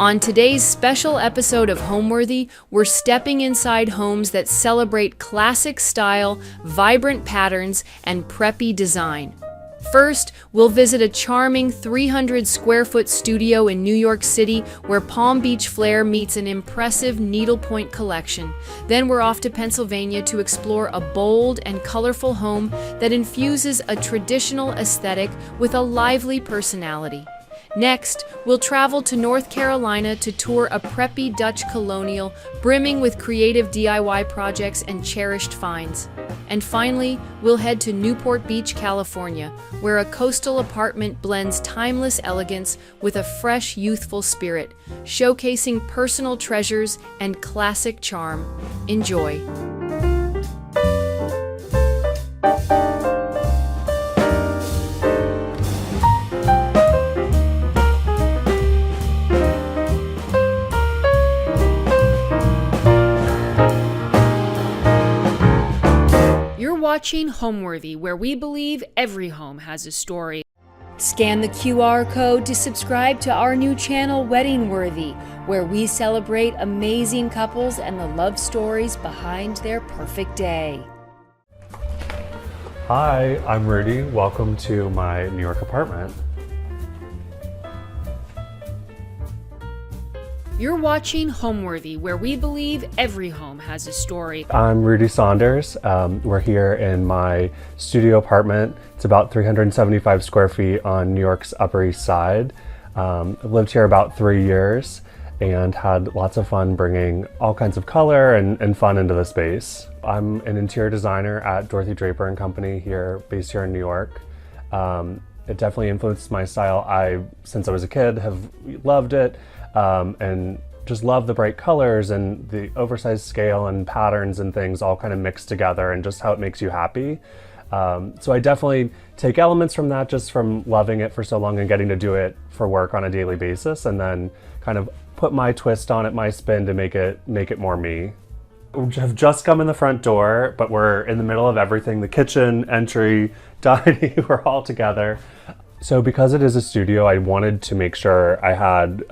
On today's special episode of Homeworthy, we're stepping inside homes that celebrate classic style, vibrant patterns, and preppy design. First, we'll visit a charming 300 square foot studio in New York City where Palm Beach flair meets an impressive needlepoint collection. Then we're off to Pennsylvania to explore a bold and colorful home that infuses a traditional aesthetic with a lively personality. Next, we'll travel to North Carolina to tour a preppy Dutch Colonial, brimming with creative DIY projects and cherished finds. And finally, we'll head to Newport Beach, California, where a coastal apartment blends timeless elegance with a fresh, youthful spirit, showcasing personal treasures and classic charm. Enjoy. Watching Homeworthy, where we believe every home has a story. Scan the QR code to subscribe to our new channel, Weddingworthy, where we celebrate amazing couples and the love stories behind their perfect day. Hi, I'm Rudy. Welcome to my New York apartment. You're watching Homeworthy, where we believe every home has a story. I'm Rudy Saunders. We're here in my studio apartment. It's about 375 square feet on New York's Upper East Side. I've lived here about 3 years and had lots of fun bringing all kinds of color and fun into the space. I'm an interior designer at Dorothy Draper & Company here, based here in New York. It definitely influenced my style. Since I was a kid, have loved it. And just love the bright colors and the oversized scale and patterns and things all kind of mixed together and just how it makes you happy. So I definitely take elements from that, just from loving it for so long and getting to do it for work on a daily basis, and then kind of put my twist on it, my spin to make it more me. We have just come in the front door, but we're in the middle of everything. The kitchen, entry, dining, we're all together. So because it is a studio, I wanted to make sure I had,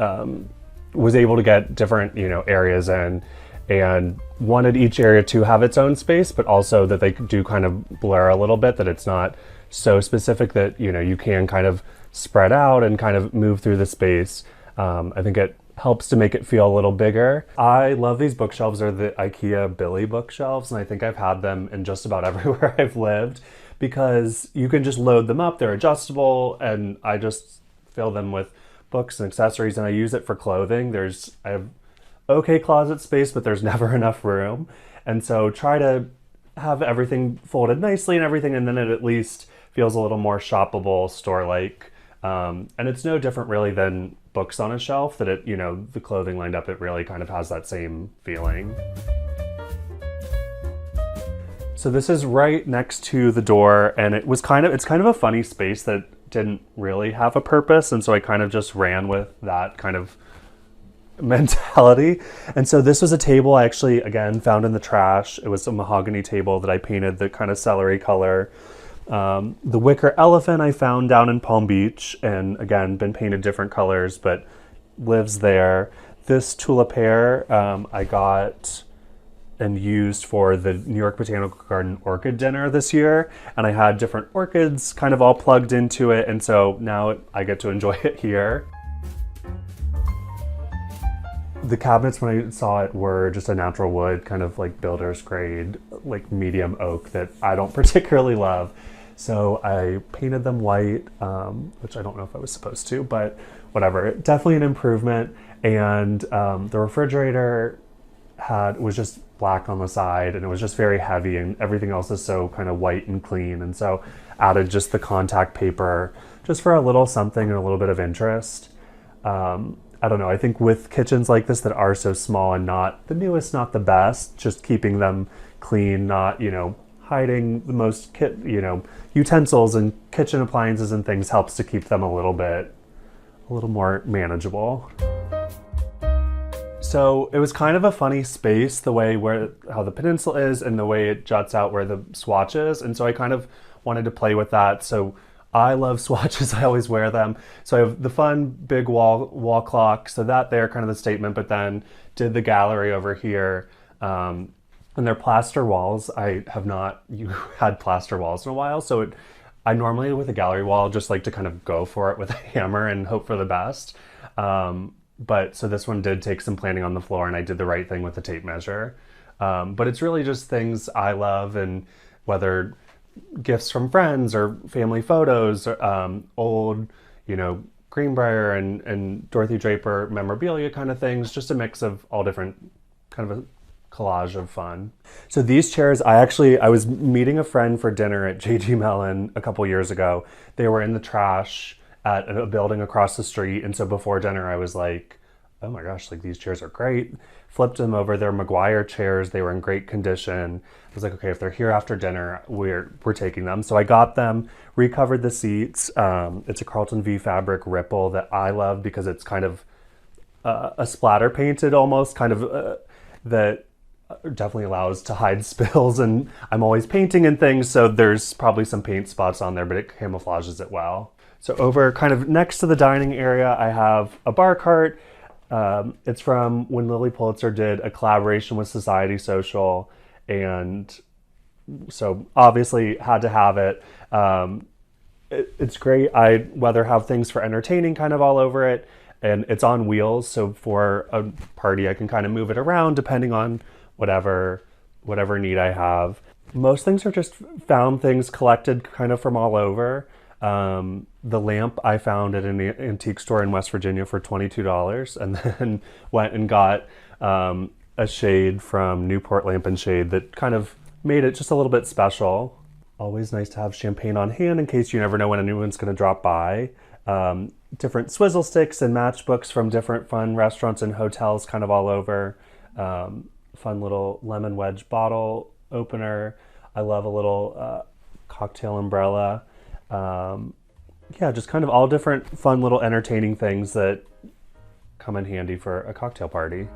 was able to get different, areas in, and wanted each area to have its own space, but also that they do kind of blur a little bit, that it's not so specific that, you can kind of spread out and kind of move through the space. I think it helps to make it feel a little bigger. I love these bookshelves. They're the IKEA Billy bookshelves, and I think I've had them in just about everywhere I've lived, because you can just load them up, they're adjustable, and I just fill them with books and accessories, and I use it for clothing. I have okay closet space, but there's never enough room. And so try to have everything folded nicely and everything, and then it at least feels a little more shoppable, store-like. And it's no different really than books on a shelf, that the clothing lined up, it really kind of has that same feeling. So this is right next to the door, and it's kind of a funny space that didn't really have a purpose, and so I kind of just ran with that kind of mentality. And so this was a table I actually, again, found in the trash. It was a mahogany table that I painted the kind of celery color. The wicker elephant I found down in Palm Beach, and again, been painted different colors, but lives there. This tulip pear I got and used for the New York Botanical Garden orchid dinner this year, and I had different orchids kind of all plugged into it, and so now I get to enjoy it here. The cabinets, when I saw it, were just a natural wood, kind of like builder's grade, like medium oak that I don't particularly love. So I painted them white, which I don't know if I was supposed to, but whatever. Definitely an improvement. And the refrigerator was just black on the side, and it was just very heavy, and everything else is so kind of white and clean. And so added just the contact paper just for a little something and a little bit of interest. I don't know, I think with kitchens like this that are so small and not the newest, not the best, just keeping them clean, not, hiding the most utensils and kitchen appliances and things helps to keep them a little more manageable. So it was kind of a funny space, the way how the peninsula is and the way it juts out where the swatch is. And so I kind of wanted to play with that. So I love swatches. I always wear them. So I have the fun big wall clock. So that there, kind of the statement, but then did the gallery over here. And they're plaster walls. I have not had plaster walls in a while. So I normally with a gallery wall just like to kind of go for it with a hammer and hope for the best. But so this one did take some planning on the floor, and I did the right thing with the tape measure. But it's really just things I love, and whether gifts from friends or family photos, old, Greenbrier and Dorothy Draper memorabilia kind of things, just a mix of all different, kind of a collage of fun. So these chairs, I was meeting a friend for dinner at JG Mellon a couple years ago. They were in the trash at a building across the street. And so before dinner, I was like, oh my gosh, like these chairs are great. Flipped them over. They're Maguire chairs. They were in great condition. I was like, okay, if they're here after dinner, we're taking them. So I got them, recovered the seats. It's a Carlton V fabric ripple that I love because it's kind of a splatter painted almost, kind of that definitely allows to hide spills. And I'm always painting and things, so there's probably some paint spots on there, but it camouflages it well. So over kind of next to the dining area, I have a bar cart. It's from when Lily Pulitzer did a collaboration with Society Social, and so obviously had to have it. It's great. I whether have things for entertaining kind of all over it, and it's on wheels, so for a party I can kind of move it around depending on whatever need I have. Most things are just found things collected kind of from all over. The lamp I found at an antique store in West Virginia for $22, and then went and got a shade from Newport Lamp and Shade that kind of made it just a little bit special. Always nice to have champagne on hand in case you never know when anyone's going to drop by. Different swizzle sticks and matchbooks from different fun restaurants and hotels kind of all over. Fun little lemon wedge bottle opener. I love a little cocktail umbrella. Yeah, just kind of all different fun little entertaining things that come in handy for a cocktail party.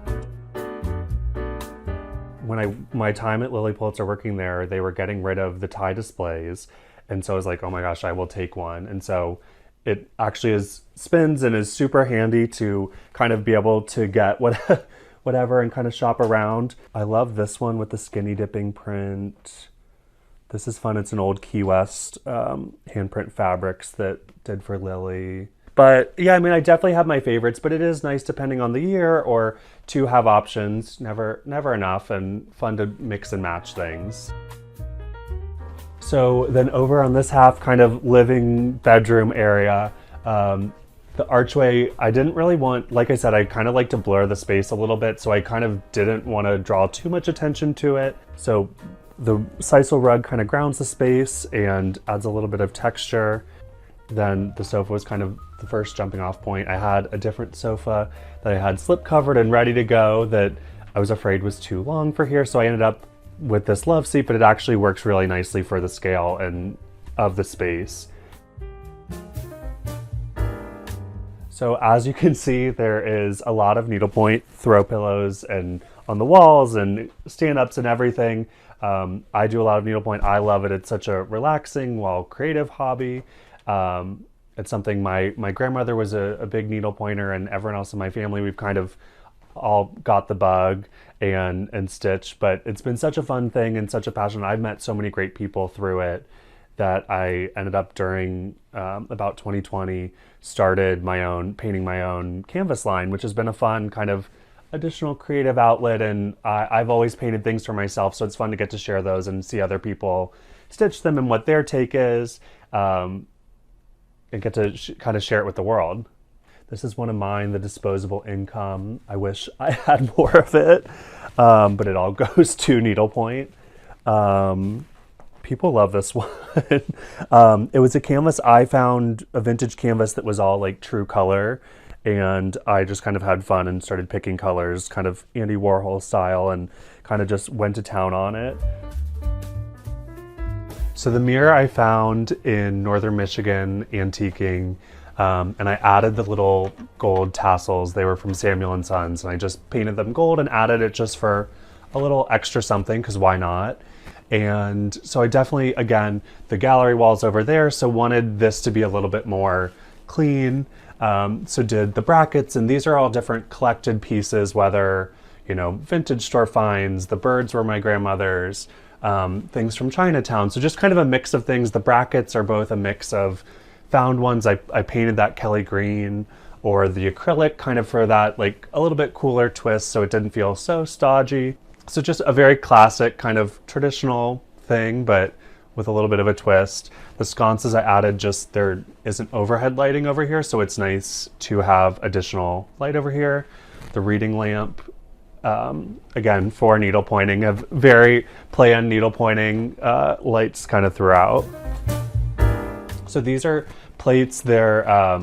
When my time at Lily Pulitzer working there, they were getting rid of the tie displays. And so I was like, oh my gosh, I will take one. And so it actually spins and is super handy to kind of be able to get whatever and kind of shop around. I love this one with the skinny dipping print. This is fun. It's an old Key West handprint fabrics that did for Lily. But yeah, I mean, I definitely have my favorites, but it is nice depending on the year or to have options. Never enough, and fun to mix and match things. So then over on this half, kind of living bedroom area, the archway, I didn't really want, like I said, I kind of like to blur the space a little bit, so I kind of didn't want to draw too much attention to it. So the sisal rug kind of grounds the space and adds a little bit of texture. Then the sofa was kind of the first jumping off point. I had a different sofa that I had slip covered and ready to go that I was afraid was too long for here, so I ended up with this love seat, but it actually works really nicely for the scale and of the space. So as you can see, there is a lot of needlepoint throw pillows and on the walls and stand-ups and everything. I do a lot of needlepoint. I love it. It's such a relaxing, creative hobby. It's something my grandmother was a big needlepointer, and everyone else in my family, we've kind of all got the bug and stitch, but it's been such a fun thing and such a passion. I've met so many great people through it that I ended up during about 2020 started painting my own canvas line, which has been a fun kind of additional creative outlet. And I've always painted things for myself, so it's fun to get to share those and see other people stitch them and what their take is, and get to kind of share it with the world. This is one of mine, the disposable income. I wish I had more of it, but it all goes to needlepoint. People love this one. It was a canvas. I found a vintage canvas that was all like true color, and I just kind of had fun and started picking colors, kind of Andy Warhol style, and kind of just went to town on it. So the mirror I found in northern Michigan antiquing, and I added the little gold tassels. They were from Samuel & Sons, and I just painted them gold and added it just for a little extra something, because why not? And so I definitely, again, the gallery wall's over there, so wanted this to be a little bit more clean. So did the brackets, and these are all different collected pieces, whether, you know, vintage store finds, the birds were my grandmother's, things from Chinatown. So just kind of a mix of things. The brackets are both a mix of found ones. I painted that Kelly green, or the acrylic kind of for that like a little bit cooler twist so it didn't feel so stodgy. So just a very classic kind of traditional thing, but with a little bit of a twist. The sconces I added, just there isn't overhead lighting over here, so it's nice to have additional light over here. The reading lamp, again, for needle pointing, have very planned needle pointing lights kind of throughout. So these are plates. They're,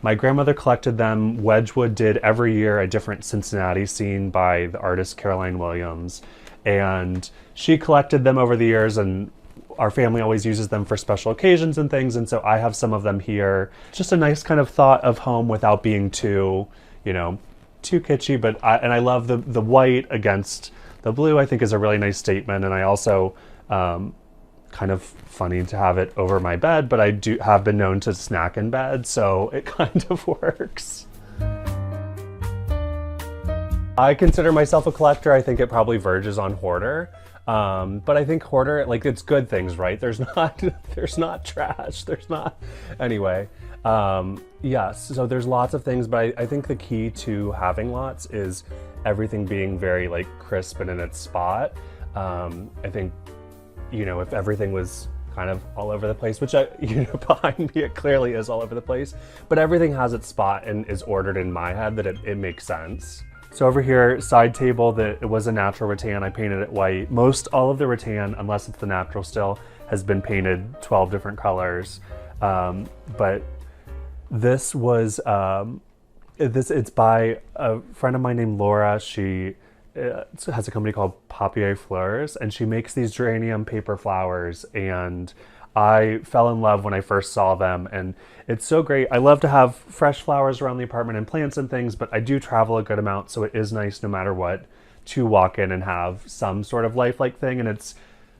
my grandmother collected them. Wedgwood did every year a different Cincinnati scene by the artist Caroline Williams. And she collected them over the years, and our family always uses them for special occasions and things. And so I have some of them here. Just a nice kind of thought of home without being too, you know, too kitschy. But I love the white against the blue, I think is a really nice statement. And I also, kind of funny to have it over my bed, but I do have been known to snack in bed, so it kind of works. I consider myself a collector. I think it probably verges on hoarder. But I think hoarder, like, it's good things, right? There's not trash. There's not, anyway. Yes, so there's lots of things, but I think the key to having lots is everything being very like crisp and in its spot. I think, you know, if everything was kind of all over the place, which behind me, it clearly is all over the place, but everything has its spot and is ordered in my head that it makes sense. So over here, side table, it was a natural rattan. I painted it white. Most all of the rattan, unless it's the natural still, has been painted 12 different colors. But this was, it's by a friend of mine named Laura. She has a company called Papier Fleurs, and she makes these geranium paper flowers, and I fell in love when I first saw them, and it's so great. I love to have fresh flowers around the apartment and plants and things, but I do travel a good amount, so it is nice no matter what to walk in and have some sort of lifelike thing. And it's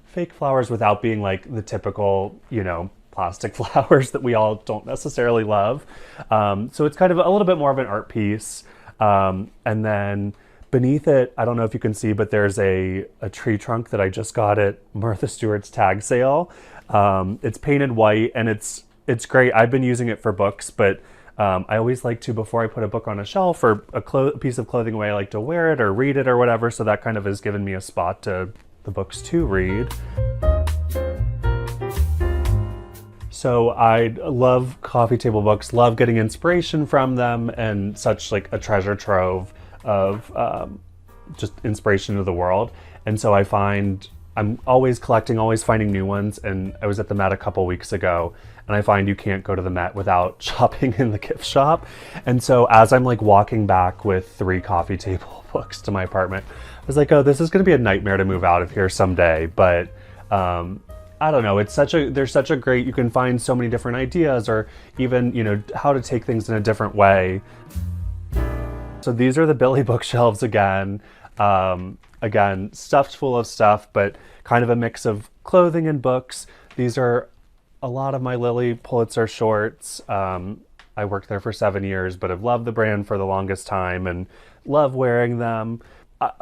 fake flowers without being like the typical, you know, plastic flowers that we all don't necessarily love. So it's kind of a little bit more of an art piece. And then beneath it, I don't know if you can see, but there's a tree trunk that I just got at Martha Stewart's tag sale. It's painted white, and it's great. I've been using it for books, but I always like to, before I put a book on a shelf or a piece of clothing away, I like to wear it or read it or whatever. So that kind of has given me a spot to the books to read. So I love coffee table books, love getting inspiration from them, and such like a treasure trove of just inspiration to the world. And so I find I'm always collecting, always finding new ones. And I was at the Met a couple weeks ago, and I find you can't go to the Met without shopping in the gift shop. And so as I'm like walking back with 3 coffee table books to my apartment, I was like, oh, this is going to be a nightmare to move out of here someday. But I don't know, there's such a great, you can find so many different ideas, or even, you know, how to take things in a different way. So these are the Billy bookshelves again. Again, stuffed full of stuff, but kind of a mix of clothing and books. These are a lot of my Lily Pulitzer shorts. I worked there for 7 years, but I've loved the brand for the longest time and love wearing them.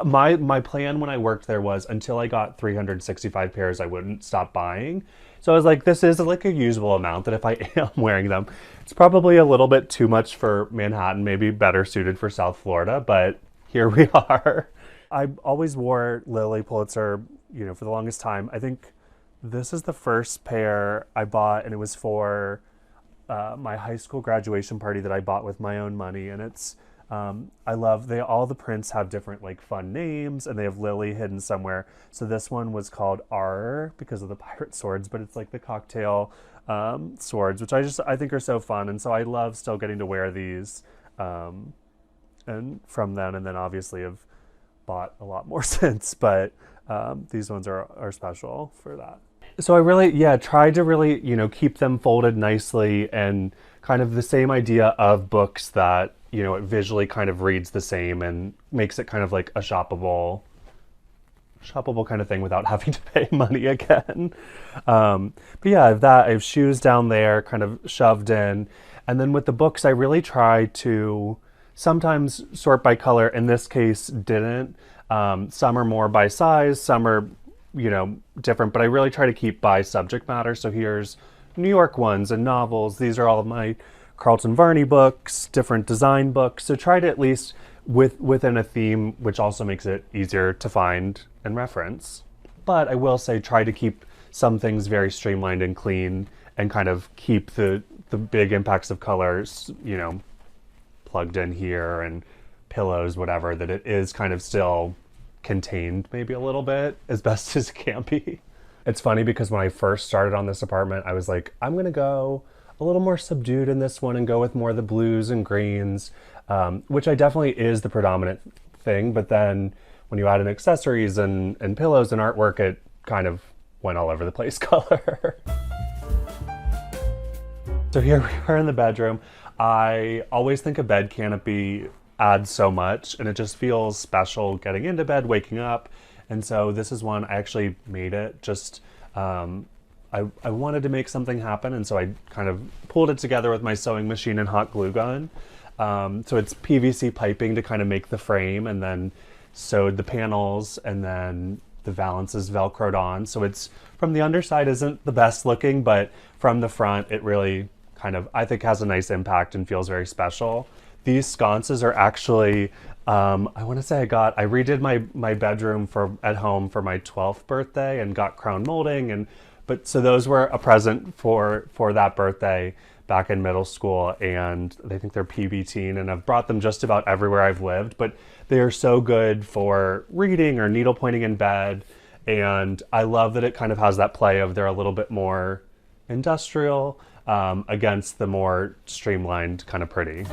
My plan when I worked there was until I got 365 pairs, I wouldn't stop buying. So I was like, this is like a usable amount that if I am wearing them, it's probably a little bit too much for Manhattan, maybe better suited for South Florida, but here we are. I always wore Lily Pulitzer, you know, for the longest time. I think this is the first pair I bought, and it was for my high school graduation party that I bought with my own money. And it's, I love, all the prints have different like fun names, and they have Lily hidden somewhere. So this one was called R because of the pirate swords, but it's like the cocktail swords, which I think are so fun. And so I love still getting to wear these and from them, and then obviously have bought a lot more since, but these ones are special for that. So I really, tried to really, you know, keep them folded nicely, and kind of the same idea of books that, you know, it visually kind of reads the same and makes it kind of like a shoppable shoppable kind of thing without having to pay money again. But yeah, I have that. I have shoes down there kind of shoved in. And then with the books, I really try to sometimes sort by color. In this case, didn't. Some are more by size, some are, different, but I really try to keep by subject matter. So here's New York ones and novels. These are all of my Carlton Varney books, different design books. So try to at least within a theme, which also makes it easier to find and reference. But I will say try to keep some things very streamlined and clean and kind of keep the big impacts of colors, plugged in here, and pillows, whatever, that it is kind of still contained maybe a little bit as best as it can be. It's funny because when I first started on this apartment, I was like, I'm going to go a little more subdued in this one and go with more of the blues and greens, which I definitely is the predominant thing. But then when you add in accessories and pillows and artwork, it kind of went all over the place color. So here we are in the bedroom. I always think a bed canopy adds so much, and it just feels special getting into bed, waking up. And so this is one, I actually made it just, I wanted to make something happen, and so I kind of pulled it together with my sewing machine and hot glue gun. So it's PVC piping to kind of make the frame, and then sewed the panels, and then the valances velcroed on. So it's, from the underside isn't the best looking, but from the front it really kind of, I think, has a nice impact and feels very special. These sconces are actually, I want to say I redid my bedroom at home for my 12th birthday and got crown molding, but so those were a present for that birthday back in middle school, and I think they're PB teen, and I've brought them just about everywhere I've lived, but they are so good for reading or needle pointing in bed. And I love that it kind of has that play of they're a little bit more industrial against the more streamlined kind of pretty.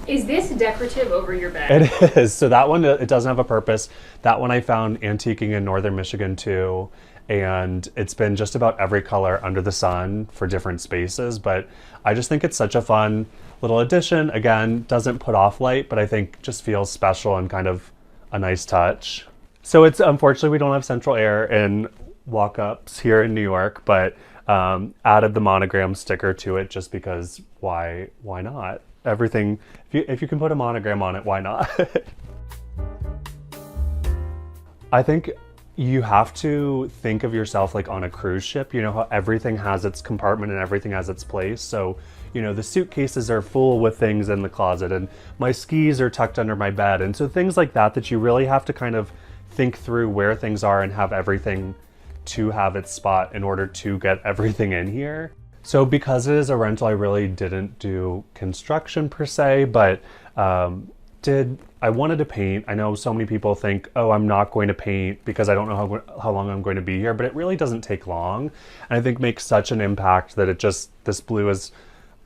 Is this decorative over your bed? It is. So that one, it doesn't have a purpose. That one I found antiquing in northern Michigan too. And it's been just about every color under the sun for different spaces. But I just think it's such a fun little addition. Again, doesn't put off light, but I think just feels special and kind of a nice touch. So it's, unfortunately, we don't have central air in walk-ups here in New York, but added the monogram sticker to it just because why not? Everything, if you can put a monogram on it, why not? I think you have to think of yourself like on a cruise ship. You know how everything has its compartment and everything has its place. So, the suitcases are full with things in the closet, and my skis are tucked under my bed. And so things like that you really have to kind of think through where things are and have everything to have its spot in order to get everything in here. So because it is a rental, I really didn't do construction per se, but I wanted to paint. I know so many people think, oh, I'm not going to paint because I don't know how long I'm going to be here, but it really doesn't take long. And I think makes such an impact that this blue is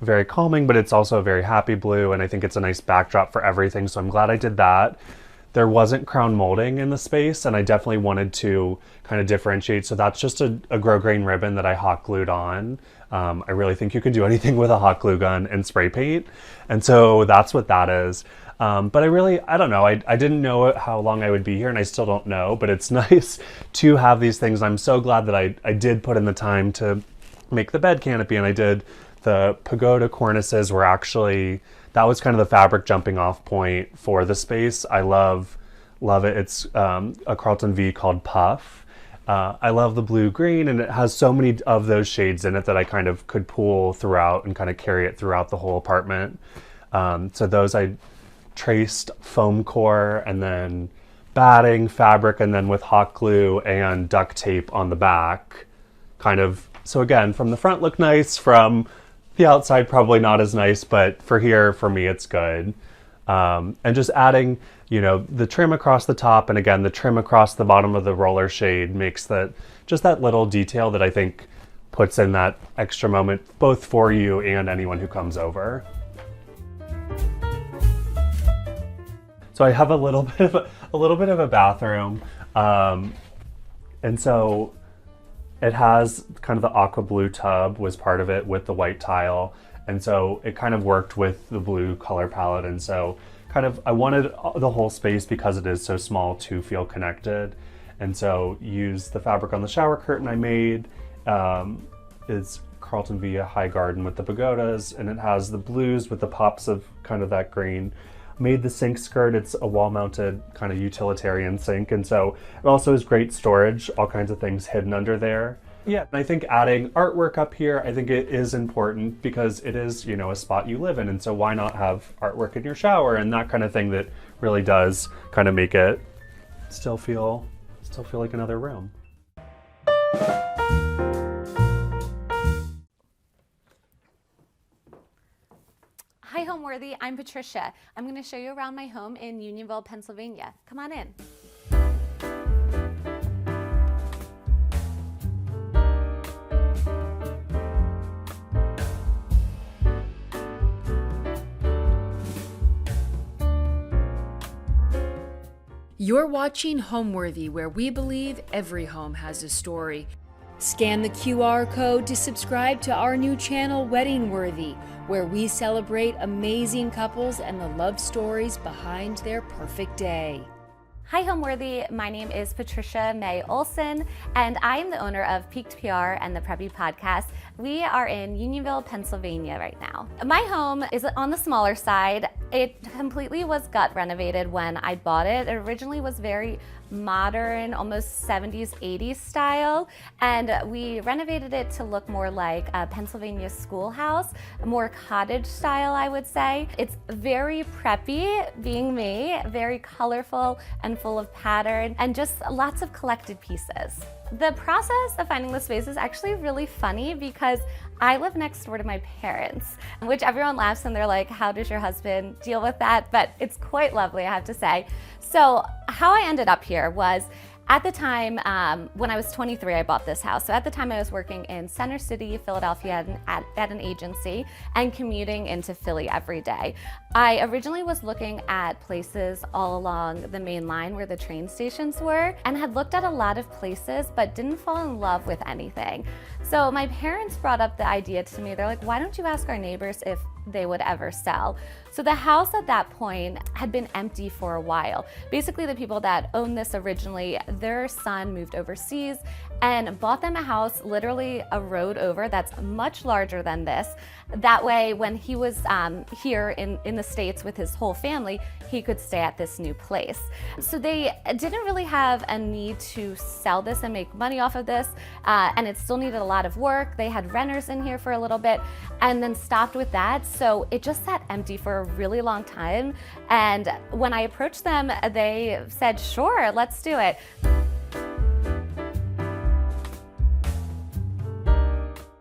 very calming, but it's also a very happy blue. And I think it's a nice backdrop for everything. So I'm glad I did that. There wasn't crown molding in the space, and I definitely wanted to kind of differentiate. So that's just a grosgrain ribbon that I hot glued on. I really think you can do anything with a hot glue gun and spray paint. And so that's what that is. But I don't know. I didn't know how long I would be here, and I still don't know, but it's nice to have these things. I'm so glad that I did put in the time to make the bed canopy, and I did. The pagoda cornices were actually, that was kind of the fabric jumping off point for the space. I love it. It's a Carlton V called Puff. I love the blue green, and it has so many of those shades in it that I kind of could pull throughout and kind of carry it throughout the whole apartment. So those I traced foam core and then batting fabric, and then with hot glue and duct tape on the back kind of. So again, from the front look nice, from the outside probably not as nice, but for here, for me, it's good. And just adding, the trim across the top, and again, the trim across the bottom of the roller shade makes that little detail that I think puts in that extra moment, both for you and anyone who comes over. So I have a little bit of a bathroom, and so it has kind of the aqua blue tub was part of it with the white tile, And so it kind of worked with the blue color palette. And so I wanted the whole space, because it is so small, to feel connected. And so use the fabric on the shower curtain I made. It's Carlton Via High Garden with the pagodas, and it has the blues with the pops of kind of that green. Made the sink skirt, it's a wall-mounted kind of utilitarian sink, and so it also has great storage, all kinds of things hidden under there. Yeah, and I think adding artwork up here, I think it is important because it is, a spot you live in, and so why not have artwork in your shower and that kind of thing that really does kind of make it still feel like another room. Hi Homeworthy, I'm Patricia. I'm going to show you around my home in Unionville, Pennsylvania. Come on in. You're watching Homeworthy, where we believe every home has a story. Scan the QR code to subscribe to our new channel, Wedding Worthy, where we celebrate amazing couples and the love stories behind their perfect day. Hi Homeworthy, my name is Patricia May Olson, and I am the owner of Peaked PR and the Preppy podcast. We are in Unionville, Pennsylvania right now. My home is on the smaller side. It completely was gut renovated when I bought it. It originally was very modern, almost 70s, 80s style, and we renovated it to look more like a Pennsylvania schoolhouse, more cottage style, I would say. It's very preppy, being me, very colorful and full of pattern, and just lots of collected pieces. The process of finding the space is actually really funny because I live next door to my parents, which everyone laughs and they're like, how does your husband deal with that? But it's quite lovely, I have to say. So how I ended up here was, at the time, when I was 23, I bought this house. So at the time I was working in Center City, Philadelphia at an agency and commuting into Philly every day. I originally was looking at places all along the main line where the train stations were and had looked at a lot of places but didn't fall in love with anything. So my parents brought up the idea to me. They're like, why don't you ask our neighbors if they would ever sell? So the house at that point had been empty for a while. Basically, the people that owned this originally, their son moved overseas and bought them a house literally a road over that's much larger than this. That way, when he was here in the States with his whole family, he could stay at this new place. So they didn't really have a need to sell this and make money off of this, and it still needed a lot of work. They had renters in here for a little bit and then stopped with that. So it just sat empty for a really long time. And when I approached them, they said, sure, let's do it.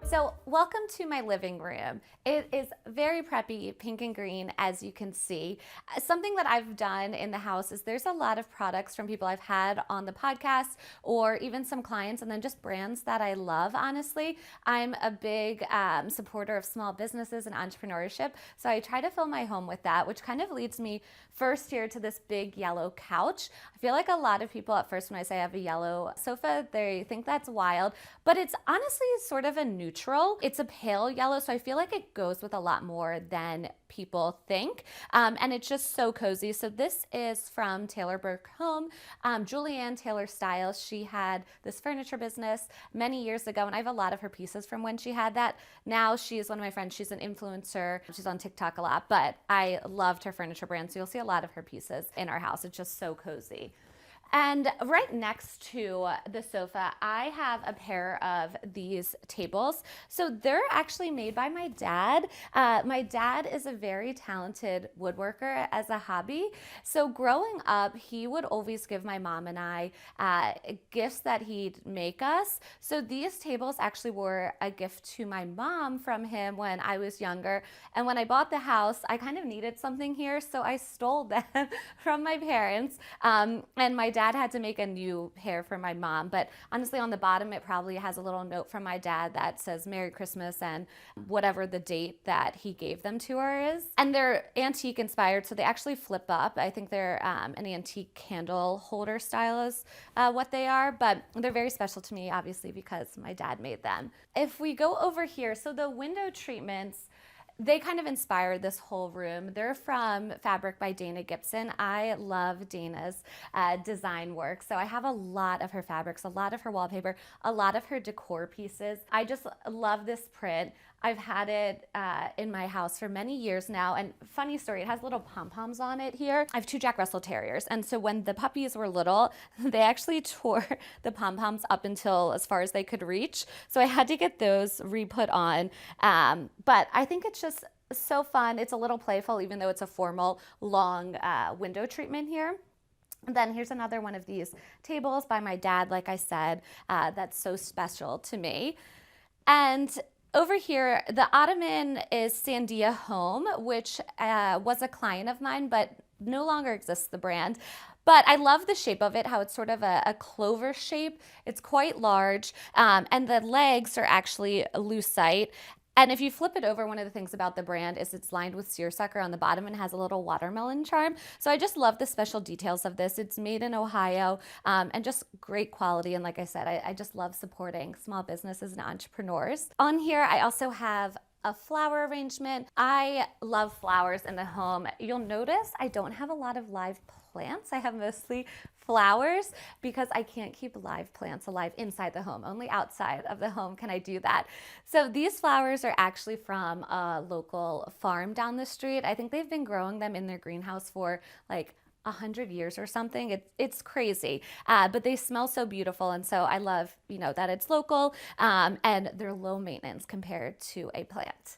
So welcome to my living room. It is very preppy, pink and green, as you can see. Something that I've done in the house is there's a lot of products from people I've had on the podcast or even some clients, and then just brands that I love, honestly. I'm a big supporter of small businesses and entrepreneurship, so I try to fill my home with that, which kind of leads me first here to this big yellow couch. I feel like a lot of people at first when I say I have a yellow sofa, they think that's wild, but it's honestly sort of a neutral. It's a pale yellow, so I feel like it goes with a lot more than people think, and it's just so cozy. So this is from Taylor Burke Home, Julianne Taylor Styles. She had this furniture business many years ago, and I have a lot of her pieces from when she had that. Now she is one of my friends. She's an influencer. She's on TikTok a lot, but I loved her furniture brand, so you'll see a lot of her pieces in our house. It's just so cozy. And right next to the sofa, I have a pair of these tables. So they're actually made by my dad. My dad is a very talented woodworker as a hobby. So growing up, he would always give my mom and I gifts that he'd make us. So these tables actually were a gift to my mom from him when I was younger. And when I bought the house, I kind of needed something here, so I stole them from my parents. And my dad had to make a new pair for my mom, but honestly on the bottom it probably has a little note from my dad that says Merry Christmas and whatever the date that he gave them to her is. And they're antique inspired, so they actually flip up. I think they're an antique candle holder style is what they are, but they're very special to me obviously because my dad made them. If we go over here, so the window treatments, they kind of inspired this whole room. They're from Fabric by Dana Gibson. I love Dana's design work. So I have a lot of her fabrics, a lot of her wallpaper, a lot of her decor pieces. I just love this print. I've had it in my house for many years now. And funny story, it has little pom-poms on it here. I have 2 Jack Russell Terriers. And so when the puppies were little, they actually tore the pom-poms up until as far as they could reach. So I had to get those re-put on. But I think it's just so fun. It's a little playful, even though it's a formal, long window treatment here. And then here's another one of these tables by my dad, like I said, that's so special to me. And over here, the ottoman is Sandia Home, which was a client of mine, but no longer exists, the brand. But I love the shape of it, how it's sort of a clover shape. It's quite large, and the legs are actually lucite. And if you flip it over, one of the things about the brand is it's lined with seersucker on the bottom and has a little watermelon charm. So I just love the special details of this. It's made in Ohio, and just great quality. And like I said, I just love supporting small businesses and entrepreneurs. On here, I also have a flower arrangement. I love flowers in the home. You'll notice I don't have a lot of live plants. I have mostly flowers because I can't keep live plants alive inside the home. Only outside of the home can I do that. So these flowers are actually from a local farm down the street. I think they've been growing them in their greenhouse for like 100 years or something. It's crazy, but they smell so beautiful. And so I love, that it's local, and they're low maintenance compared to a plant.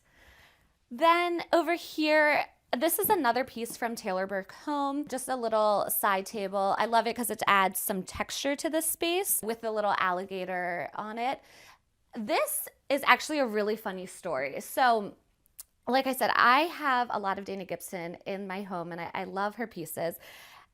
Then over here, this is another piece from Taylor Burke Home, just a little side table. I love it because it adds some texture to the space with the little alligator on it. This is actually a really funny story. So like I said, I have a lot of Dana Gibson in my home, and I love her pieces.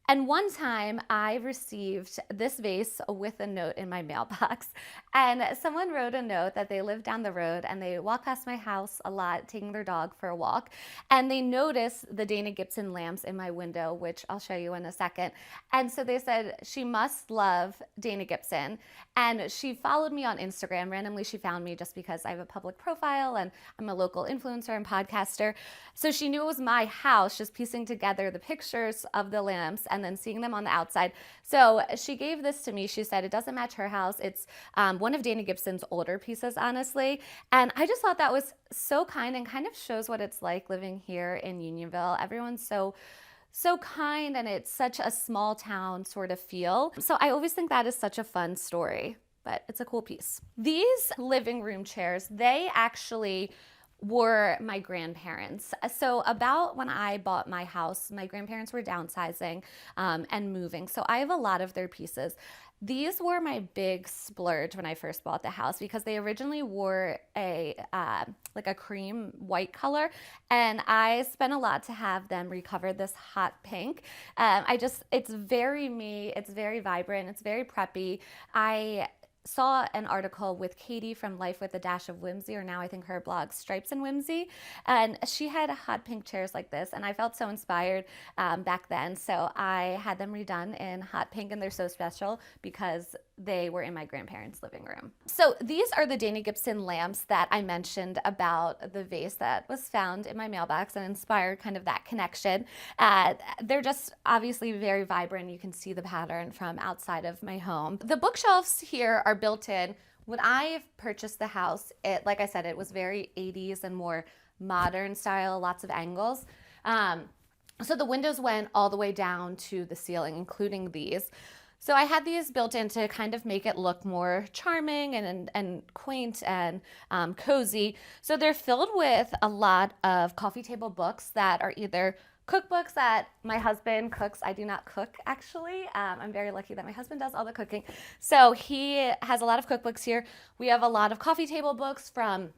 And one time I received this vase with a note in my mailbox, and someone wrote a note that they live down the road and they walk past my house a lot taking their dog for a walk, and they noticed the Dana Gibson lamps in my window, which I'll show you in a second. And so they said she must love Dana Gibson, and she followed me on Instagram. Randomly she found me just because I have a public profile and I'm a local influencer and podcaster. So she knew it was my house, just piecing together the pictures of the lamps and then seeing them on the outside. So she gave this to me. She said it doesn't match her house. It's one of Dana Gibson's older pieces, honestly. And I just thought that was so kind and kind of shows what it's like living here in Unionville. Everyone's so kind, and it's such a small town sort of feel. So I always think that is such a fun story, but it's a cool piece. These living room chairs, they actually were my grandparents. So about when I bought my house, my grandparents were downsizing and moving. So I have a lot of their pieces. These were my big splurge when I first bought the house because they originally were like a cream white color, and I spent a lot to have them recover this hot pink. It's very me, it's very vibrant, it's very preppy. I saw an article with Katie from Life with a Dash of Whimsy, or now I think her blog Stripes and Whimsy, and she had hot pink chairs like this, and I felt so inspired back then. So I had them redone in hot pink, and they're so special because they were in my grandparents' living room. So these are the Dana Gibson lamps that I mentioned about the vase that was found in my mailbox and inspired kind of that connection. They're just obviously very vibrant. You can see the pattern from outside of my home. The bookshelves here are built in. When I purchased the house, like I said, it was very 80s and more modern style, lots of angles. So the windows went all the way down to the ceiling, including these. So I had these built in to kind of make it look more charming and quaint and cozy. So they're filled with a lot of coffee table books that are either cookbooks that my husband cooks. I do not cook, actually. I'm very lucky that my husband does all the cooking. So he has a lot of cookbooks here. We have a lot of coffee table books from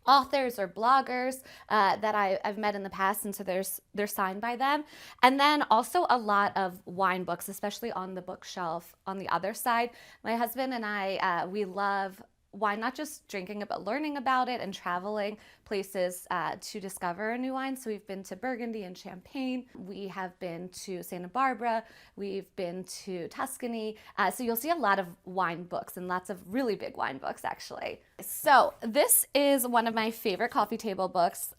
authors or bloggers that I've met in the past, and so they're signed by them. And then also a lot of wine books, especially on the bookshelf on the other side. My husband and I, we love wine, not just drinking it, but learning about it and traveling places to discover a new wine. So we've been to Burgundy and Champagne. We have been to Santa Barbara. We've been to Tuscany. So you'll see a lot of wine books and lots of really big wine books, actually. So this is one of my favorite coffee table books.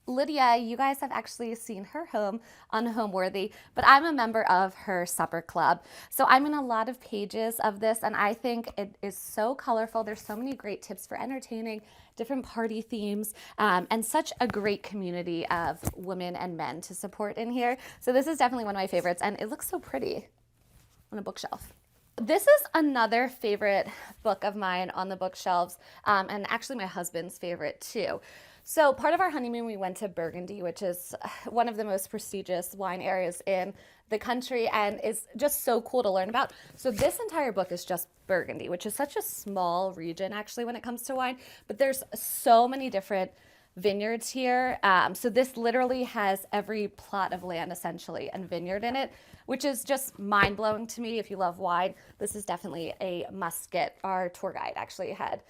Lydia, you guys have actually seen her home on Homeworthy, but I'm a member of her supper club. So I'm in a lot of pages of this, and I think it is so colorful. There's so many great tips for entertaining, different party themes, and such a great community of women and men to support in here. So this is definitely one of my favorites, and it looks so pretty on a bookshelf. This is another favorite book of mine on the bookshelves, and actually my husband's favorite too. So part of our honeymoon, we went to Burgundy, which is one of the most prestigious wine areas in the country and is just so cool to learn about. So this entire book is just Burgundy, which is such a small region actually when it comes to wine, but there's so many different vineyards here. So this literally has every plot of land essentially and vineyard in it, which is just mind-blowing to me. If you love wine, this is definitely a must get. Our tour guide actually had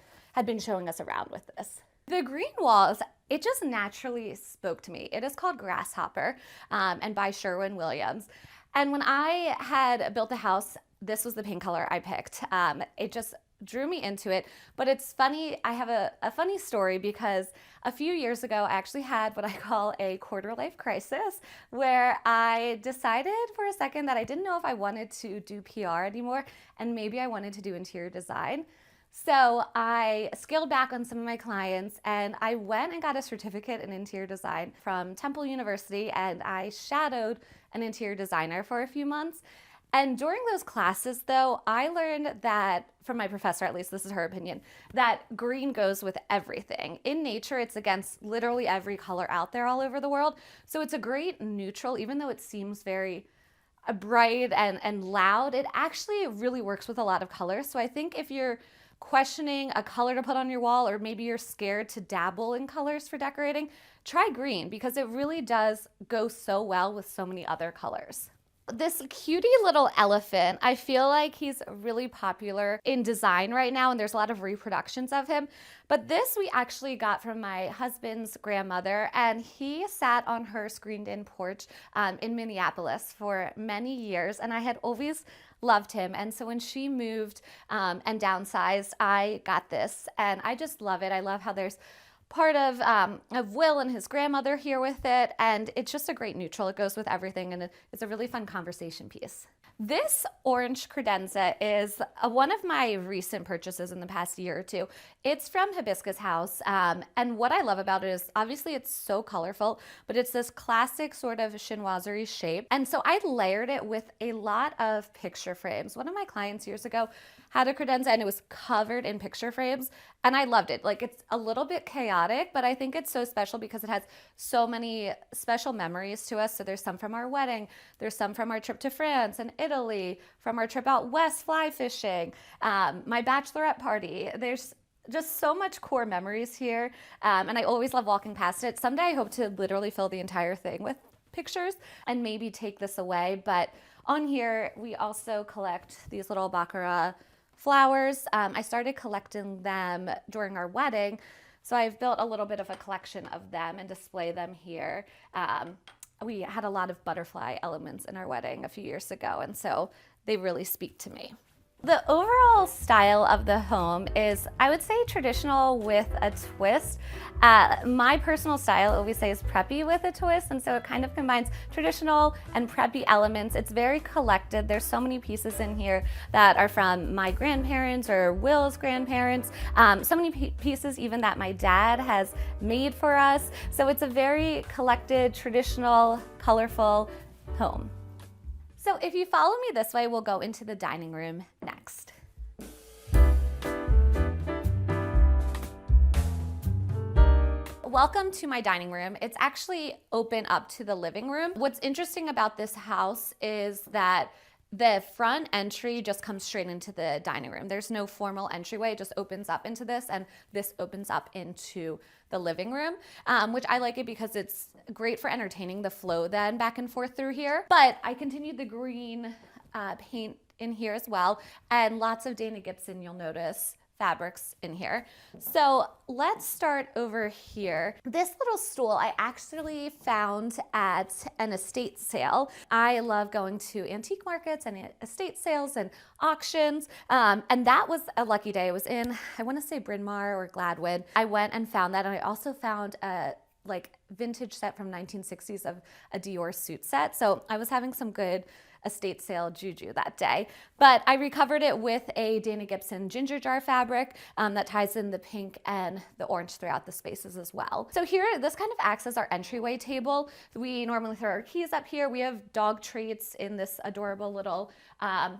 been showing us around with this. The green walls, it just naturally spoke to me. It is called Grasshopper and by Sherwin-Williams. And when I had built the house, this was the paint color I picked. It just drew me into it. But it's funny, I have a funny story because a few years ago, I actually had what I call a quarter life crisis where I decided for a second that I didn't know if I wanted to do PR anymore and maybe I wanted to do interior design. So I scaled back on some of my clients and I went and got a certificate in interior design from Temple University, and I shadowed an interior designer for a few months. And during those classes though, I learned that, from my professor at least, this is her opinion, that green goes with everything. In nature, it's against literally every color out there all over the world. So it's a great neutral, even though it seems very bright and loud, it actually really works with a lot of colors. So I think if you're questioning a color to put on your wall, or maybe you're scared to dabble in colors for decorating, try green because it really does go so well with so many other colors. This cutie little elephant, I feel like he's really popular in design right now, and there's a lot of reproductions of him. But this we actually got from my husband's grandmother, and he sat on her screened-in porch in Minneapolis for many years, and I had always loved him. And so when she moved and downsized, I got this, and I just love it. I love how there's part of Will and his grandmother here with it, and it's just a great neutral. It goes with everything, and it's a really fun conversation piece. This orange credenza is one of my recent purchases in the past year or two. It's from Hibiscus House, and what I love about it is obviously it's so colorful, but it's this classic sort of chinoiserie shape. And so I layered it with a lot of picture frames. One of my clients years ago had a credenza and it was covered in picture frames, and I loved it. Like, it's a little bit chaotic, but I think it's so special because it has so many special memories to us. So there's some from our wedding, there's some from our trip to France and Italy, from our trip out west fly fishing, my bachelorette party. There's just so much core memories here, and I always love walking past it. Someday I hope to literally fill the entire thing with pictures and maybe take this away. But on here, we also collect these little baccarat flowers. I started collecting them during our wedding, so I've built a little bit of a collection of them and display them here. We had a lot of butterfly elements in our wedding a few years ago, and so they really speak to me. The overall style of the home is, I would say, traditional with a twist. My personal style, I always say, is preppy with a twist, and so it kind of combines traditional and preppy elements. It's very collected. There's so many pieces in here that are from my grandparents or Will's grandparents. So many pieces even that my dad has made for us. So it's a very collected, traditional, colorful home. So if you follow me this way, we'll go into the dining room next. Welcome to my dining room. It's actually open up to the living room. What's interesting about this house is that the front entry just comes straight into the dining room. There's no formal entryway. It just opens up into this, and this opens up into the living room, which I like it because it's great for entertaining the flow then back and forth through here. But I continued the green paint in here as well, and lots of Dana Gibson, you'll notice, fabrics in here. So let's start over here. This little stool I actually found at an estate sale. I love going to antique markets and estate sales and auctions. And that was a lucky day. It was in, I want to say Bryn Mawr or Gladwin. I went and found that. And I also found a vintage set from 1960s of a Dior suit set. So I was having some good estate sale juju that day. But I recovered it with a Dana Gibson ginger jar fabric that ties in the pink and the orange throughout the spaces as well. So here, this kind of acts as our entryway table. We normally throw our keys up here. We have dog treats in this adorable little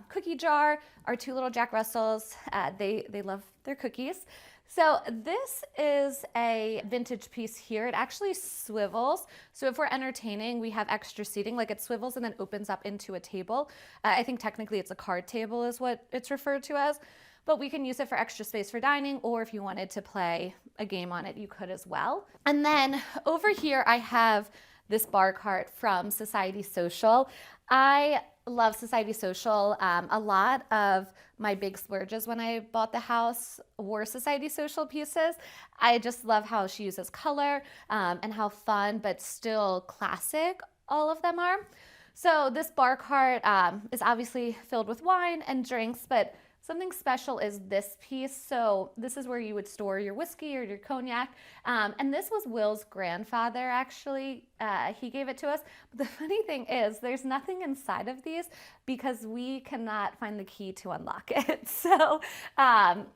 cookie jar. Our 2 little Jack Russells, they love their cookies. So this is a vintage piece here. It actually swivels. So if we're entertaining, we have extra seating, like it swivels and then opens up into a table. I think technically it's a card table is what it's referred to as, but we can use it for extra space for dining, or if you wanted to play a game on it, you could as well. And then over here, I have this bar cart from Society Social. I love Society Social. A lot of my big splurges when I bought the house were Society Social pieces. I just love how she uses color and how fun but still classic all of them are. So this bar cart is obviously filled with wine and drinks, but something special is this piece. So this is where you would store your whiskey or your cognac. And this was Will's grandfather, actually. He gave it to us. But the funny thing is there's nothing inside of these because we cannot find the key to unlock it. So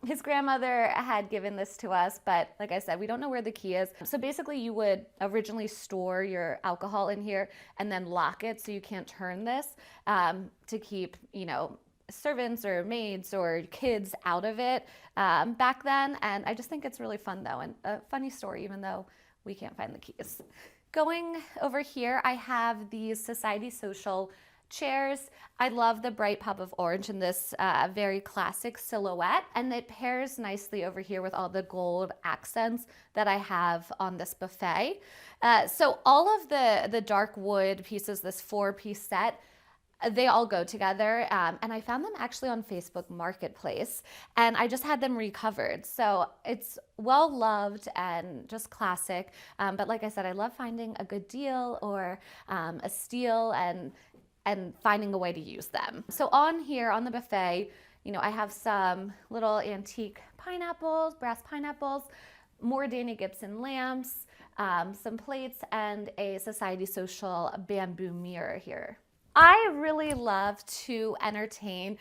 his grandmother had given this to us, but like I said, we don't know where the key is. So basically you would originally store your alcohol in here and then lock it so you can't turn this to keep, servants or maids or kids out of it back then. And I just think it's really fun though, and a funny story, even though we can't find the keys. Going over here, I have these Society Social chairs. I love the bright pop of orange in this very classic silhouette, and it pairs nicely over here with all the gold accents that I have on this buffet. So all of the dark wood pieces, this 4-piece set, they all go together, and I found them actually on Facebook Marketplace, and I just had them recovered. So it's well loved and just classic, but like I said, I love finding a good deal or a steal and finding a way to use them. So on here, on the buffet, I have some little antique pineapples, brass pineapples, more Dana Gibson lamps, some plates, and a Society Social bamboo mirror here. I really love to entertain,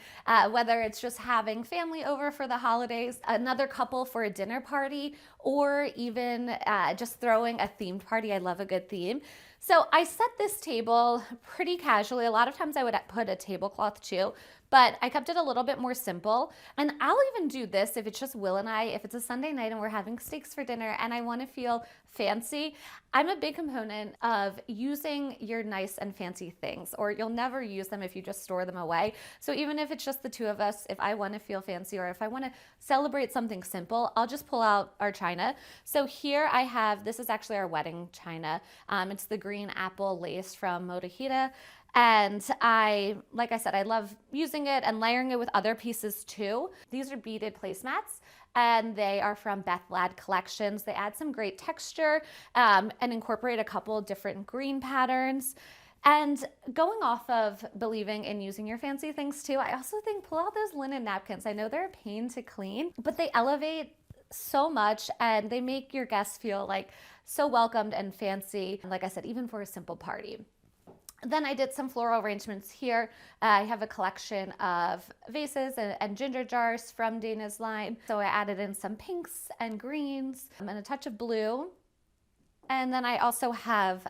whether it's just having family over for the holidays, another couple for a dinner party, or even just throwing a themed party. I love a good theme. So I set this table pretty casually. A lot of times I would put a tablecloth too, but I kept it a little bit more simple. And I'll even do this if it's just Will and I, if it's a Sunday night and we're having steaks for dinner and I want to feel fancy. I'm a big component of using your nice and fancy things, or you'll never use them if you just store them away. So even if it's just the 2 of us, if I want to feel fancy or if I want to celebrate something simple, I'll just pull out our china. So here I have, this is actually our wedding china. It's the green apple lace from Motohita. And like I said, I love using it and layering it with other pieces too. These are beaded placemats, and they are from Beth Ladd Collections. They add some great texture and incorporate a couple different green patterns. And going off of believing in using your fancy things too, I also think pull out those linen napkins. I know they're a pain to clean, but they elevate so much and they make your guests feel like so welcomed and fancy. Like I said, even for a simple party. Then I did some floral arrangements here. I have a collection of vases and ginger jars from Dana's line. So I added in some pinks and greens and a touch of blue. And then I also have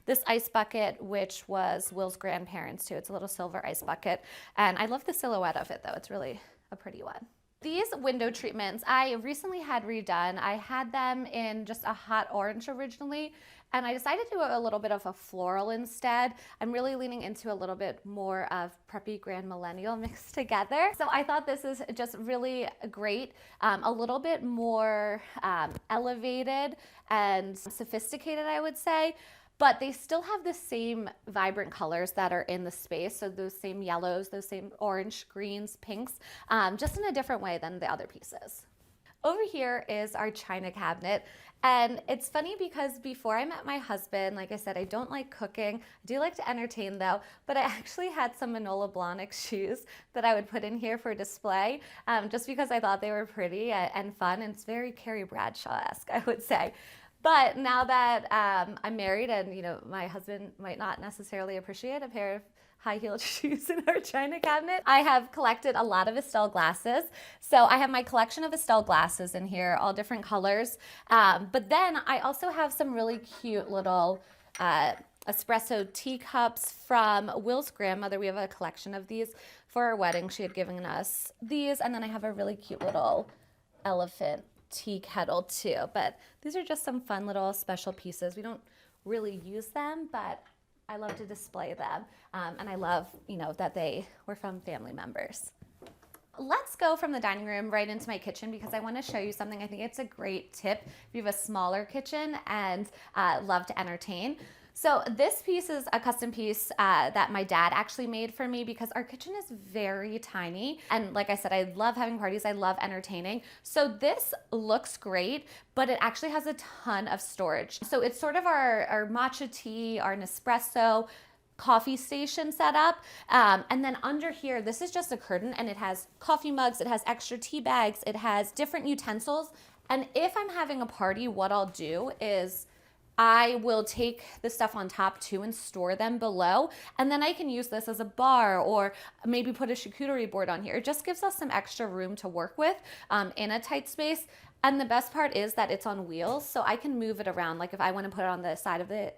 this ice bucket, which was Will's grandparents too. It's a little silver ice bucket. And I love the silhouette of it though. It's really a pretty one. These window treatments I recently had redone. I had them in just a hot orange originally, and I decided to do a little bit of a floral instead. I'm really leaning into a little bit more of preppy grand millennial mixed together. So I thought this is just really great, a little bit more elevated and sophisticated, I would say. but they still have the same vibrant colors that are in the space. So those same yellows, those same orange, greens, pinks, just in a different way than the other pieces. Over here is our china cabinet. And it's funny because before I met my husband, like I said, I don't like cooking. I do like to entertain though, but I actually had some Manolo Blahnik shoes that I would put in here for display just because I thought they were pretty and fun. And it's very Carrie Bradshaw-esque, I would say. But now that I'm married and, you know, my husband might not necessarily appreciate a pair of high-heeled shoes in our china cabinet, I have collected a lot of Estelle glasses. So I have my collection of Estelle glasses in here, all different colors. But then I also have some really cute little espresso teacups from Will's grandmother. We have a collection of these for our wedding. She had given us these. And then I have a really cute little elephant tea kettle too. But these are just some fun little special pieces. We don't really use them, but I love to display them. And I love, you know, that they were from family members. Let's go from the dining room right into my kitchen because I want to show you something. I think it's a great tip if you have a smaller kitchen and love to entertain. So this piece is a custom piece that my dad actually made for me because our kitchen is very tiny. And like I said, I love having parties. I love entertaining. So this looks great, but it actually has a ton of storage. So it's sort of our matcha tea, our Nespresso, coffee station setup. And then under here, this is just a curtain and it has coffee mugs, it has extra tea bags, it has different utensils. And if I'm having a party, what I'll do is I will take the stuff on top too and store them below. And then I can use this as a bar or maybe put a charcuterie board on here. It just gives us some extra room to work with in a tight space. And the best part is that it's on wheels, so I can move it around. Like if I want to put it on the side of the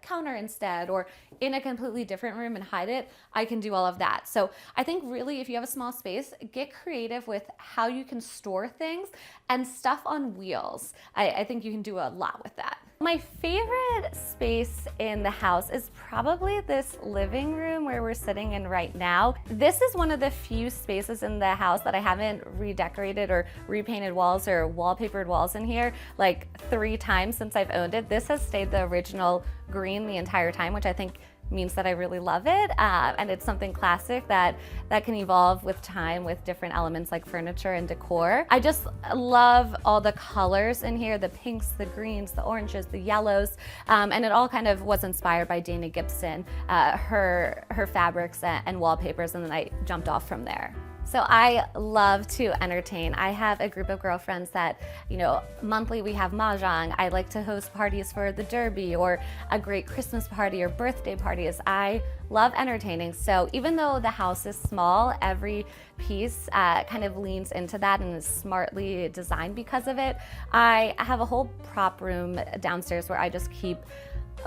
counter instead or in a completely different room and hide it, I can do all of that. So I think really if you have a small space, get creative with how you can store things and stuff on wheels. I think you can do a lot with that. My favorite space in the house is probably this living room where we're sitting in right now. This is one of the few spaces in the house that I haven't redecorated or repainted walls or wallpapered walls in here like 3 times since I've owned it. This has stayed the original green the entire time, which I think means that I really love it. And it's something classic that can evolve with time with different elements like furniture and decor. I just love all the colors in here, the pinks, the greens, the oranges, the yellows. And it all kind of was inspired by Dana Gibson, her fabrics and wallpapers, and then I jumped off from there. So I love to entertain. I have a group of girlfriends that, you know, monthly we have mahjong. I like to host parties for the Derby or a great Christmas party or birthday parties. I love entertaining. So even though the house is small, every piece kind of leans into that and is smartly designed because of it. I have a whole prop room downstairs where I just keep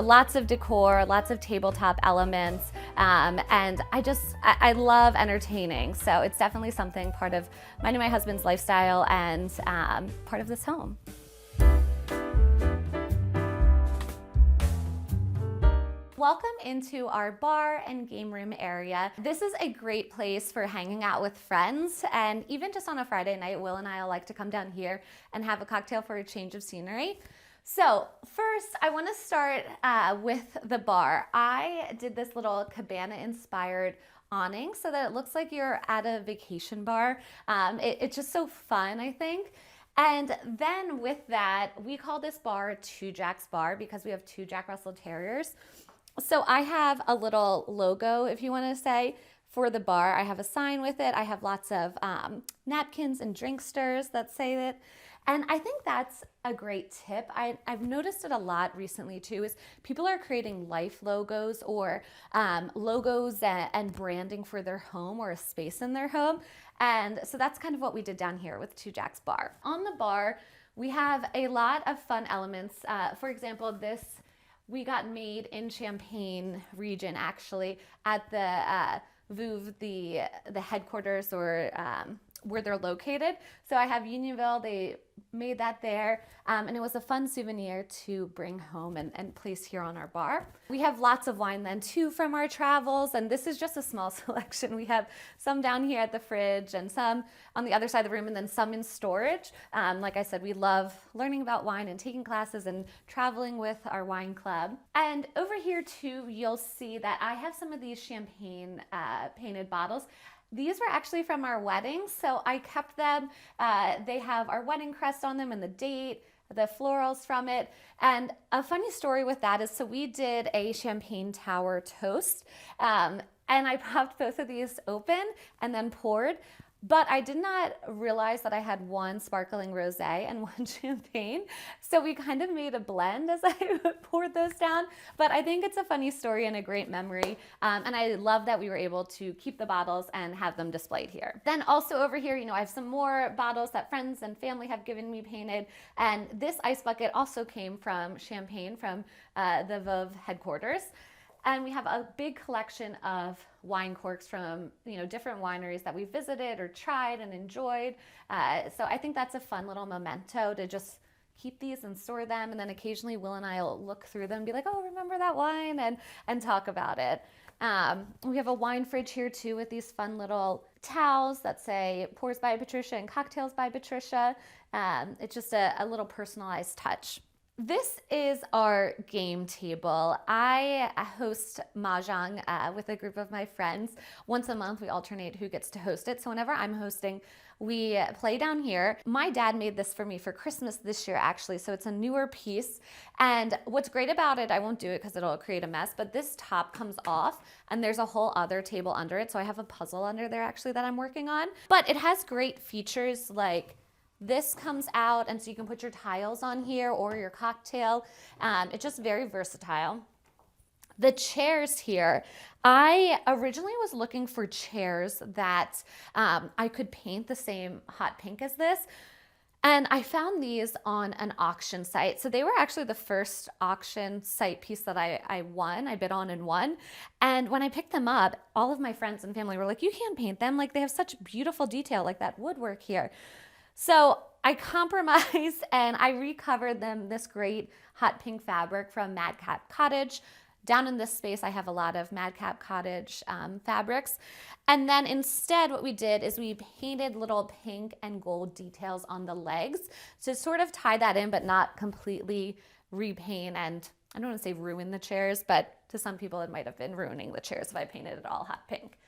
lots of decor, lots of tabletop elements, and I love entertaining. So it's definitely something part of mine and my husband's lifestyle and part of this home. Welcome into our bar and game room area. This is a great place for hanging out with friends, and even just on a Friday night, Will and I like to come down here and have a cocktail for a change of scenery. So first, I want to start with the bar. I did this little cabana-inspired awning so that it looks like you're at a vacation bar. It's just so fun, I think. And then with that, we call this bar Two Jacks Bar because we have 2 Jack Russell Terriers. So I have a little logo, if you want to say, for the bar. I have a sign with it. I have lots of napkins and drink stirs that say it. And I think that's a great tip. I've noticed it a lot recently too, is people are creating life logos or logos and branding for their home or a space in their home. And so that's kind of what we did down here with Two Jacks Bar. On the bar, we have a lot of fun elements. For example, this we got made in Champaign region actually at the VUV, the headquarters or where they're located. So I have Unionville, they made that there, and it was a fun souvenir to bring home and place here on our bar. We have lots of wine then too from our travels, and this is just a small selection. We have some down here at the fridge and some on the other side of the room, and then some in storage. Like I said, we love learning about wine and taking classes and traveling with our wine club. And over here too, you'll see that I have some of these champagne painted bottles. These were actually from our wedding, so I kept them. They have our wedding crest on them and the date, the florals from it. And a funny story with that is, so we did a champagne tower toast, and I popped both of these open and then poured. But I did not realize that I had one sparkling rosé and one champagne. So we kind of made a blend as I poured those down. But I think it's a funny story and a great memory. And I love that we were able to keep the bottles and have them displayed here. Then also over here, I have some more bottles that friends and family have given me painted. And this ice bucket also came from champagne from the Veuve headquarters. And we have a big collection of wine corks from different wineries that we visited or tried and enjoyed. So I think that's a fun little memento to just keep these and store them. And then occasionally Will and I will look through them and be like, oh, remember that wine, and talk about it. We have a wine fridge here too with these fun little towels that say Pours by Patricia and Cocktails by Patricia. It's just a little personalized touch. This is our game table. I host Mahjong with a group of my friends. Once a month, we alternate who gets to host it. So whenever I'm hosting, we play down here. My dad made this for me for Christmas this year, actually. So it's a newer piece. And what's great about it, I won't do it because it'll create a mess, but this top comes off and there's a whole other table under it. So I have a puzzle under there actually that I'm working on. But it has great features like this comes out, and so you can put your tiles on here or your cocktail. It's just very versatile. The chairs here, I originally was looking for chairs that I could paint the same hot pink as this. And I found these on an auction site. So they were actually the first auction site piece that I won. I bid on and won. And when I picked them up, all of my friends and family were like, you can't paint them. Like, they have such beautiful detail, like that woodwork here. So I compromised and I recovered them this great hot pink fabric from Madcap Cottage. Down in this space, I have a lot of Madcap Cottage fabrics. And then instead, what we did is we painted little pink and gold details on the legs to sort of tie that in, but not completely repaint and, I don't want to say ruin the chairs, but to some people it might have been ruining the chairs if I painted it all hot pink.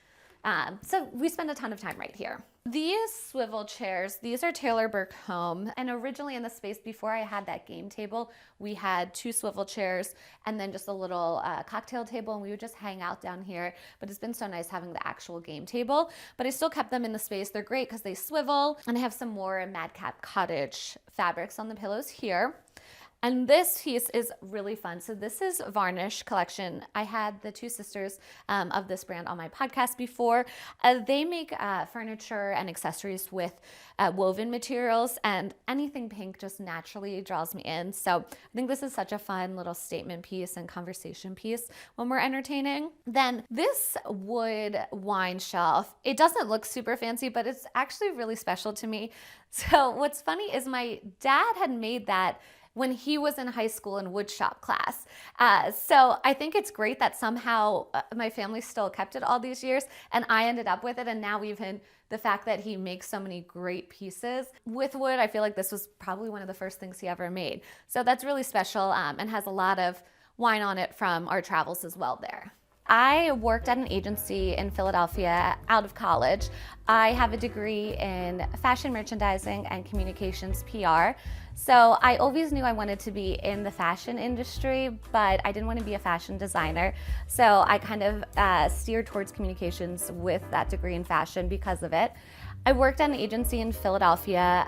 So we spend a ton of time right here. These swivel chairs, these are Taylor Burke Home. And originally in the space before I had that game table, we had 2 swivel chairs and then just a little cocktail table, and we would just hang out down here. But it's been so nice having the actual game table. But I still kept them in the space. They're great because they swivel. And I have some more Madcap Cottage fabrics on the pillows here. And this piece is really fun. So this is Varnish collection. I had the 2 sisters of this brand on my podcast before. They make furniture and accessories with woven materials, and anything pink just naturally draws me in. So I think this is such a fun little statement piece and conversation piece when we're entertaining. Then this wood wine shelf, it doesn't look super fancy, but it's actually really special to me. So what's funny is my dad had made that when he was in high school in woodshop class. So I think it's great that somehow my family still kept it all these years and I ended up with it. And now even the fact that he makes so many great pieces with wood, I feel like this was probably one of the first things he ever made. So that's really special and has a lot of wine on it from our travels as well there. I worked at an agency in Philadelphia out of college. I have a degree in fashion merchandising and communications PR. So I always knew I wanted to be in the fashion industry, but I didn't want to be a fashion designer. So I kind of steered towards communications with that degree in fashion because of it. I worked at an agency in Philadelphia.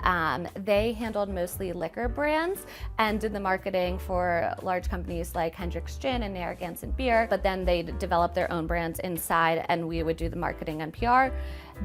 They handled mostly liquor brands and did the marketing for large companies like Hendrick's Gin and Narragansett Beer, but then they developed their own brands inside and we would do the marketing and PR.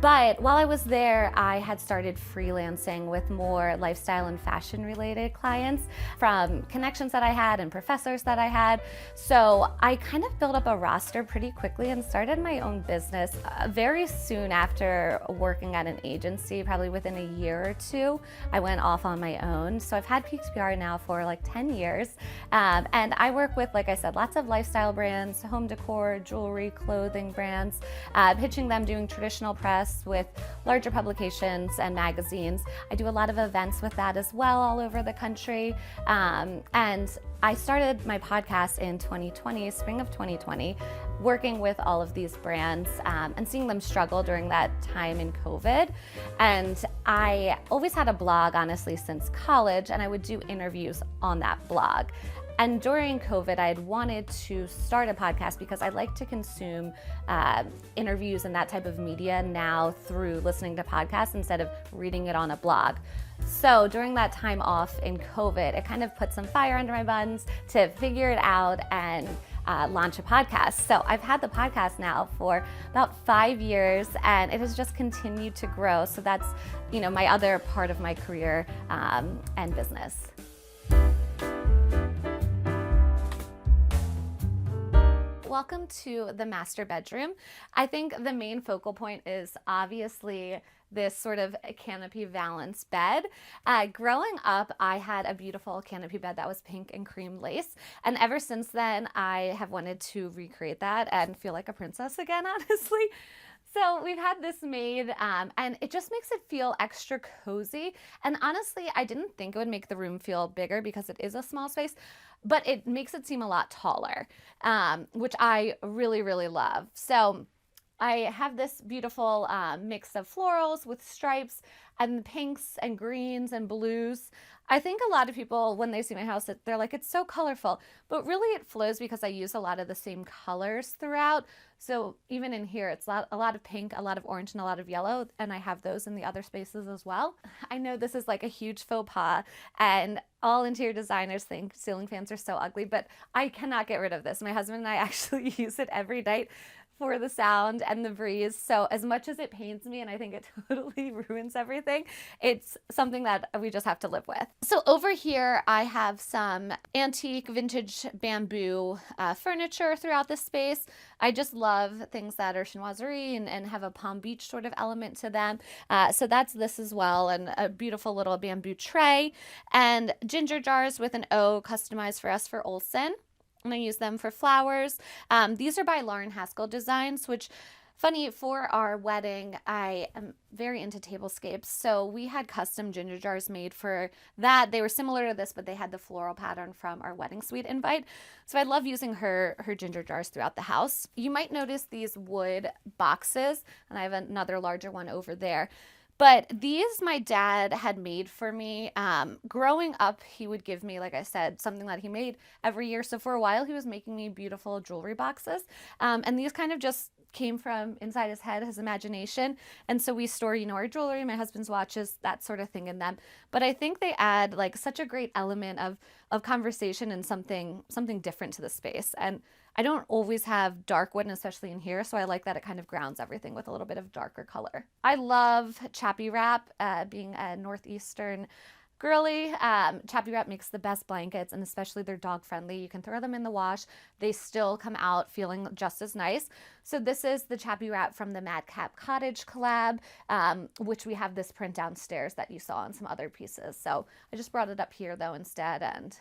But while I was there, I had started freelancing with more lifestyle and fashion related clients from connections that I had and professors that I had. So I kind of built up a roster pretty quickly and started my own business very soon after working at an agency. Probably within a year or two, I went off on my own. So I've had Peaked PR now for like 10 years. And I work with, like I said, lots of lifestyle brands, home decor, jewelry, clothing brands, pitching them, doing traditional press with larger publications and magazines. I do a lot of events with that as well all over the country. And I started my podcast in 2020, spring of 2020, working with all of these brands and seeing them struggle during that time in COVID. And I always had a blog, honestly, since college, and I would do interviews on that blog. And during COVID, I had wanted to start a podcast because I like to consume interviews and that type of media now through listening to podcasts instead of reading it on a blog. So during that time off in COVID, it kind of put some fire under my buns to figure it out and launch a podcast. So I've had the podcast now for about 5 years, and it has just continued to grow. So that's, my other part of my career and business. Welcome to the master bedroom. I think the main focal point is obviously this sort of canopy valance bed. Growing up, I had a beautiful canopy bed that was pink and cream lace. And ever since then, I have wanted to recreate that and feel like a princess again, honestly. So we've had this made and it just makes it feel extra cozy. And honestly, I didn't think it would make the room feel bigger because it is a small space, but it makes it seem a lot taller, which I really, really love. So I have this beautiful mix of florals with stripes and pinks and greens and blues. I think a lot of people, when they see my house, they're like, it's so colorful, but really it flows because I use a lot of the same colors throughout. So even in here, it's a lot of pink, a lot of orange, and a lot of yellow, and I have those in the other spaces as well. I know this is like a huge faux pas, and all interior designers think ceiling fans are so ugly, but I cannot get rid of this. My husband and I actually use it every night for the sound and the breeze. So as much as it pains me and I think it totally ruins everything, it's something that we just have to live with. So over here, I have some antique vintage bamboo furniture throughout this space. I just love things that are chinoiserie and have a Palm Beach sort of element to them. So that's this as well, and a beautiful little bamboo tray and ginger jars with an O customized for us for Olsen. And I use them for flowers. These are by Lauren Haskell Designs, which, funny, for our wedding, I am very into tablescapes. So we had custom ginger jars made for that. They were similar to this, but they had the floral pattern from our wedding suite invite. So I love using her ginger jars throughout the house. You might notice these wood boxes, and I have another larger one over there. But these my dad had made for me. Growing up, he would give me, like I said, something that he made every year. So for a while, he was making me beautiful jewelry boxes. And these kind of just came from inside his head, his imagination. And so we store, our jewelry, my husband's watches, that sort of thing in them. But I think they add like such a great element of conversation and something different to the space. And I don't always have dark wood, and especially in here, so I like that it kind of grounds everything with a little bit of darker color. I love chappy wrap, being a Northeastern girly. Chappy wrap makes the best blankets, and especially they're dog friendly. You can throw them in the wash. They still come out feeling just as nice. So this is the chappy wrap from the Madcap Cottage collab, which we have this print downstairs that you saw on some other pieces. So I just brought it up here though instead, and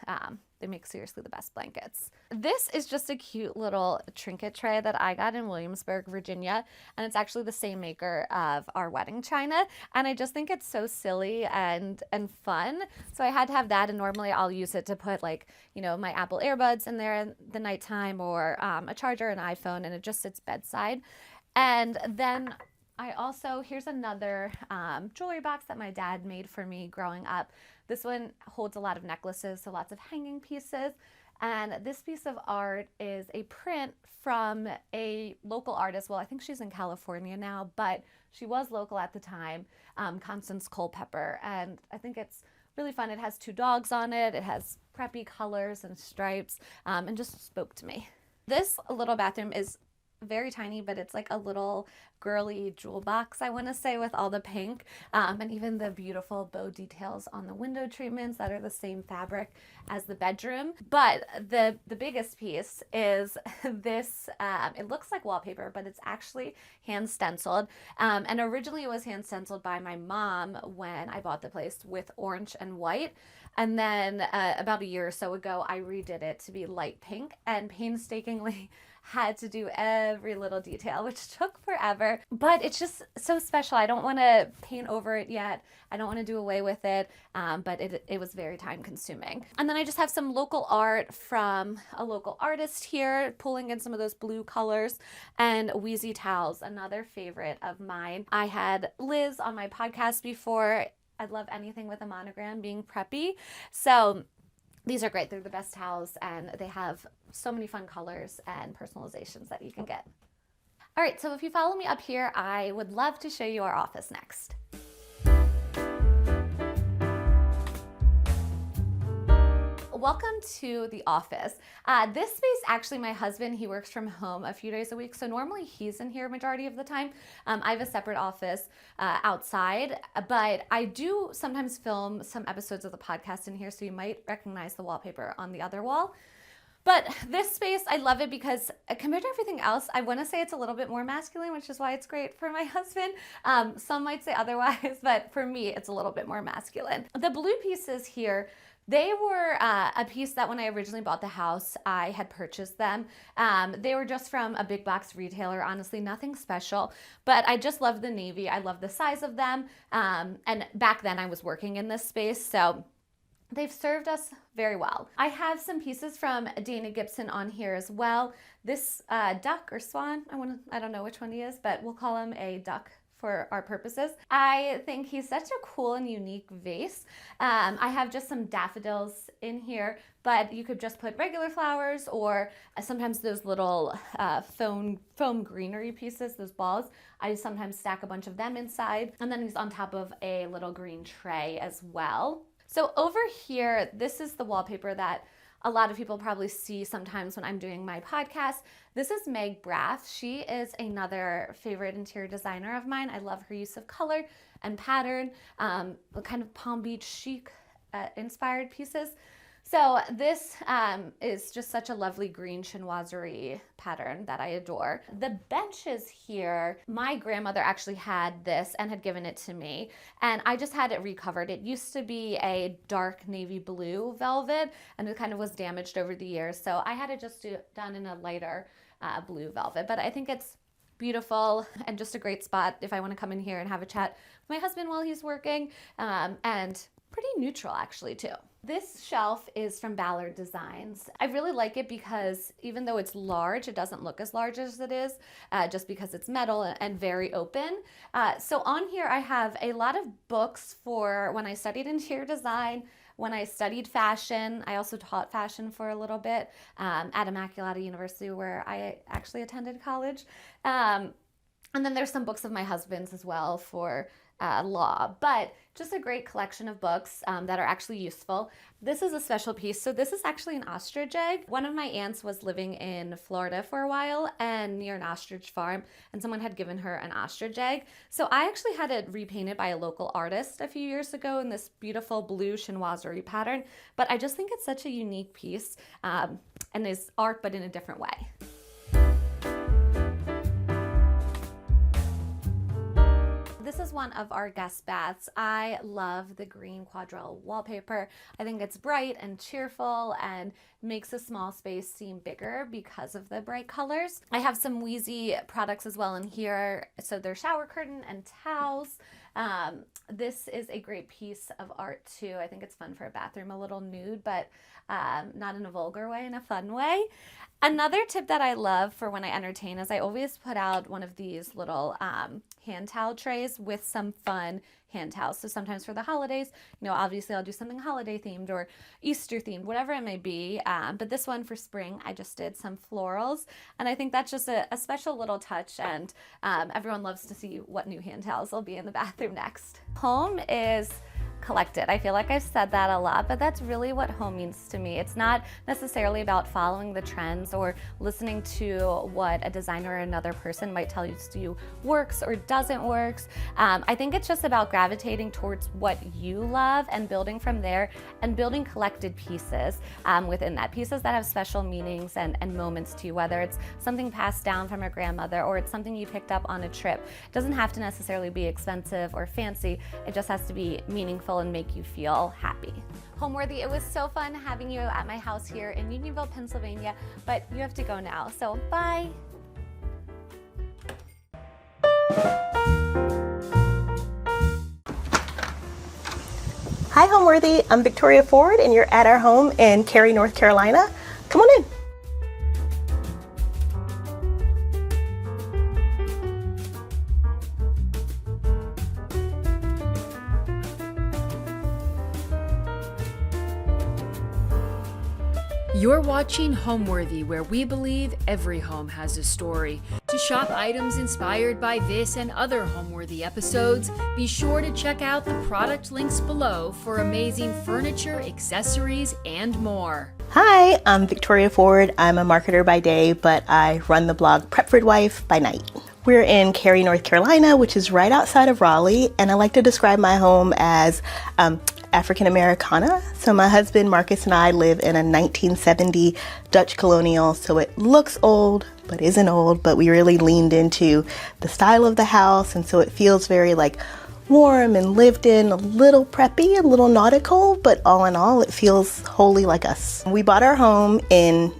they make seriously the best blankets. This is just a cute little trinket tray that I got in Williamsburg, Virginia, and it's actually the same maker of our wedding china, and I just think it's so silly and fun. So I had to have that, and normally I'll use it to put like, my Apple earbuds in there in the nighttime, or a charger, an iPhone, and it just sits bedside. And then I also, here's another jewelry box that my dad made for me growing up. This one holds a lot of necklaces, so lots of hanging pieces. And this piece of art is a print from a local artist. Well, I think she's in California now, but she was local at the time, Constance Culpepper. And I think it's really fun. It has 2 dogs on it. It has preppy colors and stripes, and just spoke to me. This little bathroom is very tiny, but it's like a little girly jewel box, I want to say, with all the pink, and even the beautiful bow details on the window treatments that are the same fabric as the bedroom. But the biggest piece is this, it looks like wallpaper, but it's actually hand stenciled. And originally it was hand stenciled by my mom when I bought the place with orange and white. And then about a year or so ago, I redid it to be light pink and painstakingly had to do every little detail, which took forever, but it's just so special. I don't want to paint over it yet. I don't want to do away with it, but it was very time consuming. And then I just have some local art from a local artist here, pulling in some of those blue colors, and Wheezy Towels, another favorite of mine. I had Liz on my podcast before. I love anything with a monogram, being Preppy. So these are great. They're the best towels, and they have so many fun colors and personalizations that you can get. All right, so if you follow me up here, I would love to show you our office next. Welcome to the office. This space, actually, my husband, he works from home a few days a week, so normally he's in here majority of the time. I have a separate office outside, but I do sometimes film some episodes of the podcast in here, so you might recognize the wallpaper on the other wall. But this space, I love it because compared to everything else, I want to say it's a little bit more masculine, which is why it's great for my husband. Some might say otherwise, but for me, it's a little bit more masculine. The blue pieces here, they were a piece that when I originally bought the house, I had purchased them. They were just from a big box retailer, honestly, nothing special, but I just love the navy. I love the size of them. And back then I was working in this space, so they've served us very well. I have some pieces from Dana Gibson on here as well. This duck or swan, I don't know which one he is, but we'll call him a duck for our purposes. I think he's such a cool and unique vase. I have just some daffodils in here, but you could just put regular flowers or sometimes those little foam greenery pieces, those balls. I sometimes stack a bunch of them inside, and then he's on top of a little green tray as well. So over here, this is the wallpaper that a lot of people probably see sometimes when I'm doing my podcast. This is Meg Braff. She is another favorite interior designer of mine. I love her use of color and pattern, the kind of Palm Beach chic inspired pieces. So this is just such a lovely green chinoiserie pattern that I adore. The benches here, my grandmother actually had this and had given it to me, and I just had it recovered. It used to be a dark navy blue velvet, and it kind of was damaged over the years, so I had it just done in a lighter blue velvet, but I think it's beautiful and just a great spot if I want to come in here and have a chat with my husband while he's working, and pretty neutral actually too. This shelf is from Ballard Designs. I really like it because even though it's large, it doesn't look as large as it is, just because it's metal and very open. So on here I have a lot of books for when I studied interior design, when I studied fashion. I also taught fashion for a little bit at Immaculata University, where I actually attended college. And then there's some books of my husband's as well for law, but just a great collection of books that are actually useful. This is a special piece. So this is actually an ostrich egg. One of my aunts was living in Florida for a while and near an ostrich farm, and someone had given her an ostrich egg. So I actually had it repainted by a local artist a few years ago in this beautiful blue chinoiserie pattern, but I just think it's such a unique piece and is art, but in a different way. This is one of our guest baths. I love the green quadrille wallpaper. I think it's bright and cheerful and makes a small space seem bigger because of the bright colors. I have some Wheezy products as well in here. So they're shower curtain and towels. This is a great piece of art too. I think it's fun for a bathroom, a little nude, but not in a vulgar way, in a fun way. Another tip that I love for when I entertain is I always put out one of these little hand towel trays with some fun hand towels. So sometimes for the holidays, obviously I'll do something holiday themed or Easter themed, whatever it may be. But this one for spring, I just did some florals. And I think that's just a special little touch. And everyone loves to see what new hand towels will be in the bathroom next. Home is collected. I feel like I've said that a lot, but that's really what home means to me. It's not necessarily about following the trends or listening to what a designer or another person might tell you to do works or doesn't work. I think it's just about gravitating towards what you love and building from there and building collected pieces within that. Pieces that have special meanings and moments to you, whether it's something passed down from a grandmother or it's something you picked up on a trip. It doesn't have to necessarily be expensive or fancy. It just has to be meaningful and make you feel happy. Homeworthy, it was so fun having you at my house here in Unionville, Pennsylvania, but you have to go now, so bye. Hi Homeworthy, I'm Victoria Ford and you're at our home in Cary, North Carolina. Come on in. You're watching Homeworthy, where we believe every home has a story. To shop items inspired by this and other Homeworthy episodes, be sure to check out the product links below for amazing furniture, accessories, and more. Hi, I'm Victoria Ford. I'm a marketer by day, but I run the blog Prepford Wife by night. We're in Cary, North Carolina, which is right outside of Raleigh, and I like to describe my home as African Americana. So my husband Marcus and I live in a 1970 Dutch Colonial, so it looks old but isn't old, but we really leaned into the style of the house, and so it feels very like warm and lived in, a little preppy, a little nautical, but all in all it feels wholly like us. We bought our home in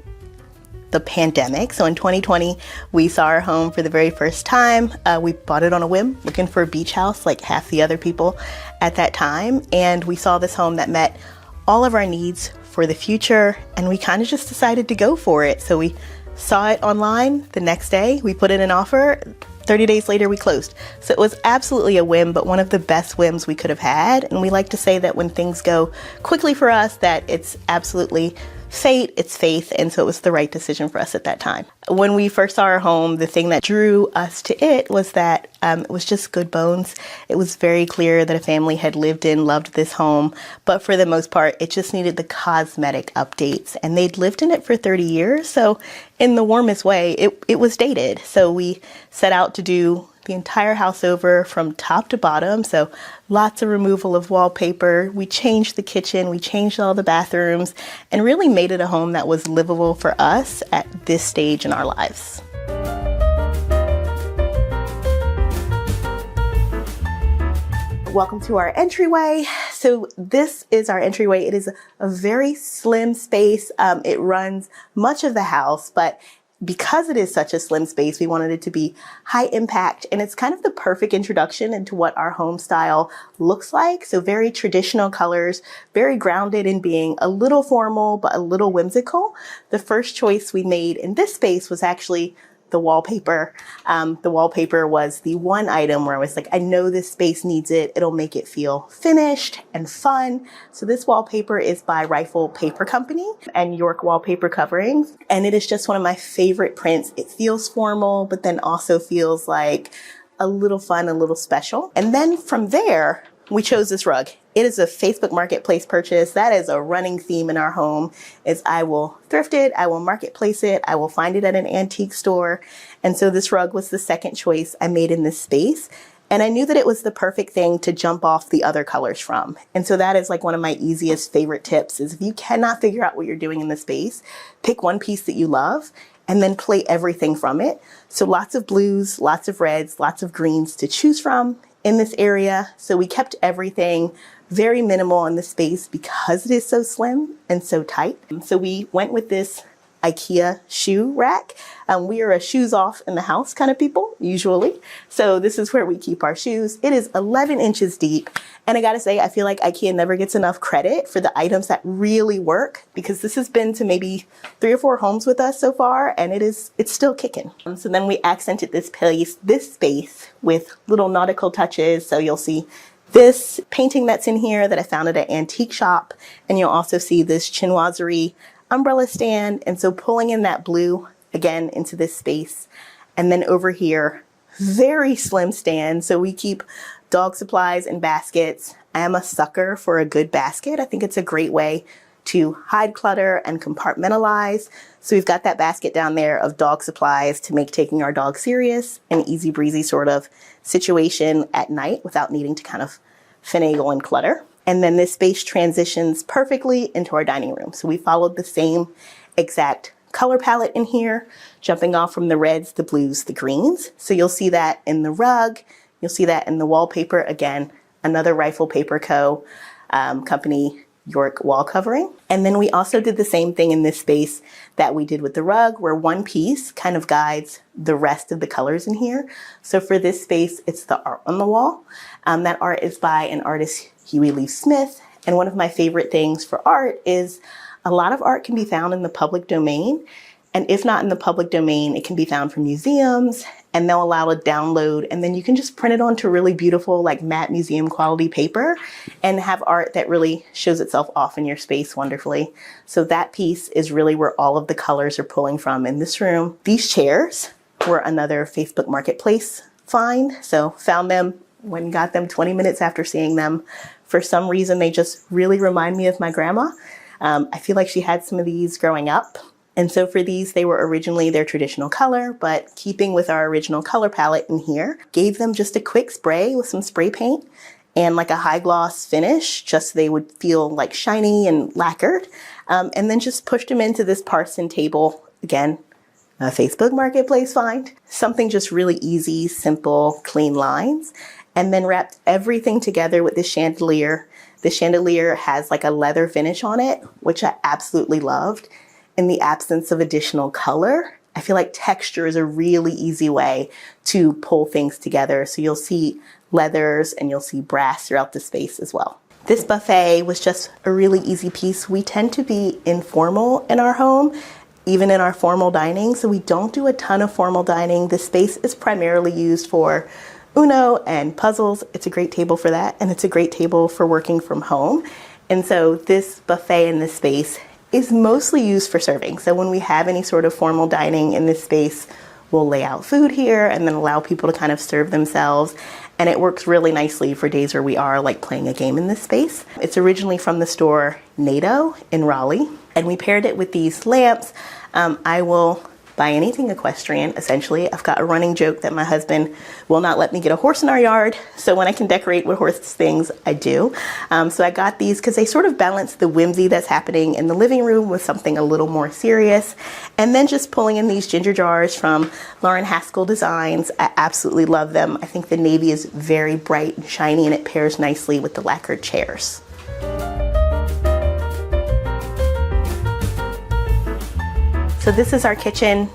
the pandemic. So in 2020, we saw our home for the very first time. We bought it on a whim, looking for a beach house like half the other people at that time. And we saw this home that met all of our needs for the future. And we kind of just decided to go for it. So we saw it online the next day. We put in an offer. 30 days later, we closed. So it was absolutely a whim, but one of the best whims we could have had. And we like to say that when things go quickly for us, that it's absolutely fate, it's faith, and so it was the right decision for us at that time. When we first saw our home, the thing that drew us to it was that it was just good bones. It was very clear that a family had lived in, loved this home, but for the most part, it just needed the cosmetic updates, and they'd lived in it for 30 years, so in the warmest way, it was dated. So we set out to do the entire house over from top to bottom. So lots of removal of wallpaper. We changed the kitchen, we changed all the bathrooms, and really made it a home that was livable for us at this stage in our lives. Welcome to our entryway. So this is our entryway. It is a very slim space. It runs much of the house, but because it is such a slim space, we wanted it to be high impact, and it's kind of the perfect introduction into what our home style looks like. So very traditional colors, very grounded in being a little formal, but a little whimsical. The first choice we made in this space was actually the wallpaper. The wallpaper was the one item where I was like, I know this space needs it. It'll make it feel finished and fun. So this wallpaper is by Rifle Paper Company and York Wallpaper Coverings. And it is just one of my favorite prints. It feels formal, but then also feels like a little fun, a little special. And then from there, we chose this rug. It is a Facebook Marketplace purchase. That is a running theme in our home, is I will thrift it, I will marketplace it, I will find it at an antique store. And so this rug was the second choice I made in this space. And I knew that it was the perfect thing to jump off the other colors from. And so that is like one of my easiest favorite tips is if you cannot figure out what you're doing in the space, pick one piece that you love and then play everything from it. So lots of blues, lots of reds, lots of greens to choose from in this area. So we kept everything very minimal in the space because it is so slim and so tight. So we went with this IKEA shoe rack. We are a shoes off in the house kind of people, usually. So this is where we keep our shoes. It is 11 inches deep. And I gotta say, I feel like IKEA never gets enough credit for the items that really work, because this has been to maybe 3 or 4 homes with us so far, and it's still kicking. So then we accented this space with little nautical touches. So you'll see this painting that's in here that I found at an antique shop. And you'll also see this chinoiserie umbrella stand. And so pulling in that blue again into this space. And then over here, very slim stand. So we keep Dog supplies and baskets. I am a sucker for a good basket. I think it's a great way to hide clutter and compartmentalize. So we've got that basket down there of dog supplies to make taking our dog serious an easy breezy sort of situation at night without needing to kind of finagle and clutter. And then this space transitions perfectly into our dining room. So we followed the same exact color palette in here, jumping off from the reds, the blues, the greens. So you'll see that in the rug. You'll see that in the wallpaper. Again, another Rifle Paper Co. company York wall covering. And then we also did the same thing in this space that we did with the rug, where one piece kind of guides the rest of the colors in here. So for this space, it's the art on the wall. That art is by an artist, Huey Leaf Smith. And one of my favorite things for art is a lot of art can be found in the public domain. And if not in the public domain, it can be found from museums, and they'll allow a download, and then you can just print it onto really beautiful, like matte museum quality paper and have art that really shows itself off in your space wonderfully. So that piece is really where all of the colors are pulling from in this room. These chairs were another Facebook Marketplace find. So found them, went and got them 20 minutes after seeing them. For some reason, they just really remind me of my grandma. I feel like she had some of these growing up. And so for these, they were originally their traditional color, but keeping with our original color palette in here, gave them just a quick spray with some spray paint and like a high gloss finish, just so they would feel like shiny and lacquered. And then just pushed them into this Parson table. Again, a Facebook Marketplace find. Something just really easy, simple, clean lines. And then wrapped everything together with this chandelier. The chandelier has like a leather finish on it, which I absolutely loved. In the absence of additional color, I feel like texture is a really easy way to pull things together. So you'll see leathers and you'll see brass throughout the space as well. This buffet was just a really easy piece. We tend to be informal in our home, even in our formal dining. So we don't do a ton of formal dining. This space is primarily used for Uno and puzzles. It's a great table for that. And it's a great table for working from home. And so this buffet in this space is mostly used for serving. So when we have any sort of formal dining in this space, we'll lay out food here and then allow people to kind of serve themselves. And it works really nicely for days where we are like playing a game in this space. It's originally from the store NATO in Raleigh, and we paired it with these lamps. I will buy anything equestrian, essentially. I've got a running joke that my husband will not let me get a horse in our yard. So when I can decorate with horse things, I do. So I got these because they sort of balance the whimsy that's happening in the living room with something a little more serious. And then just pulling in these ginger jars from Lauren Haskell Designs. I absolutely love them. I think the navy is very bright and shiny, and it pairs nicely with the lacquered chairs. So this is our kitchen.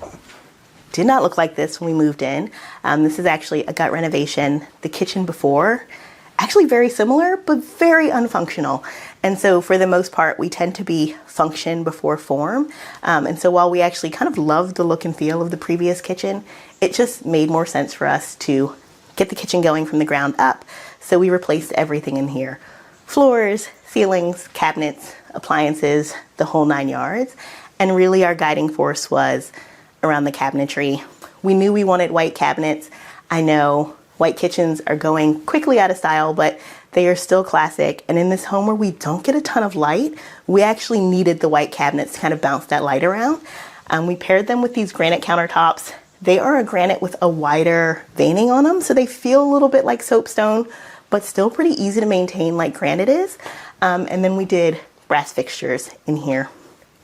Did not look like this when we moved in. This is actually a gut renovation. The kitchen before, actually very similar, but very unfunctional. And so for the most part, we tend to be function before form. And so while we actually kind of loved the look and feel of the previous kitchen, it just made more sense for us to get the kitchen going from the ground up. So we replaced everything in here. Floors, ceilings, cabinets, appliances, the whole 9 yards. And really our guiding force was around the cabinetry. We knew we wanted white cabinets. I know white kitchens are going quickly out of style, but they are still classic. And in this home where we don't get a ton of light, we actually needed the white cabinets to kind of bounce that light around. We paired them with these granite countertops. They are a granite with a wider veining on them, so they feel a little bit like soapstone, but still pretty easy to maintain like granite is. And then we did brass fixtures in here.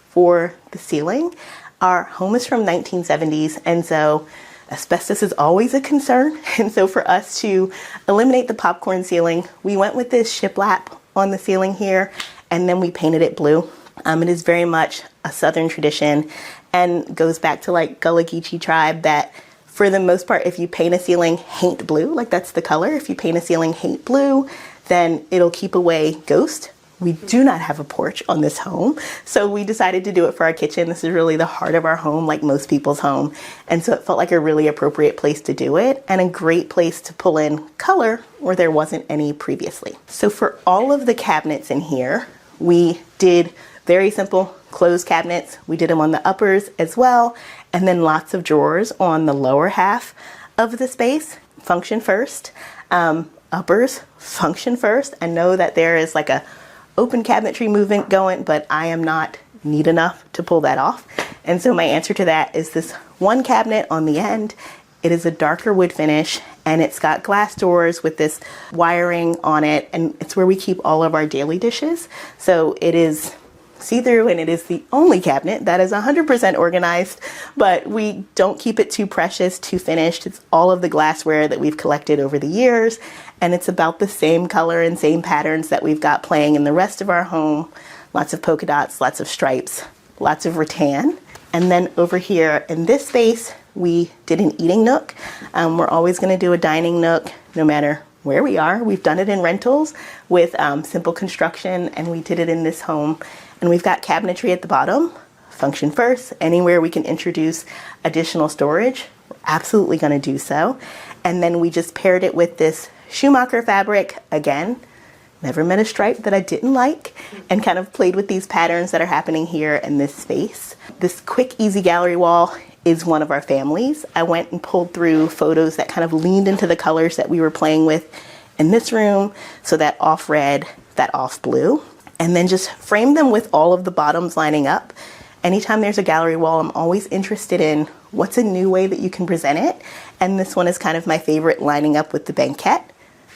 For the ceiling, our home is from 1970s, and so asbestos is always a concern. And so for us to eliminate the popcorn ceiling, we went with this shiplap on the ceiling here, and then we painted it blue. It is very much a Southern tradition and goes back to like Gullah Geechee tribe that for the most part, if you paint a ceiling haint blue, like that's the color, if you paint a ceiling haint blue, then it'll keep away ghosts. We do not have a porch on this home, so we decided to do it for our kitchen. This is really the heart of our home, like most people's home. And so it felt like a really appropriate place to do it and a great place to pull in color where there wasn't any previously. So for all of the cabinets in here, we did very simple closed cabinets. We did them on the uppers as well, and then lots of drawers on the lower half of the space. Function first. uppers function first. I know that there is like a open cabinetry movement going, but I am not neat enough to pull that off. And so my answer to that is this one cabinet on the end. It is a darker wood finish and it's got glass doors with this wiring on it, and it's where we keep all of our daily dishes. So it is see-through, and it is the only cabinet that is 100% organized, but we don't keep it too precious, too finished. It's all of the glassware that we've collected over the years, and it's about the same color and same patterns that we've got playing in the rest of our home. Lots of polka dots, lots of stripes, lots of rattan. And then over here in this space, we did an eating nook. We're always going to do a dining nook no matter where we are. We've done it in rentals with simple construction, and we did it in this home. And we've got cabinetry at the bottom, function first. Anywhere we can introduce additional storage, we're absolutely going to do so. And then we just paired it with this Schumacher fabric. Again, never met a stripe that I didn't like, and kind of played with these patterns that are happening here in this space. This quick, easy gallery wall is one of our families. I went and pulled through photos that kind of leaned into the colors that we were playing with in this room. So that off red, that off blue, and then just frame them with all of the bottoms lining up. Anytime there's a gallery wall, I'm always interested in what's a new way that you can present it. And this one is kind of my favorite, lining up with the banquette.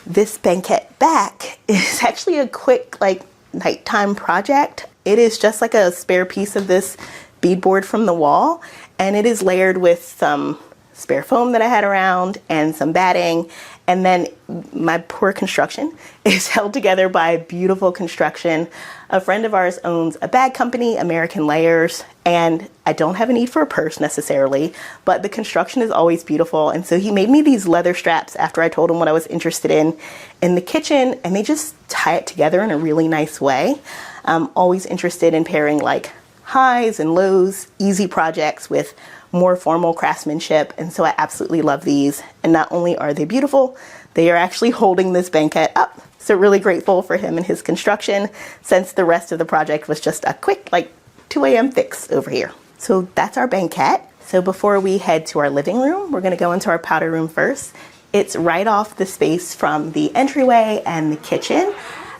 This banquette back is actually a quick like nighttime project. It is just like a spare piece of this beadboard from the wall, and it is layered with some spare foam that I had around and some batting. And then my poor construction is held together by beautiful construction. A friend of ours owns a bag company, American Layers, and I don't have a need for a purse necessarily, but the construction is always beautiful. And so he made me these leather straps after I told him what I was interested in the kitchen, and they just tie it together in a really nice way. I'm always interested in pairing like highs and lows, easy projects with more formal craftsmanship, and so I absolutely love these. And not only are they beautiful, they are actually holding this banquette up. So really grateful for him and his construction, since the rest of the project was just a quick like 2 a.m. fix over here. So that's our banquette. So before we head to our living room, we're gonna go into our powder room first. It's right off the space from the entryway and the kitchen.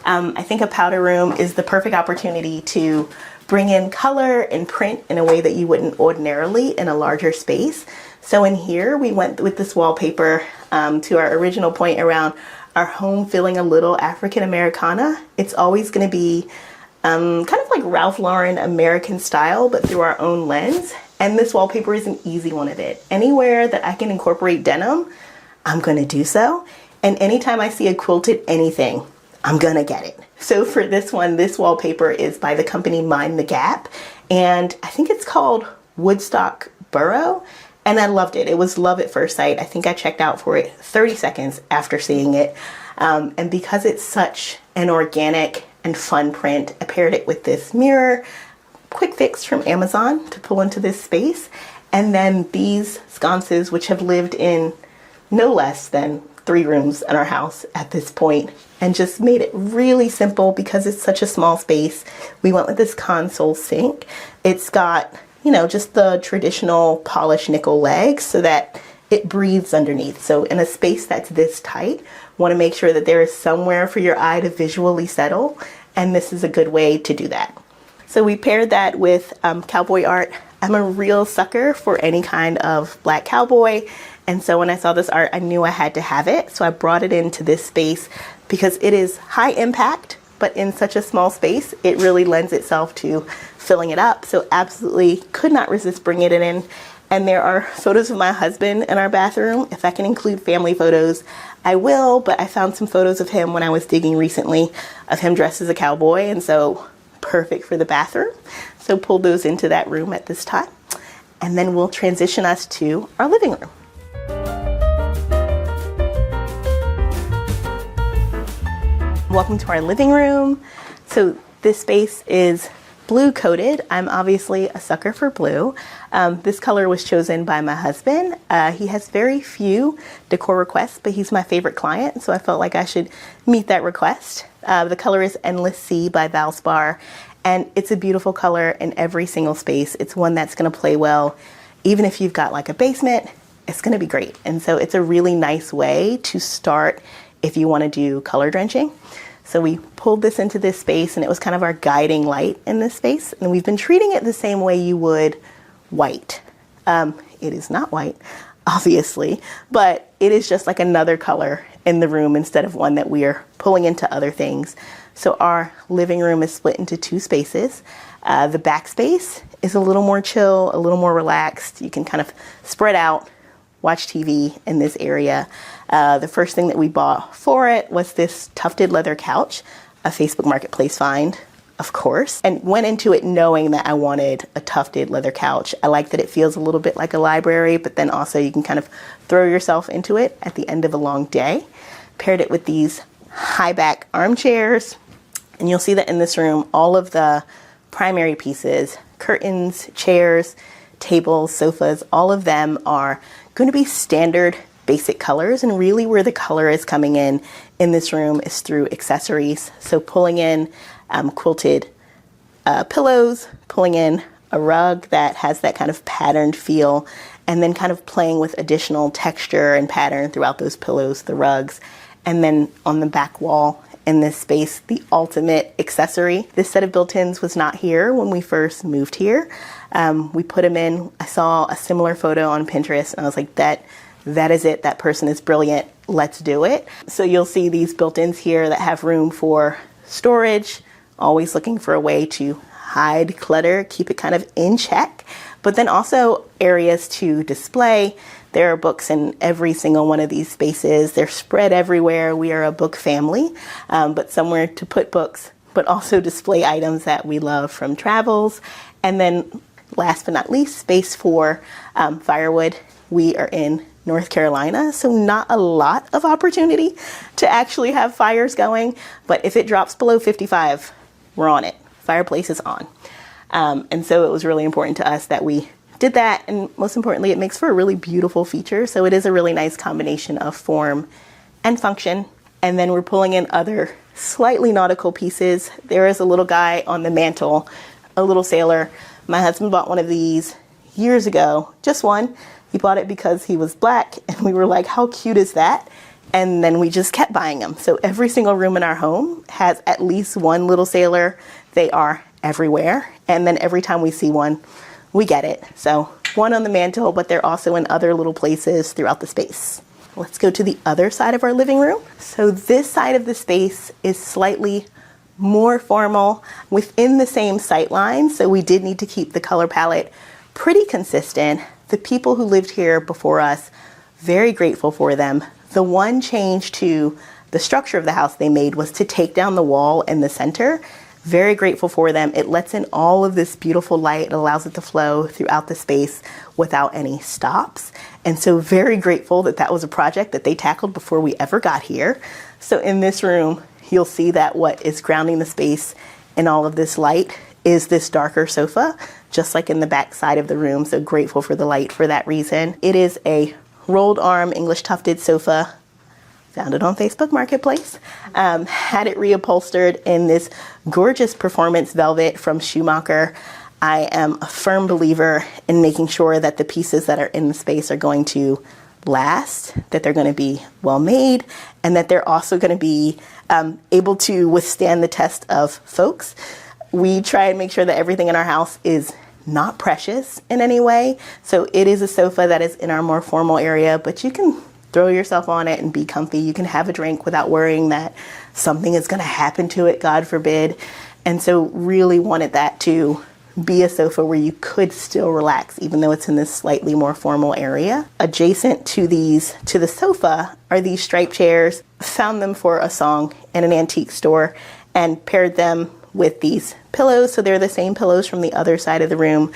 I think a powder room is the perfect opportunity to bring in color and print in a way that you wouldn't ordinarily in a larger space. So in here, we went with this wallpaper to our original point around our home feeling a little African Americana. It's always gonna be kind of like Ralph Lauren American style, but through our own lens. And this wallpaper is an easy one of it. Anywhere that I can incorporate denim, I'm gonna do so. And anytime I see a quilted anything, I'm gonna get it. So for this one, this wallpaper is by the company Mind the Gap, and I think it's called Woodstock Burrow, and I loved it. It was love at first sight. I think I checked out for it 30 seconds after seeing it, and because it's such an organic and fun print, I paired it with this mirror, quick fix from Amazon to pull into this space, and then these sconces, which have lived in no less than 3 rooms in our house at this point, and just made it really simple because it's such a small space. We went with this console sink. It's got, you know, just the traditional polished nickel legs so that it breathes underneath. So in a space that's this tight, want to make sure that there is somewhere for your eye to visually settle, and this is a good way to do that. So we paired that with cowboy art. I'm a real sucker for any kind of black cowboy, and so when I saw this art, I knew I had to have it. So I brought it into this space because it is high impact, but in such a small space, it really lends itself to filling it up. So absolutely could not resist bringing it in. And there are photos of my husband in our bathroom. If I can include family photos, I will, but I found some photos of him when I was digging recently of him dressed as a cowboy, and so perfect for the bathroom. So pull those into that room at this time. And then we'll transition us to our living room. Welcome to our living room. So this space is blue coated. I'm obviously a sucker for blue. This color was chosen by my husband. He has very few decor requests, but he's my favorite client, so I felt like I should meet that request. The color is Endless Sea by Valspar, and it's a beautiful color in every single space. It's one that's gonna play well. Even if you've got like a basement, it's gonna be great. And so it's a really nice way to start if you want to do color drenching. So we pulled this into this space, and it was kind of our guiding light in this space. And we've been treating it the same way you would white. It is not white, obviously, but it is just like another color in the room instead of one that we are pulling into other things. So our living room is split into two spaces. The back space is a little more chill, a little more relaxed. You can kind of spread out, watch TV in this area. The first thing that we bought for it was this tufted leather couch, a Facebook Marketplace find, of course, and went into it knowing that I wanted a tufted leather couch. I like that it feels a little bit like a library, but then also you can kind of throw yourself into it at the end of a long day. Paired it with these high back armchairs, and you'll see that in this room, all of the primary pieces, curtains, chairs, tables, sofas, all of them are going to be standard basic colors, and really where the color is coming in this room is through accessories. So pulling in quilted pillows, pulling in a rug that has that kind of patterned feel, and then kind of playing with additional texture and pattern throughout those pillows, the rugs. And then on the back wall in this space, the ultimate accessory. This set of built-ins was not here when we first moved here. We put them in. I saw a similar photo on Pinterest, and I was like, that is it. That person is brilliant. Let's do it. So you'll see these built-ins here that have room for storage, always looking for a way to hide clutter, keep it kind of in check, but then also areas to display. There are books in every single one of these spaces. They're spread everywhere. We are a book family, but somewhere to put books, but also display items that we love from travels. And then last but not least, space for firewood. We are in North Carolina, so not a lot of opportunity to actually have fires going, but if it drops below 55, we're on it. Fireplace is on. And so it was really important to us that we did that, and most importantly, it makes for a really beautiful feature. So it is a really nice combination of form and function. And then we're pulling in other slightly nautical pieces. There is a little guy on the mantle, a little sailor. My husband bought one of these years ago, just one. He bought it because he was black, and we were like, how cute is that? And then we just kept buying them. So every single room in our home has at least one little sailor. They are everywhere. And then every time we see one, we get it. So one on the mantle, but they're also in other little places throughout the space. Let's go to the other side of our living room. So this side of the space is slightly more formal within the same sight line. So we did need to keep the color palette pretty consistent. The people who lived here before us, very grateful for them. The one change to the structure of the house they made was to take down the wall in the center. Very grateful for them. It lets in all of this beautiful light. It allows it to flow throughout the space without any stops. And so very grateful that that was a project that they tackled before we ever got here. So in this room, you'll see that what is grounding the space in all of this light is this darker sofa, just like in the back side of the room. So grateful for the light for that reason. It is a rolled arm English tufted sofa. Found it on Facebook Marketplace. Had it reupholstered in this gorgeous performance velvet from Schumacher. I am a firm believer in making sure that the pieces that are in the space are going to last, that they're going to be well made, and that they're also going to be able to withstand the test of folks. We try and make sure that everything in our house is not precious in any way. So it is a sofa that is in our more formal area, but you can throw yourself on it and be comfy. You can have a drink without worrying that something is going to happen to it, God forbid. And so really wanted that to be a sofa where you could still relax, even though it's in this slightly more formal area. Adjacent to the sofa are these striped chairs. Found them for a song in an antique store and paired them with these pillows. So they're the same pillows from the other side of the room.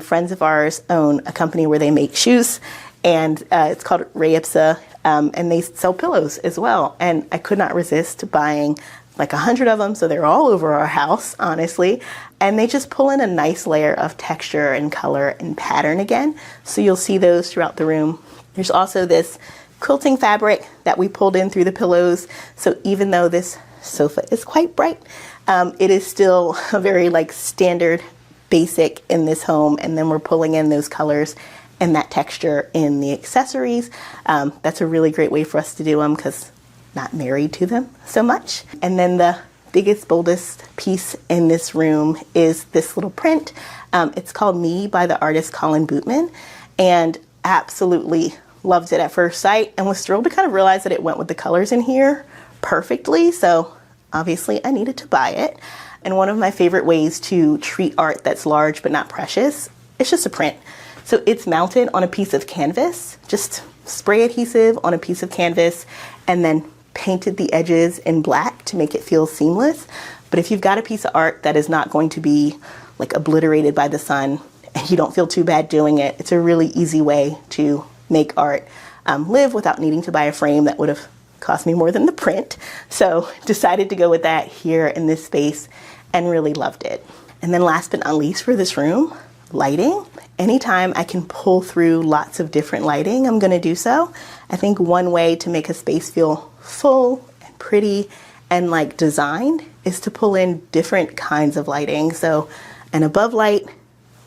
Friends of ours own a company where they make shoes, and it's called Ipsa, and they sell pillows as well. And I could not resist buying like 100 of them, so they're all over our house, honestly. And they just pull in a nice layer of texture and color and pattern again. So you'll see those throughout the room. There's also this quilting fabric that we pulled in through the pillows. So even though this sofa is quite bright, it is still a very like standard basic in this home. And then we're pulling in those colors and that texture in the accessories. That's a really great way for us to do them because not married to them so much. And then the biggest, boldest piece in this room is this little print. It's called Me by the artist Colin Bootman, and absolutely loved it at first sight and was thrilled to kind of realize that it went with the colors in here perfectly. So obviously I needed to buy it. And one of my favorite ways to treat art that's large but not precious, it's just a print. So it's mounted on a piece of canvas, just spray adhesive on a piece of canvas, and then painted the edges in black to make it feel seamless. But if you've got a piece of art that is not going to be like obliterated by the sun and you don't feel too bad doing it, it's a really easy way to make art live without needing to buy a frame that would have cost me more than the print. So decided to go with that here in this space and really loved it. And then last but not least for this room, lighting. Anytime I can pull through lots of different lighting, I'm gonna do so. I think one way to make a space feel full and pretty and like designed is to pull in different kinds of lighting. So an above light,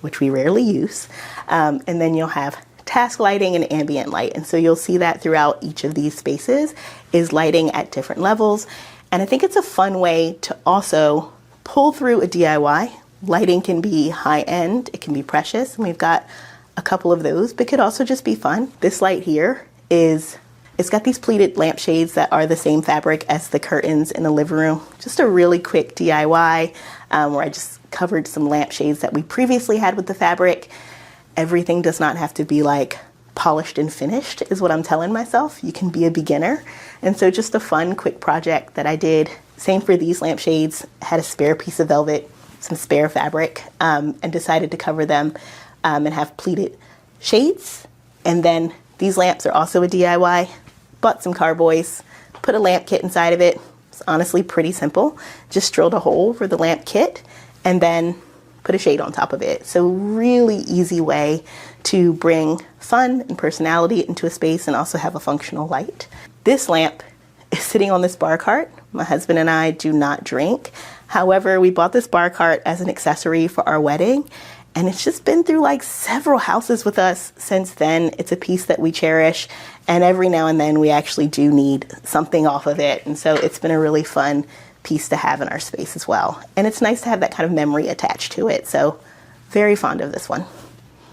which we rarely use, and then you'll have task lighting and ambient light. And so you'll see that throughout each of these spaces is lighting at different levels. And I think it's a fun way to also pull through a DIY. Lighting can be high end, it can be precious, and we've got a couple of those, but could also just be fun. This light here it's got these pleated lampshades that are the same fabric as the curtains in the living room. Just a really quick DIY where I just covered some lampshades that we previously had with the fabric. Everything does not have to be like polished and finished is what I'm telling myself. You can be a beginner. And so just a fun, quick project that I did. Same for these lampshades. Had a spare piece of velvet, some spare fabric, and decided to cover them and have pleated shades. And then these lamps are also a DIY. Bought some carboys, put a lamp kit inside of it. It's honestly pretty simple. Just drilled a hole for the lamp kit and then put a shade on top of it. So really easy way to bring fun and personality into a space and also have a functional light. This lamp is sitting on this bar cart. My husband and I do not drink. However, we bought this bar cart as an accessory for our wedding, and it's just been through like several houses with us since then. It's a piece that we cherish, and every now and then we actually do need something off of it. And so it's been a really fun piece to have in our space as well. And it's nice to have that kind of memory attached to it. So very fond of this one.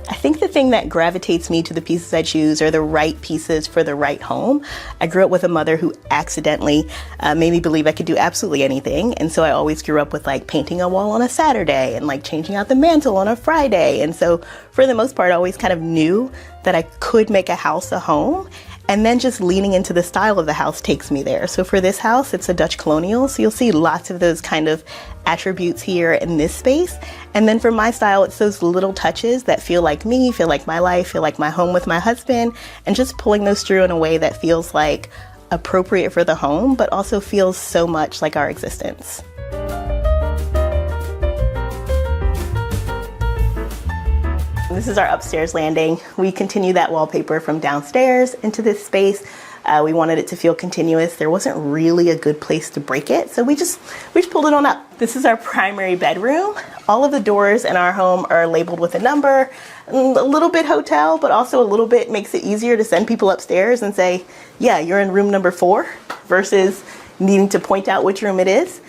I think the thing that gravitates me to the pieces I choose are the right pieces for the right home. I grew up with a mother who accidentally made me believe I could do absolutely anything. And so I always grew up with like painting a wall on a Saturday and like changing out the mantle on a Friday. And so for the most part, I always kind of knew that I could make a house a home. And then just leaning into the style of the house takes me there. So for this house, it's a Dutch Colonial. So you'll see lots of those kind of attributes here in this space. And then for my style, it's those little touches that feel like me, feel like my life, feel like my home with my husband, and just pulling those through in a way that feels like appropriate for the home, but also feels so much like our existence. This is our upstairs landing. We continue that wallpaper from downstairs into this space. We wanted it to feel continuous. There wasn't really a good place to break it, so we just pulled it on up. This is our primary bedroom. All of the doors in our home are labeled with a number. A little bit hotel, but also a little bit makes it easier to send people upstairs and say, yeah, you're in room number 4, versus needing to point out which room it is.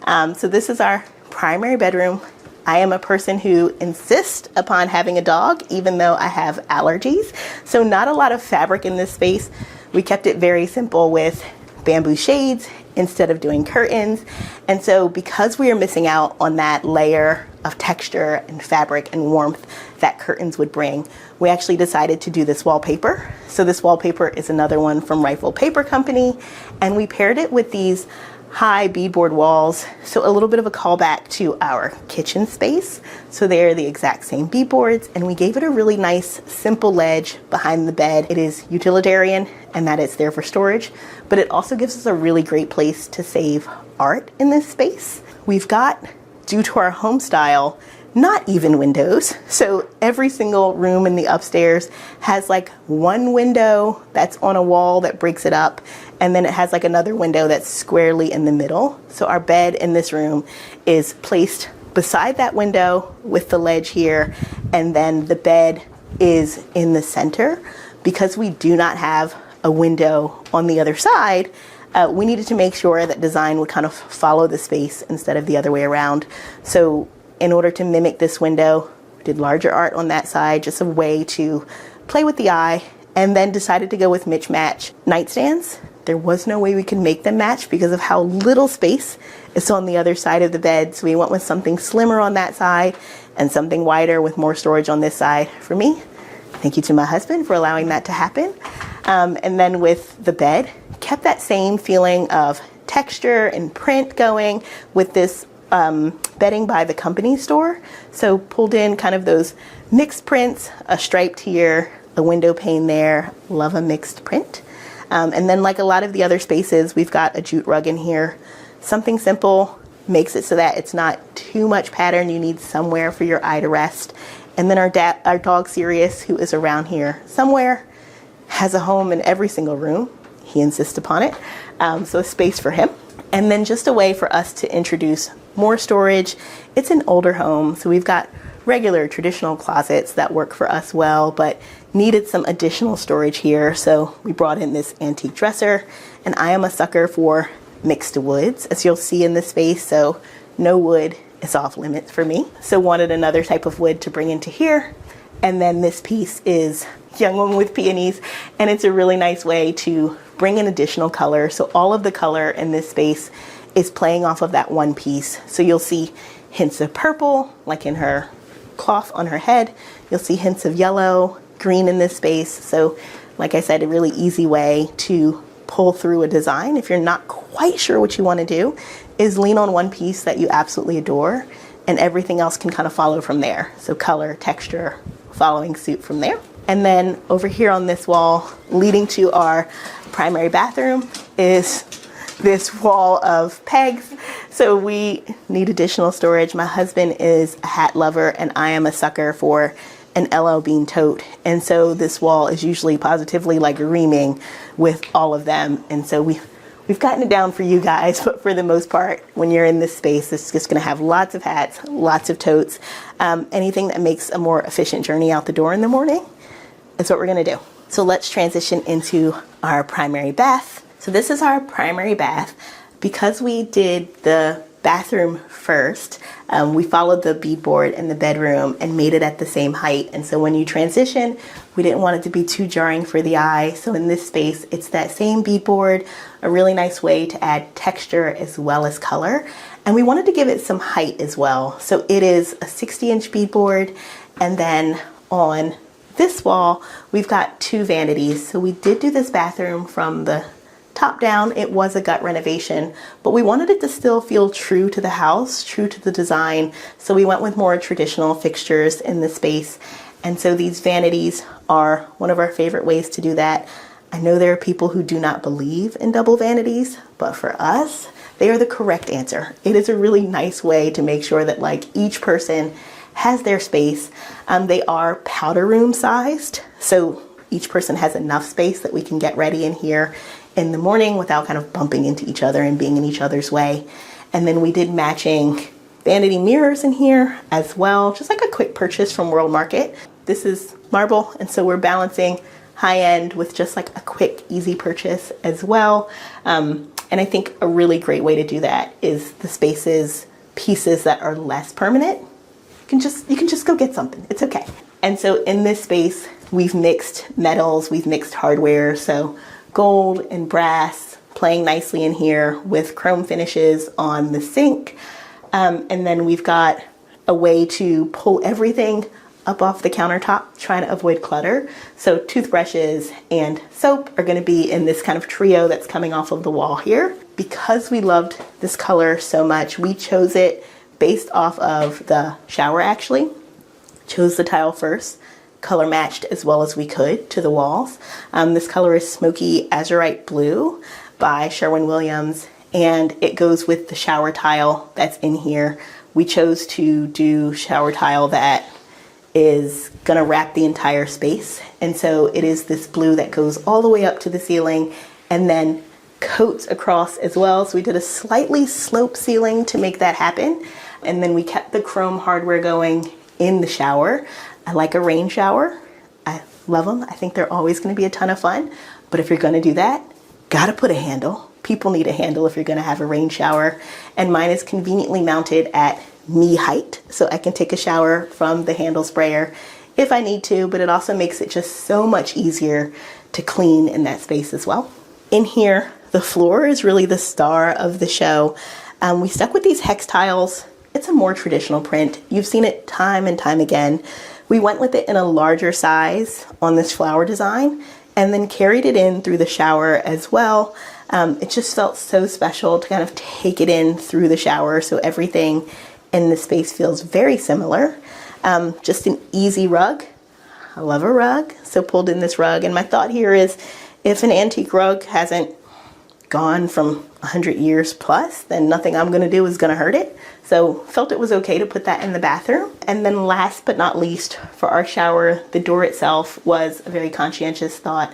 So this is our primary bedroom. I am a person who insists upon having a dog, even though I have allergies. So not a lot of fabric in this space. We kept it very simple with bamboo shades instead of doing curtains. And so because we are missing out on that layer of texture and fabric and warmth that curtains would bring, we actually decided to do this wallpaper. So this wallpaper is another one from Rifle Paper Company. And we paired it with these high beadboard walls, so a little bit of a callback to our kitchen space. So they're the exact same beadboards, and we gave it a really nice simple ledge behind the bed. It is utilitarian and that it's there for storage, but it also gives us a really great place to save art in this space. We've got, due to our home style, not even windows. So every single room in the upstairs has like one window that's on a wall that breaks it up, and then it has like another window that's squarely in the middle. So our bed in this room is placed beside that window with the ledge here, and then the bed is in the center. Because we do not have a window on the other side, we needed to make sure that design would kind of follow the space instead of the other way around. So in order to mimic this window, we did larger art on that side, just a way to play with the eye, and then decided to go with mismatch nightstands. There was no way we could make them match because of how little space is on the other side of the bed. So we went with something slimmer on that side and something wider with more storage on this side for me. Thank you to my husband for allowing that to happen. And then with the bed, kept that same feeling of texture and print going with this bedding by the company store. So pulled in kind of those mixed prints, a striped here, a window pane there, love a mixed print. And then like a lot of the other spaces, we've got a jute rug in here. Something simple makes it so that it's not too much pattern. You need somewhere for your eye to rest. And then our dog Sirius, who is around here somewhere, has a home in every single room. He insists upon it. So a space for him. And then just a way for us to introduce more storage. It's an older home, so we've got regular traditional closets that work for us well, but needed some additional storage here. So we brought in this antique dresser, and I am a sucker for mixed woods, as you'll see in this space. So no wood is off limits for me. So wanted another type of wood to bring into here. And then this piece is Young Woman with Peonies, and it's a really nice way to bring in additional color. So all of the color in this space is playing off of that one piece. So you'll see hints of purple, like in her cloth on her head. You'll see hints of yellow, green in this space. So like I said, a really easy way to pull through a design if you're not quite sure what you want to do is lean on one piece that you absolutely adore, and everything else can kind of follow from there. So color, texture, following suit from there. And then over here on this wall, leading to our primary bathroom, is this wall of pegs. So we need additional storage. My husband is a hat lover, and I am a sucker for an LL Bean tote. And so this wall is usually positively like reaming with all of them. And so we've gotten it down for you guys, but for the most part, when you're in this space, it's just gonna have lots of hats, lots of totes. Anything that makes a more efficient journey out the door in the morning is what we're gonna do. So let's transition into our primary bath. So this is our primary bath. Because we did the bathroom first, we followed the beadboard in the bedroom and made it at the same height. And so when you transition, we didn't want it to be too jarring for the eye. So in this space, it's that same beadboard, a really nice way to add texture as well as color. And we wanted to give it some height as well. So it is a 60-inch beadboard. And then on this wall, we've got two vanities. So we did do this bathroom from the top down. It was a gut renovation, but we wanted it to still feel true to the house, true to the design. So we went with more traditional fixtures in the space. And so these vanities are one of our favorite ways to do that. I know there are people who do not believe in double vanities, but for us, they are the correct answer. It is a really nice way to make sure that like each person has their space. They are powder room sized, so each person has enough space that we can get ready in here in the morning without kind of bumping into each other and being in each other's way. And then we did matching vanity mirrors in here as well, just like a quick purchase from World Market. This is marble, and so we're balancing high end with just like a quick, easy purchase as well. And I think a really great way to do that is the spaces, pieces that are less permanent. You can just go get something. It's okay. And so in this space, we've mixed metals, we've mixed hardware. So gold and brass playing nicely in here with chrome finishes on the sink. And then we've got a way to pull everything up off the countertop, trying to avoid clutter. So toothbrushes and soap are going to be in this kind of trio that's coming off of the wall here. Because we loved this color so much, we chose it based off of the shower actually. Chose the tile first, color matched as well as we could to the walls. This color is Smoky Azurite Blue by Sherwin-Williams, and it goes with the shower tile that's in here. We chose to do shower tile that is gonna wrap the entire space. And so it is this blue that goes all the way up to the ceiling and then coats across as well. So we did a slightly sloped ceiling to make that happen. And then we kept the chrome hardware going in the shower. I like a rain shower. I love them. I think they're always gonna be a ton of fun. But if you're gonna do that, gotta put a handle. people need a handle if you're gonna have a rain shower. And mine is conveniently mounted at knee height, so I can take a shower from the handle sprayer if I need to, but it also makes it just so much easier to clean in that space as well. In here, the floor is really the star of the show. We stuck with these hex tiles. It's a more traditional print. You've seen it time and time again. We went with it in a larger size on this flower design and then carried it in through the shower as well. It just felt so special to kind of take it in through the shower, so everything in the space feels very similar. Just an easy rug. I love a rug, so pulled in this rug. And my thought here is, if an antique rug hasn't gone from 100 years plus, then nothing I'm gonna do is gonna hurt it. So felt it was okay to put that in the bathroom. And then last but not least, for our shower, the door itself was a very conscientious thought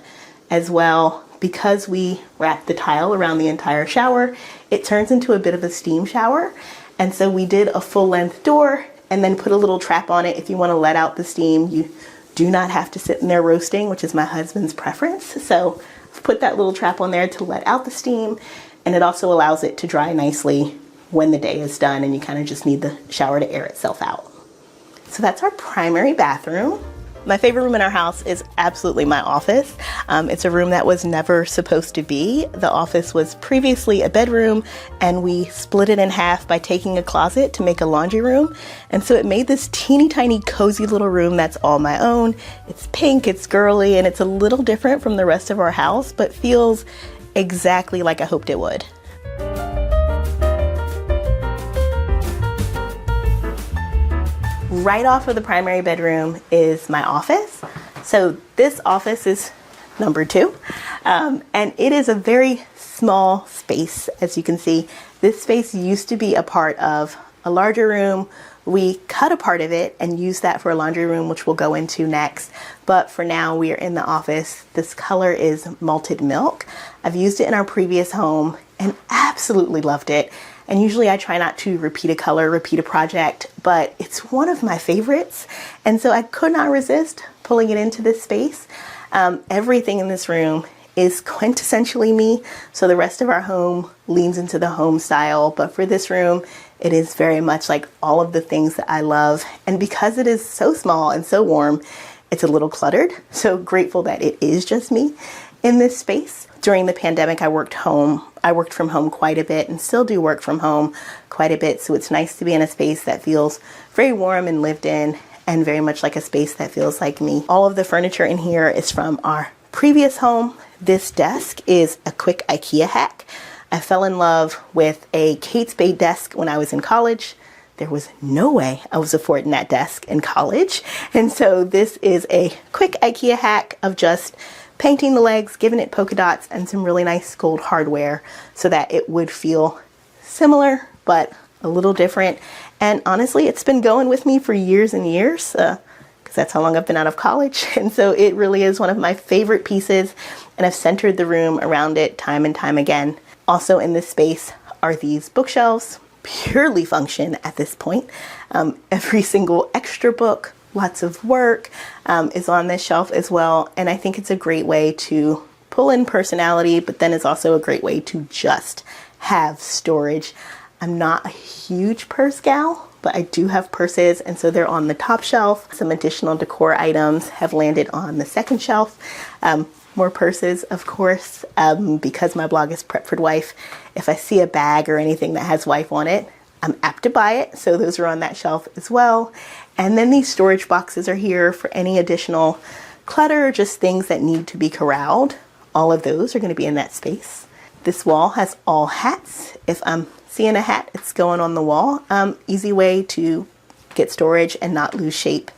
as well. Because we wrapped the tile around the entire shower, it turns into a bit of a steam shower. And so we did a full length door and then put a little trap on it. If you want to let out the steam, you do not have to sit in there roasting, which is my husband's preference. So I've put that little trap on there to let out the steam, and it also allows it to dry nicely when the day is done and you kind of just need the shower to air itself out. So that's our primary bathroom. My favorite room in our house is absolutely my office. It's a room that was never supposed to be. The office was previously a bedroom, and we split it in half by taking a closet to make a laundry room. And so it made this teeny tiny cozy little room that's all my own. It's pink, it's girly, and it's a little different from the rest of our house, but feels exactly like I hoped it would. Right off of the primary bedroom is my office. So this office is number 2. And it is a very small space. As you can see, this space used to be a part of a larger room. We cut a part of it and used that for a laundry room, which we'll go into next. But for now, we are in the office. This color is malted milk. I've used it in our previous home and absolutely loved it. And usually I try not to repeat a color, repeat a project, but it's one of my favorites. And so I could not resist pulling it into this space. Everything in this room is quintessentially me. So the rest of our home leans into the home style. But for this room, it is very much like all of the things that I love. And because it is so small and so warm, it's a little cluttered. So grateful that it is just me in this space. During the pandemic, I worked from home quite a bit and still do work from home quite a bit. So it's nice to be in a space that feels very warm and lived in, and very much like a space that feels like me. All of the furniture in here is from our previous home. This desk is a quick IKEA hack. I fell in love with a Kate Spade desk when I was in college. There was no way I was affording that desk in college. And so this is a quick IKEA hack of just painting the legs, giving it polka dots and some really nice gold hardware so that it would feel similar but a little different. And honestly, it's been going with me for years and years because that's how long I've been out of college. And so it really is one of my favorite pieces, and I've centered the room around it time and time again. Also in this space are these bookshelves, purely function at this point. Every single extra book, lots of work is on this shelf as well. And I think it's a great way to pull in personality, but then it's also a great way to just have storage. I'm not a huge purse gal, but I do have purses, and so they're on the top shelf. Some additional decor items have landed on the second shelf. More purses, of course, because my blog is Prepford Wife. If I see a bag or anything that has wife on it, I'm apt to buy it, so those are on that shelf as well. And then these storage boxes are here for any additional clutter or just things that need to be corralled. All of those are going to be in that space. This wall has all hats. If I'm seeing a hat, it's going on the wall. Easy way to get storage and not lose shape.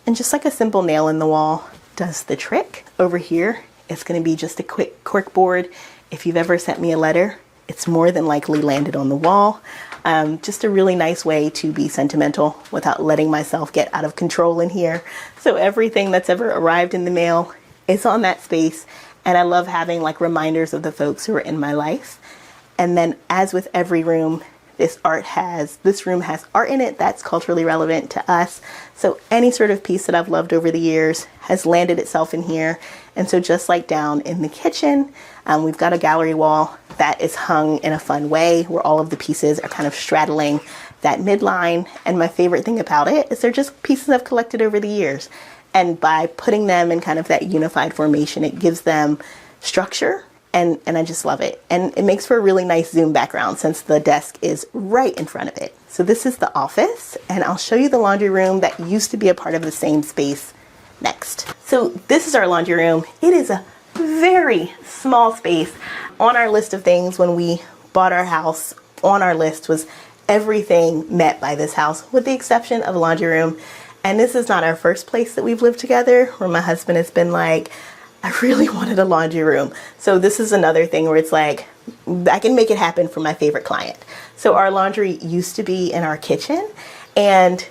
And just like a simple nail in the wall does the trick. Over here, it's going to be just a quick cork board. If you've ever sent me a letter, it's more than likely landed on the wall. Just a really nice way to be sentimental without letting myself get out of control in here. So everything that's ever arrived in the mail is on that space. And I love having like reminders of the folks who are in my life. And then, as with every room, this room has art in it that's culturally relevant to us. So any sort of piece that I've loved over the years has landed itself in here. And so just like down in the kitchen, we've got a gallery wall that is hung in a fun way where all of the pieces are kind of straddling that midline. And my favorite thing about it is they're just pieces I've collected over the years. And by putting them in kind of that unified formation, it gives them structure, and I just love it. And it makes for a really nice zoom background since the desk is right in front of it. So this is the office, and I'll show you the laundry room that used to be a part of the same space next. So this is our laundry room. It is a very small space. On our list of things when we bought our house, on our list was everything met by this house with the exception of a laundry room. And this is not our first place that we've lived together where my husband has been like, I really wanted a laundry room. So this is another thing where it's like, I can make it happen for my favorite client. So our laundry used to be in our kitchen, and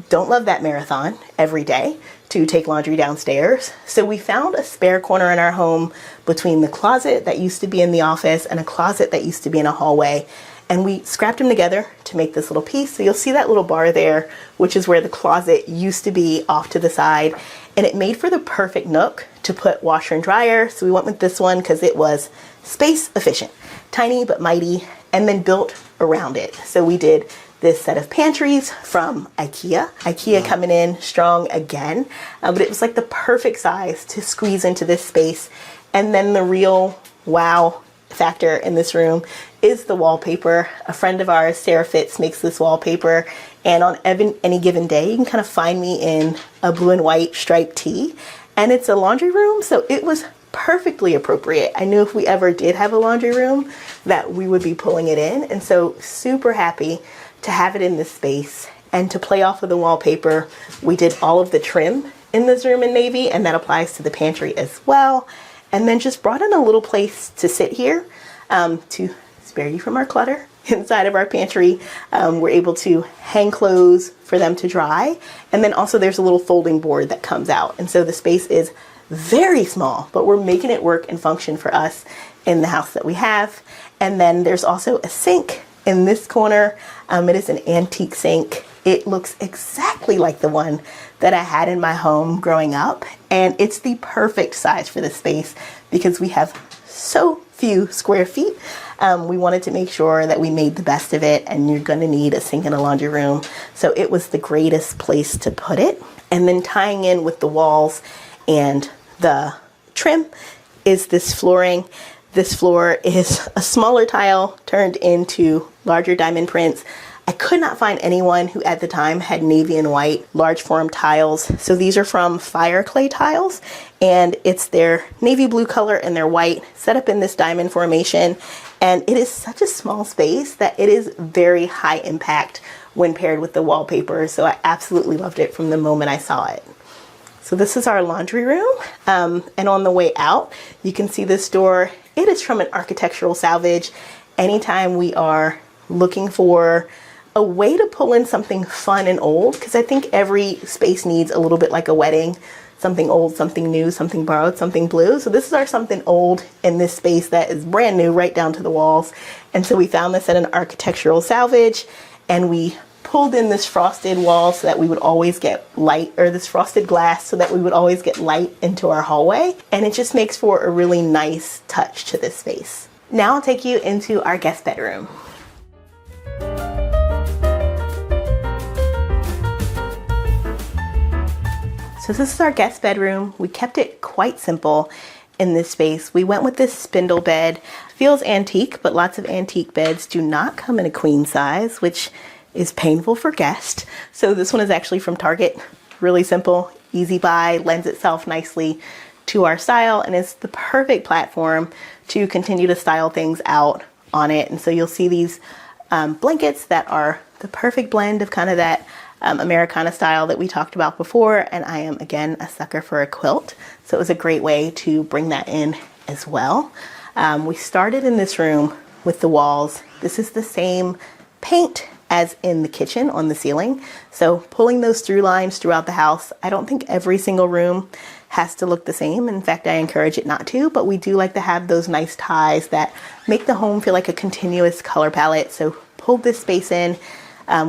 don't love that marathon every day to take laundry downstairs. So we found a spare corner in our home between the closet that used to be in the office and a closet that used to be in a hallway. And we scrapped them together to make this little piece. So you'll see that little bar there, which is where the closet used to be off to the side. And it made for the perfect nook to put washer and dryer. So we went with this one because it was space efficient, tiny but mighty, and then built around it. So we did this set of pantries from IKEA coming in strong again, but it was like the perfect size to squeeze into this space. And then the real wow factor in this room is the wallpaper. A friend of ours, Sarah Fitz, makes this wallpaper, and on any given day you can kind of find me in a blue and white striped tee, and it's a laundry room, so it was perfectly appropriate. I knew if we ever did have a laundry room that we would be pulling it in, and so super happy to have it in this space. And to play off of the wallpaper, we did all of the trim in this room in navy, and that applies to the pantry as well. And then just brought in a little place to sit here to spare you from our clutter. Inside of our pantry, we're able to hang clothes for them to dry. And then also there's a little folding board that comes out. And so the space is very small, but we're making it work and function for us in the house that we have. And then there's also a sink in this corner. It is an antique sink. It looks exactly like the one that I had in my home growing up, and it's the perfect size for this space because we have so few square feet. We wanted to make sure that we made the best of it, and you're going to need a sink in a laundry room, so it was the greatest place to put it. And then tying in with the walls and the trim is this flooring. This floor is a smaller tile turned into larger diamond prints. I could not find anyone who at the time had navy and white large form tiles. So these are from Fire Clay tiles, and it's their navy blue color and their white set up in this diamond formation. And it is such a small space that it is very high impact when paired with the wallpaper. So I absolutely loved it from the moment I saw it. So this is our laundry room. And on the way out, you can see this door. It is from an architectural salvage. Anytime we are looking for a way to pull in something fun and old, because I think every space needs a little bit like a wedding, something old, something new, something borrowed, something blue. So this is our something old in this space that is brand new right down to the walls. And so we found this at an architectural salvage, and we pulled in this frosted wall so that we would always get light, or this frosted glass so that we would always get light into our hallway. And it just makes for a really nice touch to this space. Now I'll take you into our guest bedroom. So this is our guest bedroom. We kept it quite simple in this space. We went with this spindle bed. Feels antique, but lots of antique beds do not come in a queen size, which is painful for guests. So this one is actually from Target. Really simple, easy buy, lends itself nicely to our style, and it's the perfect platform to continue to style things out on it. And so you'll see these blankets that are the perfect blend of kind of that Americana style that we talked about before, and I am again a sucker for a quilt, so it was a great way to bring that in as well. We started in this room with the walls. This is the same paint as in the kitchen on the ceiling, so pulling those through lines throughout the house. I don't think every single room has to look the same. In fact, I encourage it not to, but we do like to have those nice ties that make the home feel like a continuous color palette. So pulled this space in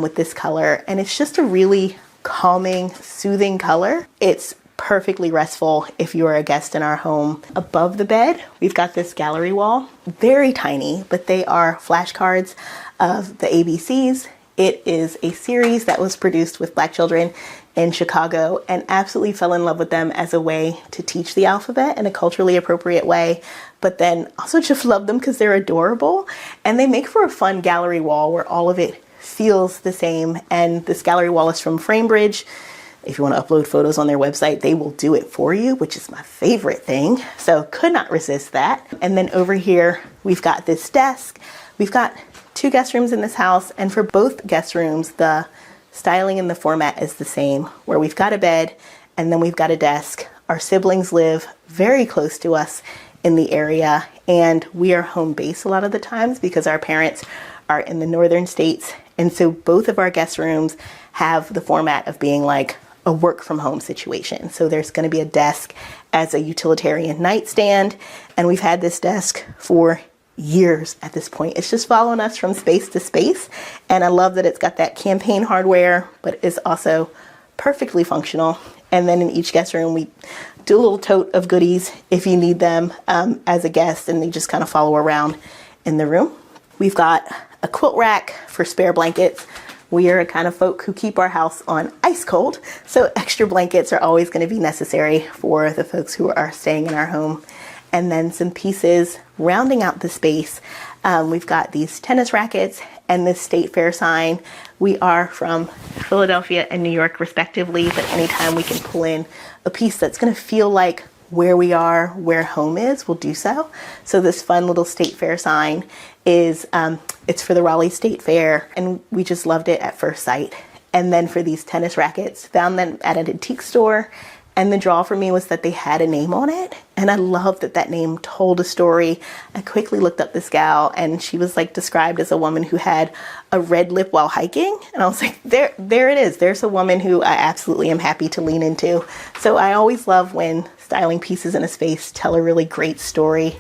with this color, and it's just a really calming, soothing color. It's perfectly restful if you are a guest in our home. Above the bed, we've got this gallery wall, very tiny, but they are flashcards of the ABCs. It is a series that was produced with Black children in Chicago, and absolutely fell in love with them as a way to teach the alphabet in a culturally appropriate way, but then also just love them because they're adorable, and they make for a fun gallery wall where all of it feels the same. And this gallery wall is from Framebridge. If you want to upload photos on their website, they will do it for you, which is my favorite thing. So could not resist that. And then over here, we've got this desk. We've got 2 guest rooms in this house, and for both guest rooms, the styling and the format is the same, where we've got a bed and then we've got a desk. Our siblings live very close to us in the area, and we are home base a lot of the times because our parents are in the northern states. And so both of our guest rooms have the format of being like a work from home situation. So there's going to be a desk as a utilitarian nightstand, and we've had this desk for years at this point. It's just following us from space to space, and I love that it's got that campaign hardware, but it's also perfectly functional. And then in each guest room, we do a little tote of goodies if you need them as a guest, and they just kind of follow around in the room. We've got a quilt rack for spare blankets. We are a kind of folk who keep our house on ice cold, so extra blankets are always going to be necessary for the folks who are staying in our home. And then some pieces rounding out the space. We've got these tennis rackets and this state fair sign. We are from Philadelphia and New York respectively, but anytime we can pull in a piece that's going to feel like where we are, where home is, we'll do so. So this fun little state fair sign is, it's for the Raleigh State Fair, and we just loved it at first sight. And then for these tennis rackets, found them at an antique store. And the draw for me was that they had a name on it. And I loved that that name told a story. I quickly looked up this gal, and she was like described as a woman who had a red lip while hiking. And I was like, there it is. There's a woman who I absolutely am happy to lean into. So I always love when styling pieces in a space tell a really great story.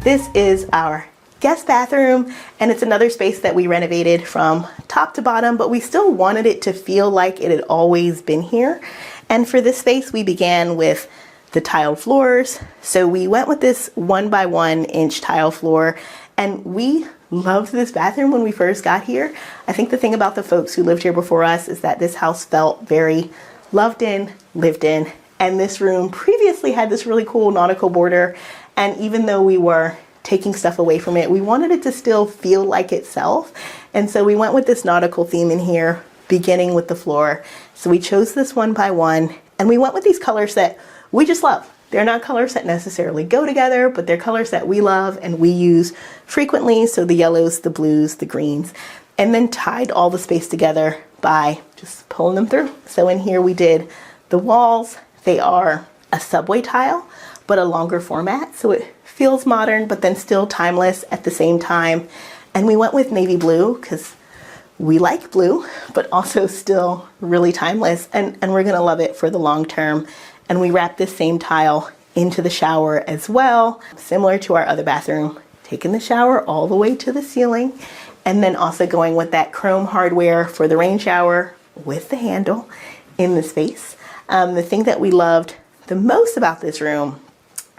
This is our guest bathroom, and it's another space that we renovated from top to bottom, but we still wanted it to feel like it had always been here. And for this space, we began with the tiled floors. So we went with this 1x1 inch tile floor, and we loved this bathroom when we first got here. I think the thing about the folks who lived here before us is that this house felt very loved in, lived in, and this room previously had this really cool nautical border. And even though we were taking stuff away from it, we wanted it to still feel like itself. And so we went with this nautical theme in here, beginning with the floor. So we chose this 1x1, and we went with these colors that we just love. They're not colors that necessarily go together, but they're colors that we love and we use frequently. So the yellows, the blues, the greens, and then tied all the space together by just pulling them through. So in here we did the walls. They are a subway tile, but a longer format. So it feels modern, but then still timeless at the same time. And we went with navy blue because we like blue, but also still really timeless. And we're gonna love it for the long term. And we wrapped this same tile into the shower as well, similar to our other bathroom, taking the shower all the way to the ceiling. And then also going with that chrome hardware for the rain shower with the handle in the space. The thing that we loved the most about this room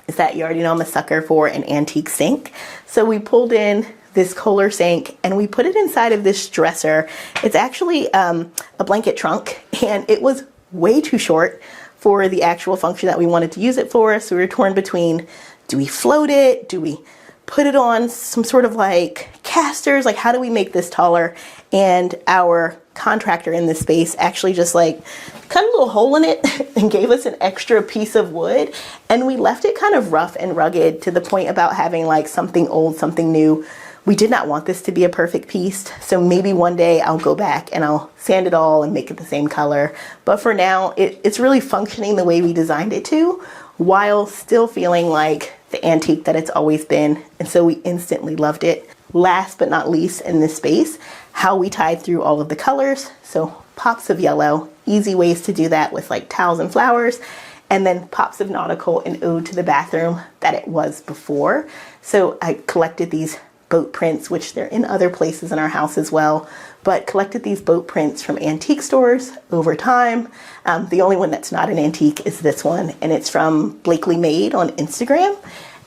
is that you already know I'm a sucker for an antique sink. So we pulled in this Kohler sink and we put it inside of this dresser. It's actually a blanket trunk, and it was way too short for the actual function that we wanted to use it for. So we were torn between, do we float it? Do we put it on some sort of like casters? Like, how do we make this taller? And our contractor in this space actually just like cut a little hole in it and gave us an extra piece of wood. And we left it kind of rough and rugged to the point about having like something old, something new. We did not want this to be a perfect piece. So maybe one day I'll go back and I'll sand it all and make it the same color. But for now, it's really functioning the way we designed it to, while still feeling like the antique that it's always been. And so we instantly loved it. Last but not least in this space, how we tied through all of the colors. So pops of yellow, easy ways to do that with like towels and flowers, and then pops of nautical, an ode to the bathroom that it was before. So I collected these boat prints, which they're in other places in our house as well, but collected these boat prints from antique stores over time. The only one that's not an antique is this one, and it's from Blakely Made on Instagram.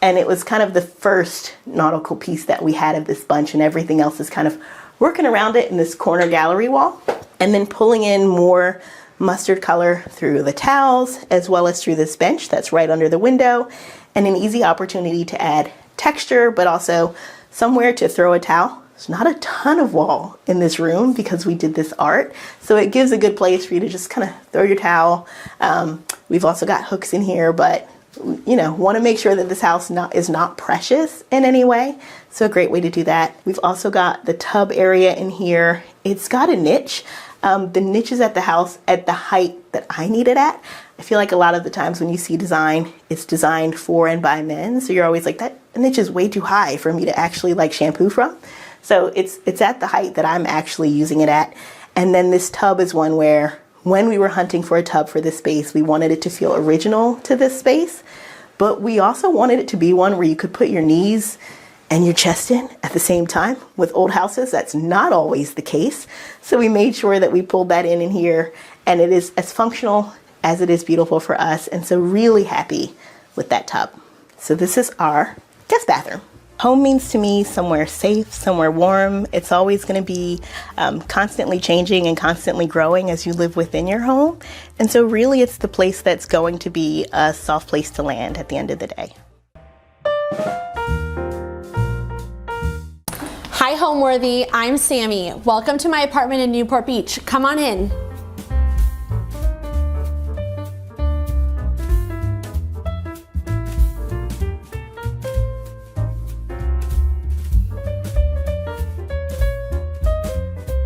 And it was kind of the first nautical piece that we had of this bunch, and everything else is kind of working around it in this corner gallery wall. And then pulling in more mustard color through the towels, as well as through this bench that's right under the window, and an easy opportunity to add texture, but also somewhere to throw a towel. There's not a ton of wall in this room because we did this art, so it gives a good place for you to just kind of throw your towel. We've also got hooks in here, but you know, want to make sure that this house is not precious in any way. So a great way to do that. We've also got the tub area in here. It's got a niche. The niche is at the house at the height that I need it at. I feel like a lot of the times when you see design, it's designed for and by men. So you're always like, that niche is way too high for me to actually like shampoo from. So it's at the height that I'm actually using it at. And then this tub is one where when we were hunting for a tub for this space, we wanted it to feel original to this space, but we also wanted it to be one where you could put your knees and your chest in at the same time. With old houses, that's not always the case. So we made sure that we pulled that in here, and it is as functional as it is beautiful for us. And so really happy with that tub. So this is our guest bathroom. Home means to me somewhere safe, somewhere warm. It's always going to be constantly changing and constantly growing as you live within your home. And so really it's the place that's going to be a soft place to land at the end of the day. Hi Homeworthy, I'm Sammy. Welcome to my apartment in Newport Beach. Come on in.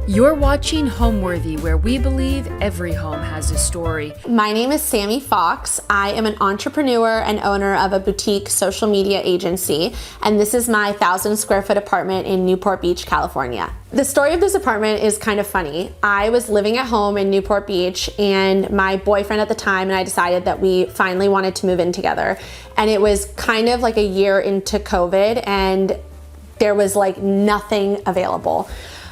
You're watching Homeworthy, where we believe every home has a story. My name is Sammy Fox. I am an entrepreneur and owner of a boutique social media agency, and this is my 1,000 square foot apartment in Newport Beach, California. The story of this apartment is kind of funny. I was living at home in Newport Beach, and my boyfriend at the time and I decided that we finally wanted to move in together. And it was kind of like a year into COVID, and there was like nothing available.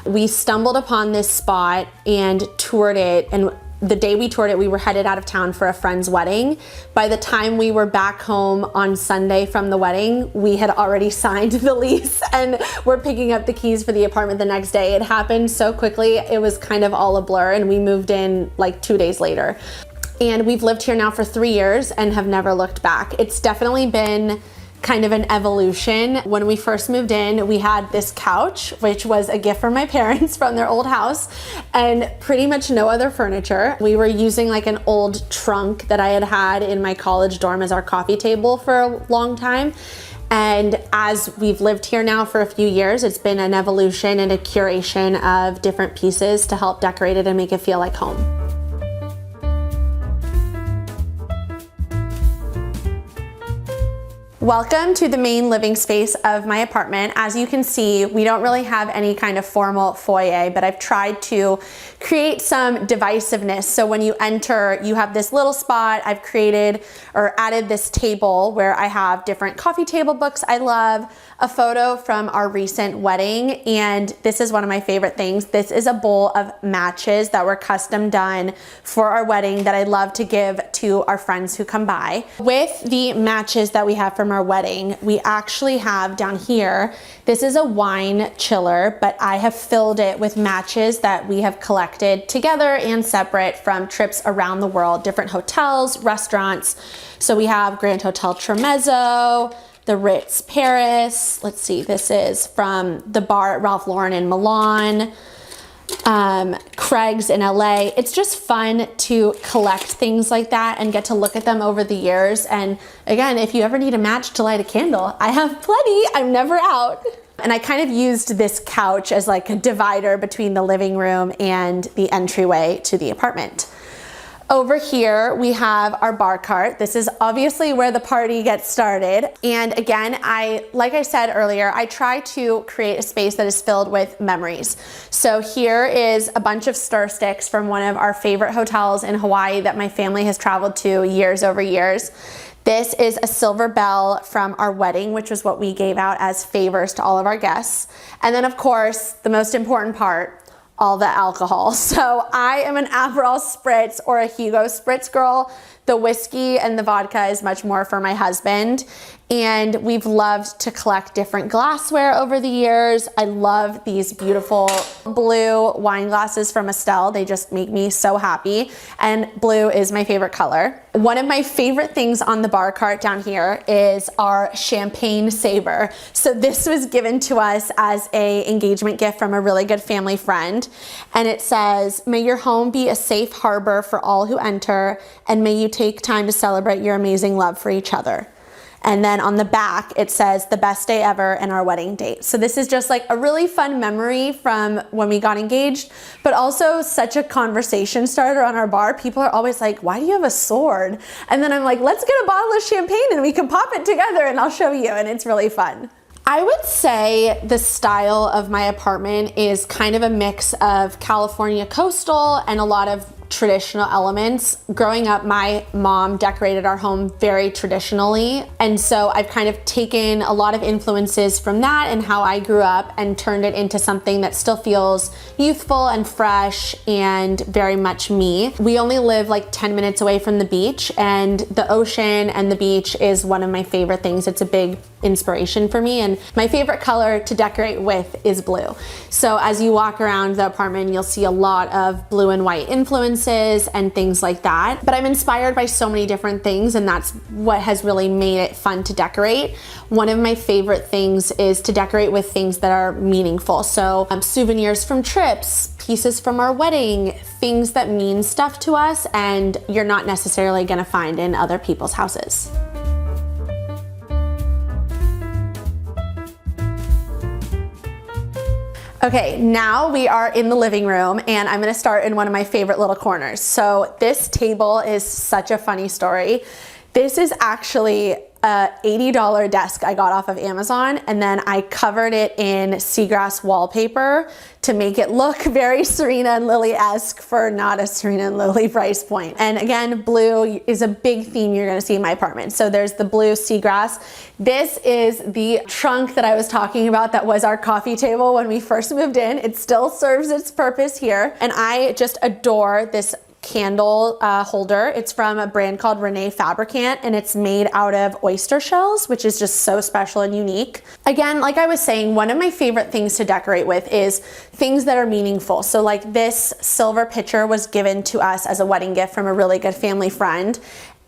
We stumbled upon this spot and toured it, and the day we toured it, we were headed out of town for a friend's wedding. By the time we were back home on Sunday from the wedding, we had already signed the lease and we're picking up the keys for the apartment the next day. It happened so quickly, it was kind of all a blur, and we moved in like 2 days later. And we've lived here now for 3 years and have never looked back. It's definitely been kind of an evolution. When we first moved in, we had this couch, which was a gift from my parents from their old house, and pretty much no other furniture. We were using like an old trunk that I had in my college dorm as our coffee table for a long time. And as we've lived here now for a few years, it's been an evolution and a curation of different pieces to help decorate it and make it feel like home. Welcome to the main living space of my apartment. As you can see, we don't really have any kind of formal foyer, but I've tried to create some divisiveness. So when you enter, you have this little spot. I've created or added this table where I have different coffee table books I love, a photo from our recent wedding, and this is one of my favorite things. This is a bowl of matches that were custom done for our wedding that I love to give to our friends who come by. With the matches that we have from our wedding, we actually have down here, this is a wine chiller, but I have filled it with matches that we have collected together and separate from trips around the world, different hotels, restaurants. So we have Grand Hotel Tremezzo, the Ritz Paris. Let's see, this is from the bar at Ralph Lauren in Milan, Craig's in LA. It's just fun to collect things like that and get to look at them over the years. And again, if you ever need a match to light a candle, I have plenty. I'm never out. And I kind of used this couch as like a divider between the living room and the entryway to the apartment. Over here, we have our bar cart. This is obviously where the party gets started. And again, like I said earlier, I try to create a space that is filled with memories. So here is a bunch of stir sticks from one of our favorite hotels in Hawaii that my family has traveled to years over years. This is a silver bell from our wedding, which was what we gave out as favors to all of our guests. And then of course, the most important part, all the alcohol. So I am an Aperol Spritz or a Hugo Spritz girl. The whiskey and the vodka is much more for my husband. And we've loved to collect different glassware over the years. I love these beautiful blue wine glasses from Estelle. They just make me so happy. And blue is my favorite color. One of my favorite things on the bar cart down here is our champagne saber. So this was given to us as an engagement gift from a really good family friend. And it says, "May your home be a safe harbor for all who enter, and may you take time to celebrate your amazing love for each other." And then on the back, it says, "The best day ever and our wedding date." So this is just like a really fun memory from when we got engaged, but also such a conversation starter on our bar. People are always like, "Why do you have a sword?" And then I'm like, "Let's get a bottle of champagne and we can pop it together and I'll show you." And it's really fun. I would say the style of my apartment is kind of a mix of California coastal and a lot of traditional elements. Growing up, my mom decorated our home very traditionally, and so I've kind of taken a lot of influences from that and how I grew up and turned it into something that still feels youthful and fresh and very much me. We only live like 10 minutes away from the beach, and the ocean and the beach is one of my favorite things. It's a big inspiration for me, and my favorite color to decorate with is blue. So as you walk around the apartment, you'll see a lot of blue and white influences and things like that. But I'm inspired by so many different things, and that's what has really made it fun to decorate. One of my favorite things is to decorate with things that are meaningful. So souvenirs from trips, pieces from our wedding, things that mean stuff to us and you're not necessarily gonna find in other people's houses. Okay, now we are in the living room and I'm gonna start in one of my favorite little corners. So this table is such a funny story. This is actually a $80 desk I got off of Amazon, and then I covered it in seagrass wallpaper to make it look very Serena and Lily-esque for not a Serena and Lily price point. And again, blue is a big theme you're gonna see in my apartment. So there's the blue seagrass. This is the trunk that I was talking about that was our coffee table when we first moved in. It still serves its purpose here. And I just adore this candle holder. It's from a brand called Renee Fabricant, and it's made out of oyster shells, which is just so special and unique. Again, like I was saying, one of my favorite things to decorate with is things that are meaningful. So like this silver pitcher was given to us as a wedding gift from a really good family friend.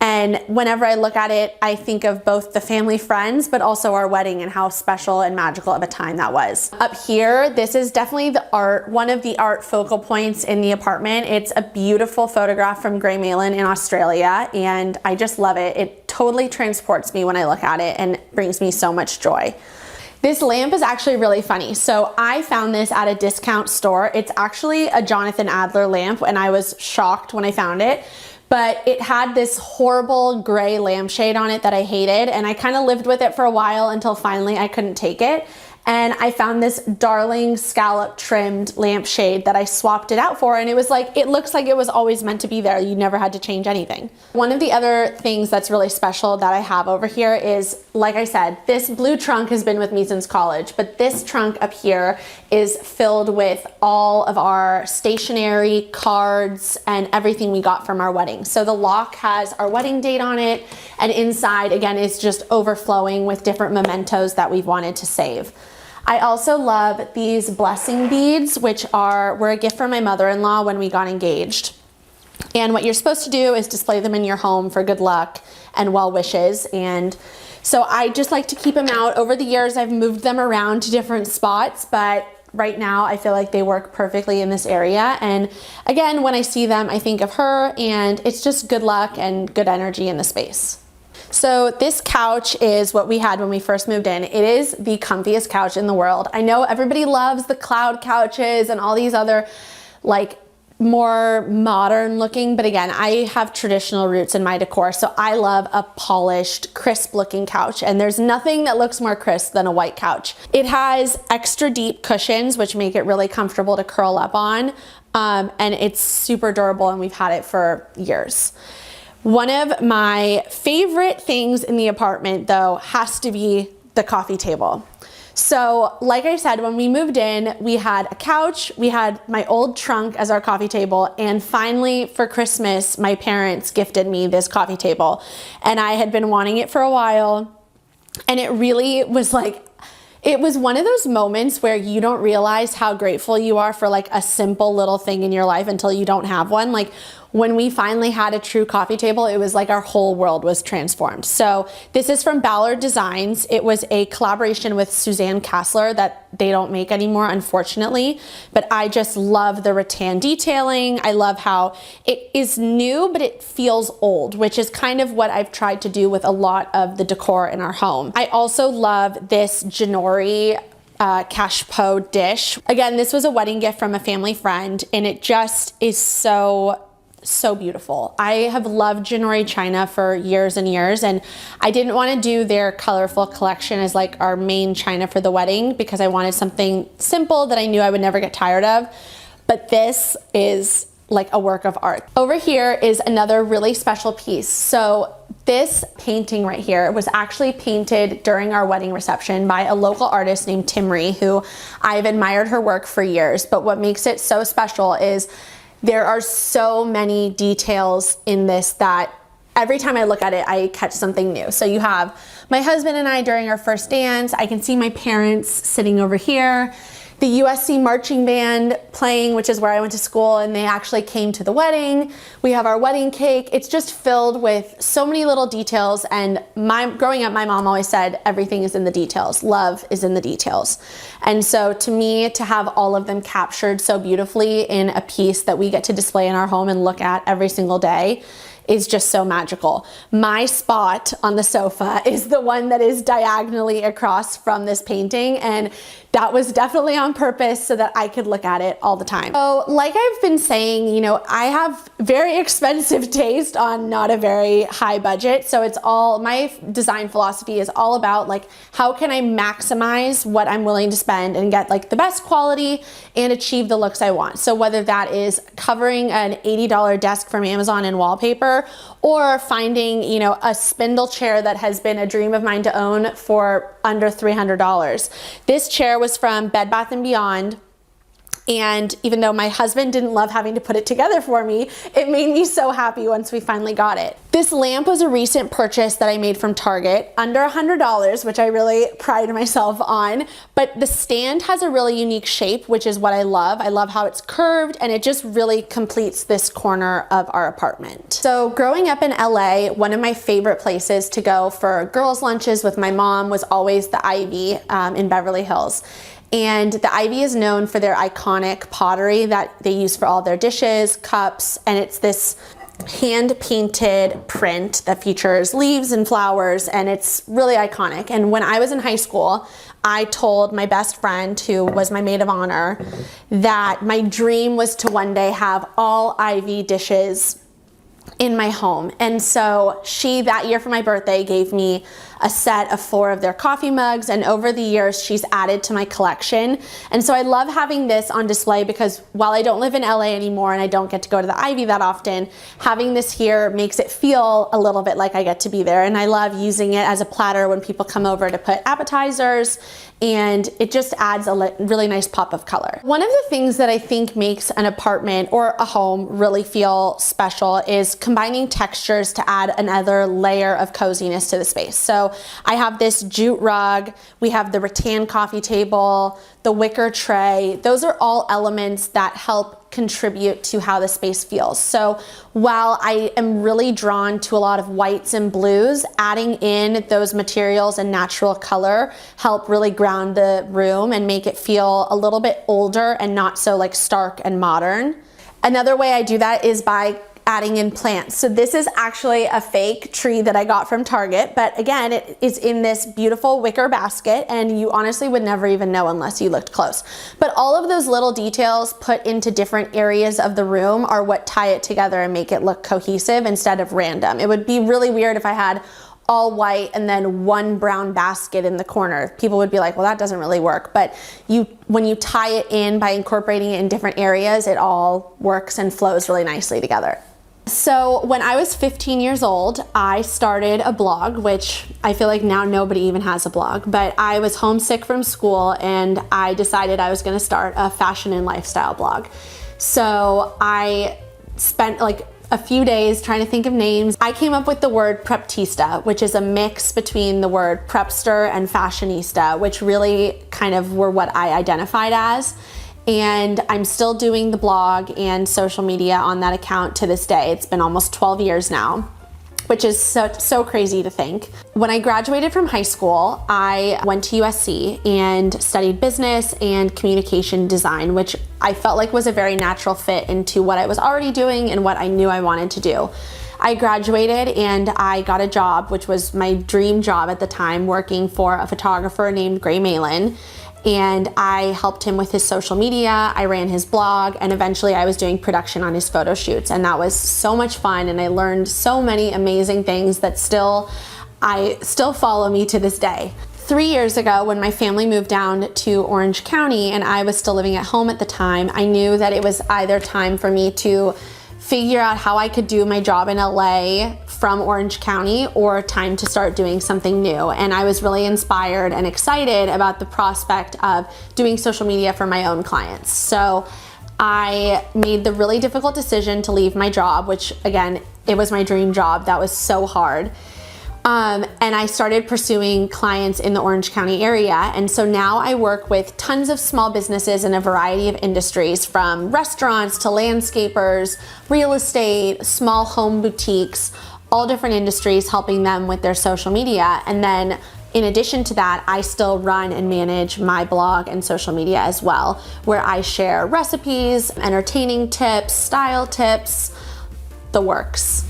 And whenever I look at it, I think of both the family friends, but also our wedding and how special and magical of a time that was. Up here, this is definitely one of the art focal points in the apartment. It's a beautiful photograph from Gray Malin in Australia, and I just love it. It totally transports me when I look at it and brings me so much joy. This lamp is actually really funny. So I found this at a discount store. It's actually a Jonathan Adler lamp, and I was shocked when I found it. But it had this horrible gray lampshade on it that I hated, and I kind of lived with it for a while until finally I couldn't take it. And I found this darling scallop trimmed lampshade that I swapped it out for, and it was like, it looks like it was always meant to be there. You never had to change anything. One of the other things that's really special that I have over here is, like I said, this blue trunk has been with me since college, but this trunk up here is filled with all of our stationery, cards, and everything we got from our wedding. So the lock has our wedding date on it, and inside, again, is just overflowing with different mementos that we've wanted to save. I also love these blessing beads, which were a gift from my mother-in-law when we got engaged. And what you're supposed to do is display them in your home for good luck and well wishes. And so I just like to keep them out. Over the years, I've moved them around to different spots, but right now I feel like they work perfectly in this area. And again, when I see them, I think of her, and it's just good luck and good energy in the space. So this couch is what we had when we first moved in. It is the comfiest couch in the world. I know everybody loves the cloud couches and all these other like more modern looking, but again, I have traditional roots in my decor, so I love a polished, crisp looking couch, and there's nothing that looks more crisp than a white couch. It has extra deep cushions, which make it really comfortable to curl up on, and it's super durable, and we've had it for years. One of my favorite things in the apartment, though, has to be the coffee table. So like I said, when we moved in, we had a couch, we had my old trunk as our coffee table, and finally for Christmas, my parents gifted me this coffee table. And I had been wanting it for a while, and it really was like, it was one of those moments where you don't realize how grateful you are for like a simple little thing in your life until you don't have one. Like when we finally had a true coffee table, it was like our whole world was transformed. So this is from Ballard Designs. It was a collaboration with Suzanne Kassler that they don't make anymore, unfortunately. But I just love the rattan detailing. I love how it is new, but it feels old, which is kind of what I've tried to do with a lot of the decor in our home. I also love this Janori cachepot dish. Again, this was a wedding gift from a family friend, and it just is so beautiful. I have loved Janori China for years and years, and I didn't want to do their colorful collection as like our main china for the wedding because I wanted something simple that I knew I would never get tired of. But this is like a work of art. Over here is another really special piece. So this painting right here was actually painted during our wedding reception by a local artist named Timry, who I've admired her work for years. But what makes it so special is there are so many details in this that every time I look at it, I catch something new. So you have my husband and I during our first dance. I can see my parents sitting over here. The USC marching band playing, which is where I went to school, and they actually came to the wedding. We have our wedding cake. It's just filled with so many little details. And growing up, my mom always said, everything is in the details. Love is in the details. And so to me, to have all of them captured so beautifully in a piece that we get to display in our home and look at every single day is just so magical. My spot on the sofa is the one that is diagonally across from this painting, and that was definitely on purpose so that I could look at it all the time. So like I've been saying, you know, I have very expensive taste on not a very high budget. So it's all, my design philosophy is all about like, how can I maximize what I'm willing to spend and get like the best quality and achieve the looks I want. So whether that is covering an $80 desk from Amazon in wallpaper, or finding, you know, a spindle chair that has been a dream of mine to own for under $300. This chair was from Bed Bath & Beyond. And even though my husband didn't love having to put it together for me, it made me so happy once we finally got it. This lamp was a recent purchase that I made from Target, under $100, which I really pride myself on. But the stand has a really unique shape, which is what I love. I love how it's curved, and it just really completes this corner of our apartment. So growing up in LA, one of my favorite places to go for girls' lunches with my mom was always the Ivy in Beverly Hills. And the Ivy is known for their iconic pottery that they use for all their dishes, cups, and it's this hand-painted print that features leaves and flowers, and it's really iconic. And when I was in high school, I told my best friend, who was my maid of honor, that my dream was to one day have all Ivy dishes in my home. And so she, that year for my birthday, gave me a set of 4 of their coffee mugs, and over the years she's added to my collection. And so I love having this on display because while I don't live in LA anymore and I don't get to go to the Ivy that often, having this here makes it feel a little bit like I get to be there. And I love using it as a platter when people come over to put appetizers, and it just adds a really nice pop of color. One of the things that I think makes an apartment or a home really feel special is combining textures to add another layer of coziness to the space. So I have this jute rug, we have the rattan coffee table, the wicker tray. Those are all elements that help contribute to how the space feels. So while I am really drawn to a lot of whites and blues, adding in those materials and natural color help really ground the room and make it feel a little bit older and not so like stark and modern. Another way I do that is by adding in plants. So this is actually a fake tree that I got from Target, but again, it is in this beautiful wicker basket, and you honestly would never even know unless you looked close. But all of those little details put into different areas of the room are what tie it together and make it look cohesive instead of random. It would be really weird if I had all white and then one brown basket in the corner. People would be like, well, that doesn't really work. But when you tie it in by incorporating it in different areas, it all works and flows really nicely together. So when I was 15 years old, I started a blog, which I feel like now nobody even has a blog, but I was homesick from school and I decided I was going to start a fashion and lifestyle blog. So I spent like a few days trying to think of names. I came up with the word preptista, which is a mix between the word prepster and fashionista, which really kind of were what I identified as. And I'm still doing the blog and social media on that account to this day. It's been almost 12 years now, which is so crazy to think. When I graduated from high school, I went to USC and studied business and communication design, which I felt like was a very natural fit into what I was already doing and what I knew I wanted to do. I graduated and I got a job, which was my dream job at the time, working for a photographer named Gray Malin. And I helped him with his social media, I ran his blog, and eventually I was doing production on his photo shoots. And that was so much fun, and I learned so many amazing things that still follow me to this day. 3 years ago, when my family moved down to Orange County and I was still living at home at the time, I knew that it was either time for me to figure out how I could do my job in LA from Orange County or time to start doing something new. And I was really inspired and excited about the prospect of doing social media for my own clients. So I made the really difficult decision to leave my job, which again, it was my dream job. That was so hard. And I started pursuing clients in the Orange County area. And so now I work with tons of small businesses in a variety of industries, from restaurants to landscapers, real estate, small home boutiques, all different industries, helping them with their social media. And then in addition to that, I still run and manage my blog and social media as well, where I share recipes, entertaining tips, style tips, the works.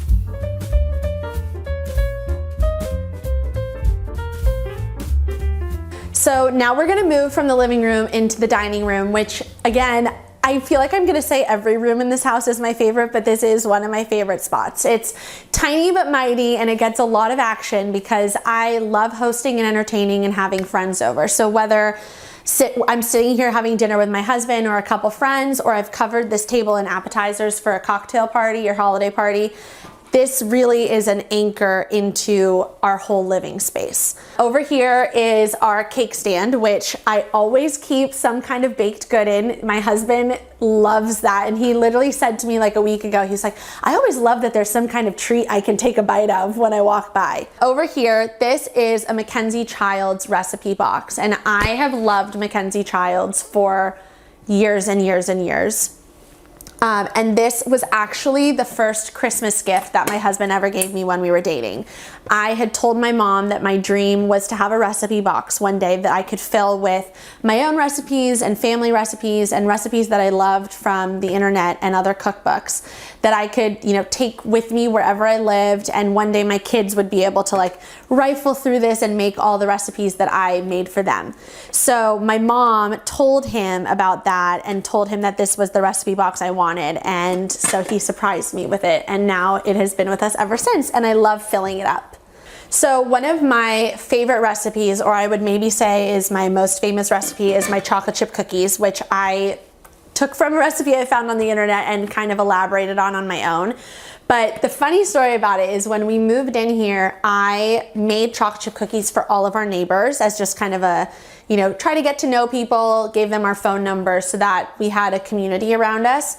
So now we're gonna move from the living room into the dining room, which again, I feel like I'm gonna say every room in this house is my favorite, but this is one of my favorite spots. It's tiny but mighty, and it gets a lot of action because I love hosting and entertaining and having friends over. So whether I'm sitting here having dinner with my husband or a couple friends, or I've covered this table in appetizers for a cocktail party or holiday party, this really is an anchor into our whole living space. Over here is our cake stand, which I always keep some kind of baked good in. My husband loves that, and he literally said to me like a week ago, he's like, I always love that there's some kind of treat I can take a bite of when I walk by. Over here, this is a Mackenzie Childs recipe box, and I have loved Mackenzie Childs for years and years and years. And this was actually the first Christmas gift that my husband ever gave me when we were dating. I had told my mom that my dream was to have a recipe box one day that I could fill with my own recipes and family recipes and recipes that I loved from the internet and other cookbooks that I could, take with me wherever I lived. And one day my kids would be able to like rifle through this and make all the recipes that I made for them. So my mom told him about that and told him that this was the recipe box I wanted. And so he surprised me with it. And now it has been with us ever since. And I love filling it up. So one of my favorite recipes, or I would maybe say is my most famous recipe, is my chocolate chip cookies, which I took from a recipe I found on the internet and kind of elaborated on my own. But the funny story about it is when we moved in here, I made chocolate chip cookies for all of our neighbors as just kind of a, try to get to know people, gave them our phone number so that we had a community around us.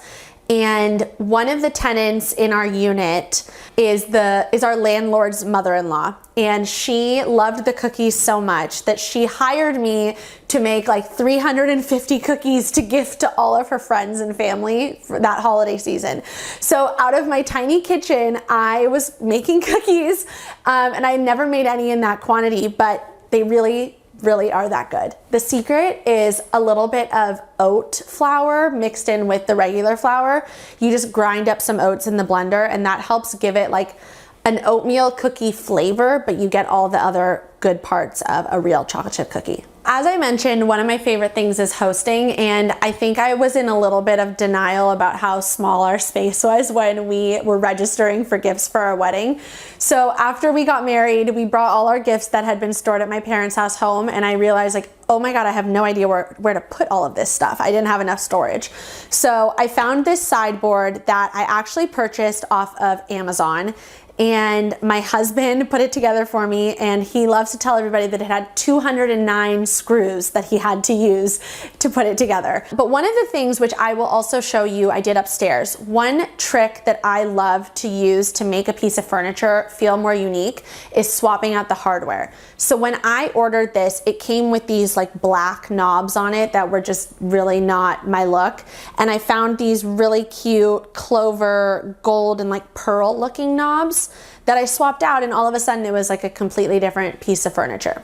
And one of the tenants in our unit is our landlord's mother-in-law. And she loved the cookies so much that she hired me to make like 350 cookies to gift to all of her friends and family for that holiday season. So out of my tiny kitchen, I was making cookies, and I never made any in that quantity, but they really are that good. The secret is a little bit of oat flour mixed in with the regular flour. You just grind up some oats in the blender, and that helps give it like an oatmeal cookie flavor, but you get all the other good parts of a real chocolate chip cookie. As I mentioned, one of my favorite things is hosting, and I think I was in a little bit of denial about how small our space was when we were registering for gifts for our wedding. So after we got married, we brought all our gifts that had been stored at my parents' house home, and I realized, like, oh my God, I have no idea where to put all of this stuff. I didn't have enough storage. So I found this sideboard that I actually purchased off of Amazon, and my husband put it together for me, and he loves to tell everybody that it had 209 screws that he had to use to put it together. But one of the things which I will also show you I did upstairs, one trick that I love to use to make a piece of furniture feel more unique is swapping out the hardware. So when I ordered this, it came with these like black knobs on it that were just really not my look. And I found these really cute clover, gold, and like pearl looking knobs that I swapped out, and all of a sudden it was like a completely different piece of furniture.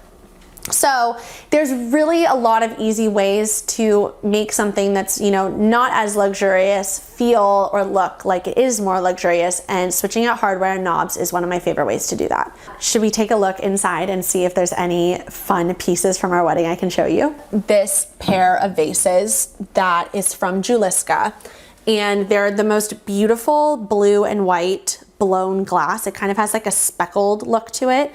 So there's really a lot of easy ways to make something that's, you know, not as luxurious feel or look like it is more luxurious, and switching out hardware and knobs is one of my favorite ways to do that. Should we take a look inside and see if there's any fun pieces from our wedding I can show you? This pair of vases that is from Juliska, and they're the most beautiful blue and white blown glass. It kind of has like a speckled look to it.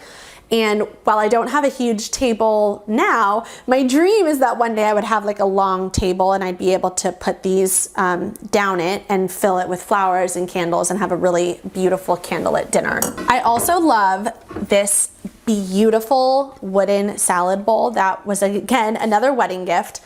And while I don't have a huge table now, my dream is that one day I would have like a long table and I'd be able to put these down it and fill it with flowers and candles and have a really beautiful candlelit dinner. I also love this beautiful wooden salad bowl that was, again, another wedding gift.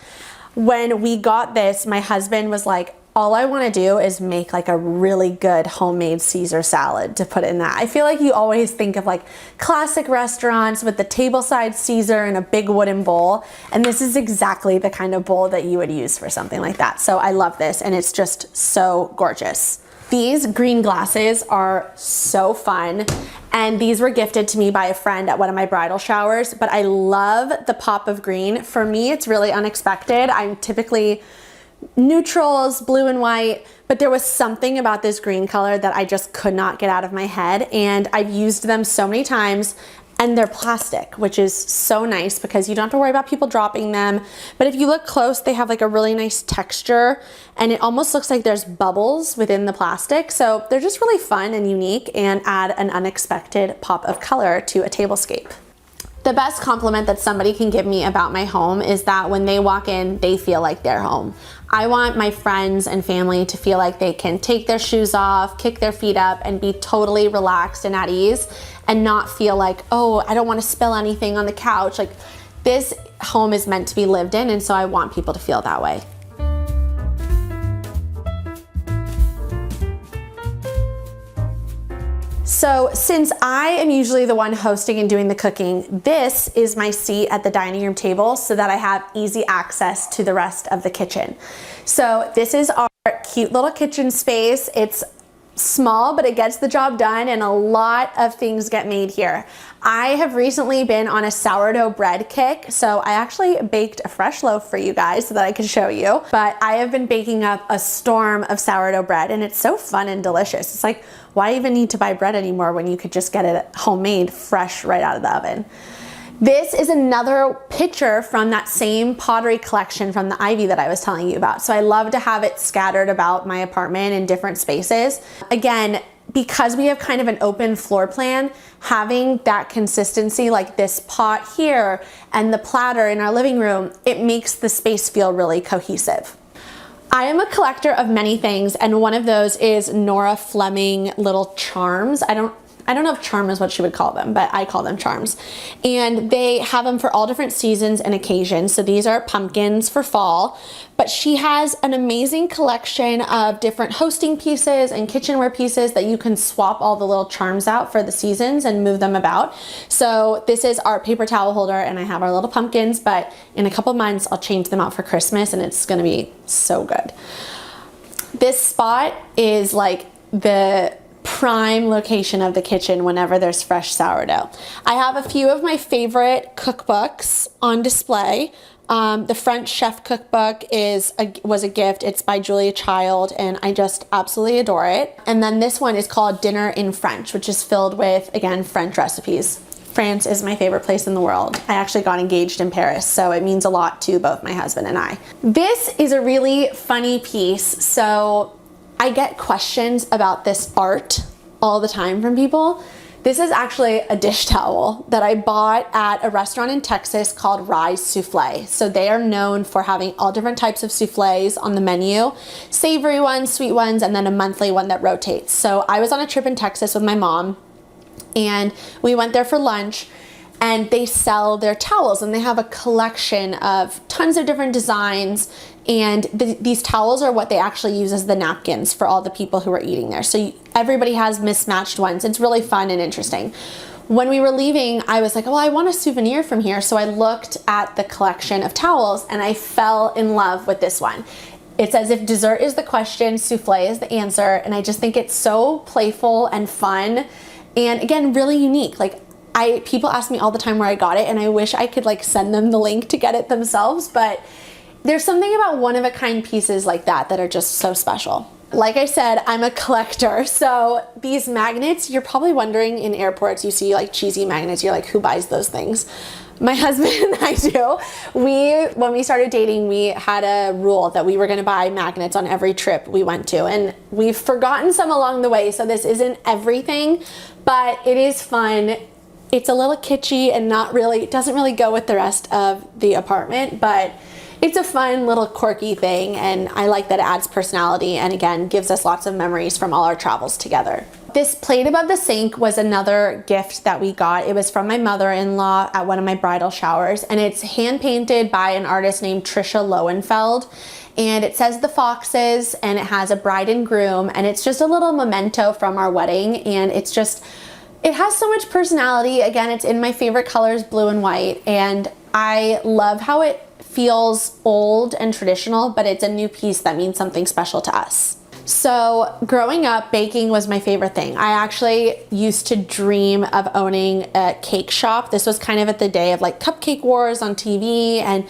When we got this, my husband was like, all I want to do is make like a really good homemade Caesar salad to put in that. I feel like you always think of like classic restaurants with the tableside Caesar in a big wooden bowl, and this is exactly the kind of bowl that you would use for something like that. So I love this, and it's just so gorgeous. These green glasses are so fun, and these were gifted to me by a friend at one of my bridal showers, but I love the pop of green. For me, it's really unexpected. I'm typically neutrals, blue and white, but there was something about this green color that I just could not get out of my head, and I've used them so many times, and they're plastic, which is so nice because you don't have to worry about people dropping them. But if you look close, they have like a really nice texture, and it almost looks like there's bubbles within the plastic. So they're just really fun and unique and add an unexpected pop of color to a tablescape. The best compliment that somebody can give me about my home is that when they walk in, they feel like they're home. I want my friends and family to feel like they can take their shoes off, kick their feet up, and be totally relaxed and at ease, and not feel like, oh, I don't want to spill anything on the couch. Like, this home is meant to be lived in, and so I want people to feel that way. So since I am usually the one hosting and doing the cooking, this is my seat at the dining room table so that I have easy access to the rest of the kitchen. So this is our cute little kitchen space. It's small, but it gets the job done, and a lot of things get made here. I have recently been on a sourdough bread kick, so I actually baked a fresh loaf for you guys so that I can show you. But I have been baking up a storm of sourdough bread, and it's so fun and delicious. It's like, why even need to buy bread anymore when you could just get it homemade, fresh right out of the oven? This is another picture from that same pottery collection from the ivy that I was telling you about. So I love to have it scattered about my apartment in different spaces. Again, because we have kind of an open floor plan, having that consistency, like this pot here and the platter in our living room, it makes the space feel really cohesive. I am a collector of many things, and one of those is Nora Fleming little charms. I don't know if charm is what she would call them, but I call them charms. And they have them for all different seasons and occasions. So these are pumpkins for fall, but she has an amazing collection of different hosting pieces and kitchenware pieces that you can swap all the little charms out for the seasons and move them about. So this is our paper towel holder, and I have our little pumpkins, but in a couple months I'll change them out for Christmas, and it's gonna be so good. This spot is like the prime location of the kitchen whenever there's fresh sourdough. I have a few of my favorite cookbooks on display. The French Chef Cookbook was a gift. It's by Julia Child, and I just absolutely adore it. And then this one is called Dinner in French, which is filled with, again, French recipes. France is my favorite place in the world. I actually got engaged in Paris, so it means a lot to both my husband and I. This is a really funny piece. So I get questions about this art all the time from people. This is actually a dish towel that I bought at a restaurant in Texas called Rise Souffle. So they are known for having all different types of souffles on the menu, savory ones, sweet ones, and then a monthly one that rotates. So I was on a trip in Texas with my mom, and we went there for lunch, and they sell their towels, and they have a collection of tons of different designs, and these towels are what they actually use as the napkins for all the people who are eating there. So everybody has mismatched ones. It's really fun and interesting. When we were leaving, I was like, well, I want a souvenir from here. So I looked at the collection of towels, and I fell in love with this one. It says, if dessert is the question, souffle is the answer. And I just think it's so playful and fun. And again, really unique. Like, people ask me all the time where I got it, and I wish I could like send them the link to get it themselves, but there's something about one-of-a-kind pieces like that that are just so special. Like I said, I'm a collector, so these magnets, you're probably wondering in airports, you see like cheesy magnets, you're like, who buys those things? My husband and I do. When we started dating, we had a rule that we were gonna buy magnets on every trip we went to, and we've forgotten some along the way, so this isn't everything, but it is fun. It's a little kitschy and it doesn't really go with the rest of the apartment, but it's a fun little quirky thing, and I like that it adds personality and again gives us lots of memories from all our travels together. This plate above the sink was another gift that we got. It was from my mother-in-law at one of my bridal showers, and it's hand painted by an artist named Trisha Lowenfeld, and it says the Foxes, and it has a bride and groom, and it's just a little memento from our wedding, and it has so much personality. Again, it's in my favorite colors, blue and white, and I love how it feels old and traditional, but it's a new piece that means something special to us. So growing up, baking was my favorite thing. I actually used to dream of owning a cake shop. This was kind of at the day of like Cupcake Wars on TV, and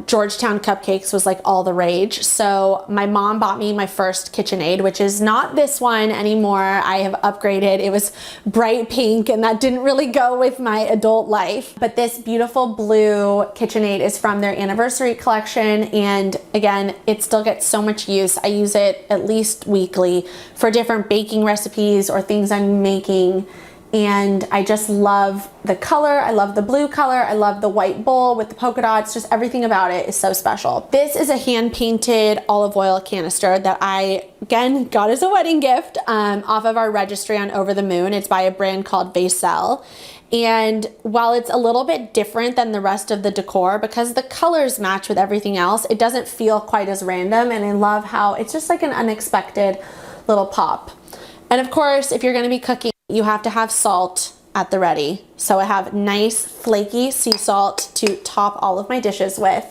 Georgetown cupcakes was like all the rage. So my mom bought me my first KitchenAid, which is not this one anymore. I have upgraded. It was bright pink, and that didn't really go with my adult life. But this beautiful blue KitchenAid is from their anniversary collection. And again, it still gets so much use. I use it at least weekly for different baking recipes or things I'm making. And I just love the color. I love the blue color. I love the white bowl with the polka dots. Just everything about it is so special. This is a hand-painted olive oil canister that I, again, got as a wedding gift off of our registry on Over the Moon. It's by a brand called Vaisselle. And while it's a little bit different than the rest of the decor, because the colors match with everything else, it doesn't feel quite as random. And I love how it's just like an unexpected little pop. And of course, if you're gonna be cooking, you have to have salt at the ready. So I have nice flaky sea salt to top all of my dishes with,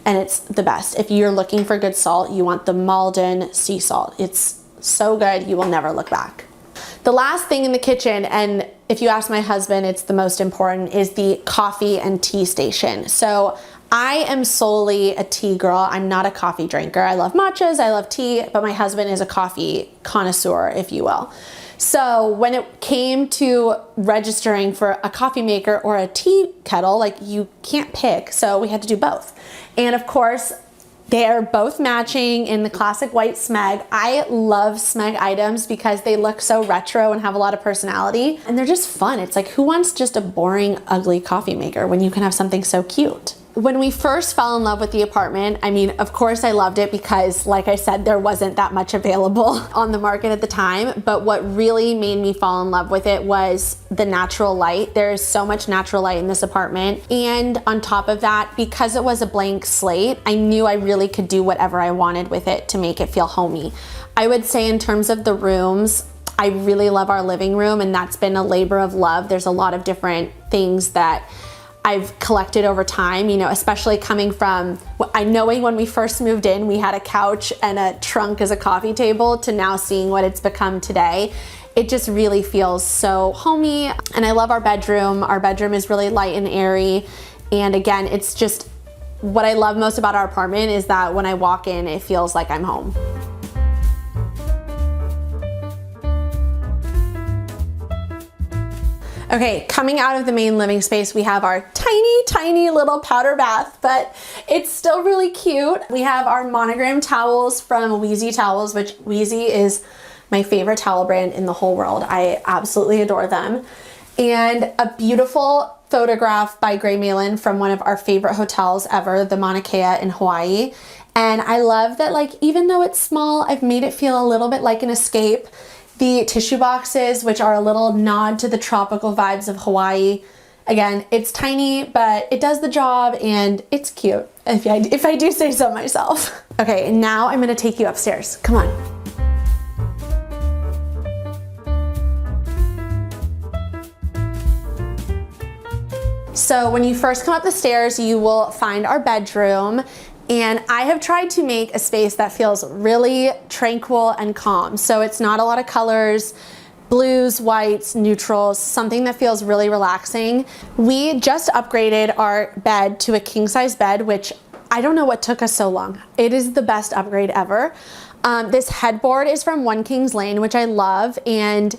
and it's the best. If you're looking for good salt, you want the Malden sea salt. It's so good, you will never look back. The last thing in the kitchen, and if you ask my husband, it's the most important, is the coffee and tea station. So I am solely a tea girl. I'm not a coffee drinker. I love matchas, I love tea, but my husband is a coffee connoisseur, if you will. So when it came to registering for a coffee maker or a tea kettle, like you can't pick, so we had to do both. And of course, they're both matching in the classic white smeg. I love smeg items because they look so retro and have a lot of personality, and they're just fun. It's like, who wants just a boring, ugly coffee maker when you can have something so cute? When we first fell in love with the apartment, I mean, of course I loved it because, like I said, there wasn't that much available on the market at the time. But what really made me fall in love with it was the natural light. There's so much natural light in this apartment. And on top of that, because it was a blank slate, I knew I really could do whatever I wanted with it to make it feel homey. I would say in terms of the rooms, I really love our living room, and that's been a labor of love. There's a lot of different things that I've collected over time, you know, especially coming from, knowing when we first moved in, we had a couch and a trunk as a coffee table, to now seeing what it's become today. It just really feels so homey. And I love our bedroom. Our bedroom is really light and airy. And again, it's just what I love most about our apartment is that when I walk in, it feels like I'm home. Okay, coming out of the main living space, we have our tiny little powder bath, but it's still really cute. We have our monogram towels from Wheezy Towels, which Wheezy is my favorite towel brand in the whole world. I absolutely adore them. And a beautiful photograph by Gray Malin from one of our favorite hotels ever, the Mauna Kea in Hawaii. And I love that, like, even though it's small, I've made it feel a little bit like an escape. The tissue boxes, which are a little nod to the tropical vibes of Hawaii. Again, it's tiny, but it does the job and it's cute, if I do say so myself. Okay, now I'm gonna take you upstairs. Come on. So when you first come up the stairs, you will find our bedroom. And I have tried to make a space that feels really tranquil and calm. So it's not a lot of colors, blues, whites, neutrals, something that feels really relaxing. We just upgraded our bed to a king size bed, which I don't know what took us so long. It is the best upgrade ever. This headboard is from One Kings Lane, which I love. And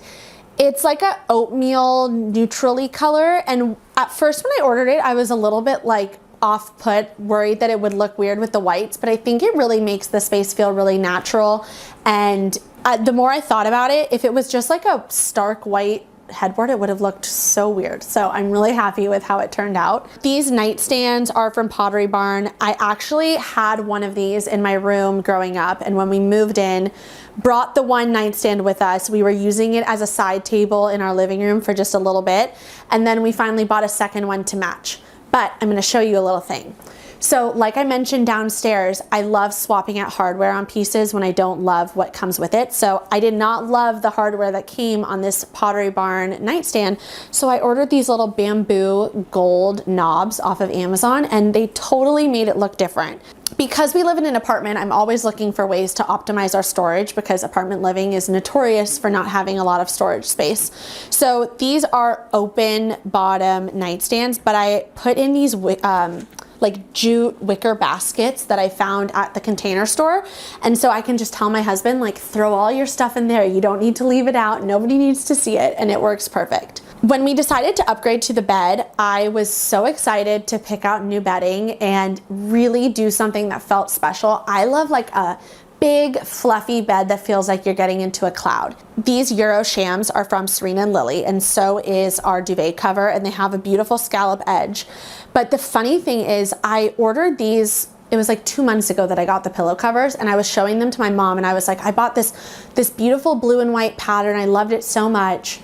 it's like a oatmeal neutrally color. And at first when I ordered it, I was a little bit like off-put, worried that it would look weird with the whites, but I think it really makes the space feel really natural. And the more I thought about it, if it was just like a stark white headboard, it would have looked so weird. So I'm really happy with how it turned out. These nightstands are from Pottery Barn. I actually had one of these in my room growing up, and when we moved in, brought the one nightstand with us. We were using it as a side table in our living room for just a little bit, and then we finally bought a second one to match. But I'm gonna show you a little thing. So like I mentioned downstairs, I love swapping out hardware on pieces when I don't love what comes with it. So I did not love the hardware that came on this Pottery Barn nightstand. So I ordered these little bamboo gold knobs off of Amazon, and they totally made it look different. Because we live in an apartment, I'm always looking for ways to optimize our storage because apartment living is notorious for not having a lot of storage space. So these are open bottom nightstands, but I put in these like jute wicker baskets that I found at the Container Store. And so I can just tell my husband, like, throw all your stuff in there. You don't need to leave it out. Nobody needs to see it. And it works perfect. When we decided to upgrade to the bed, I was so excited to pick out new bedding and really do something that felt special. I love like a big fluffy bed that feels like you're getting into a cloud. These Euro shams are from Serena and Lily, and so is our duvet cover, and they have a beautiful scallop edge. But the funny thing is, I ordered these, it was like 2 months ago that I got the pillow covers, and I was showing them to my mom, and I was like, I bought this beautiful blue and white pattern. I loved it so much.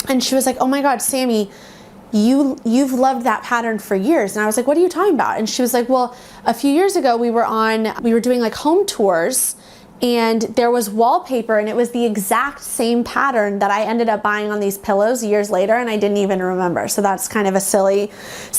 And she was like, oh my God, Sammy, you've loved that pattern for years. And I was like, what are you talking about? And she was like, well, a few years ago we were doing like home tours, and there was wallpaper, and it was the exact same pattern that I ended up buying on these pillows years later, and I didn't even remember. So that's kind of a silly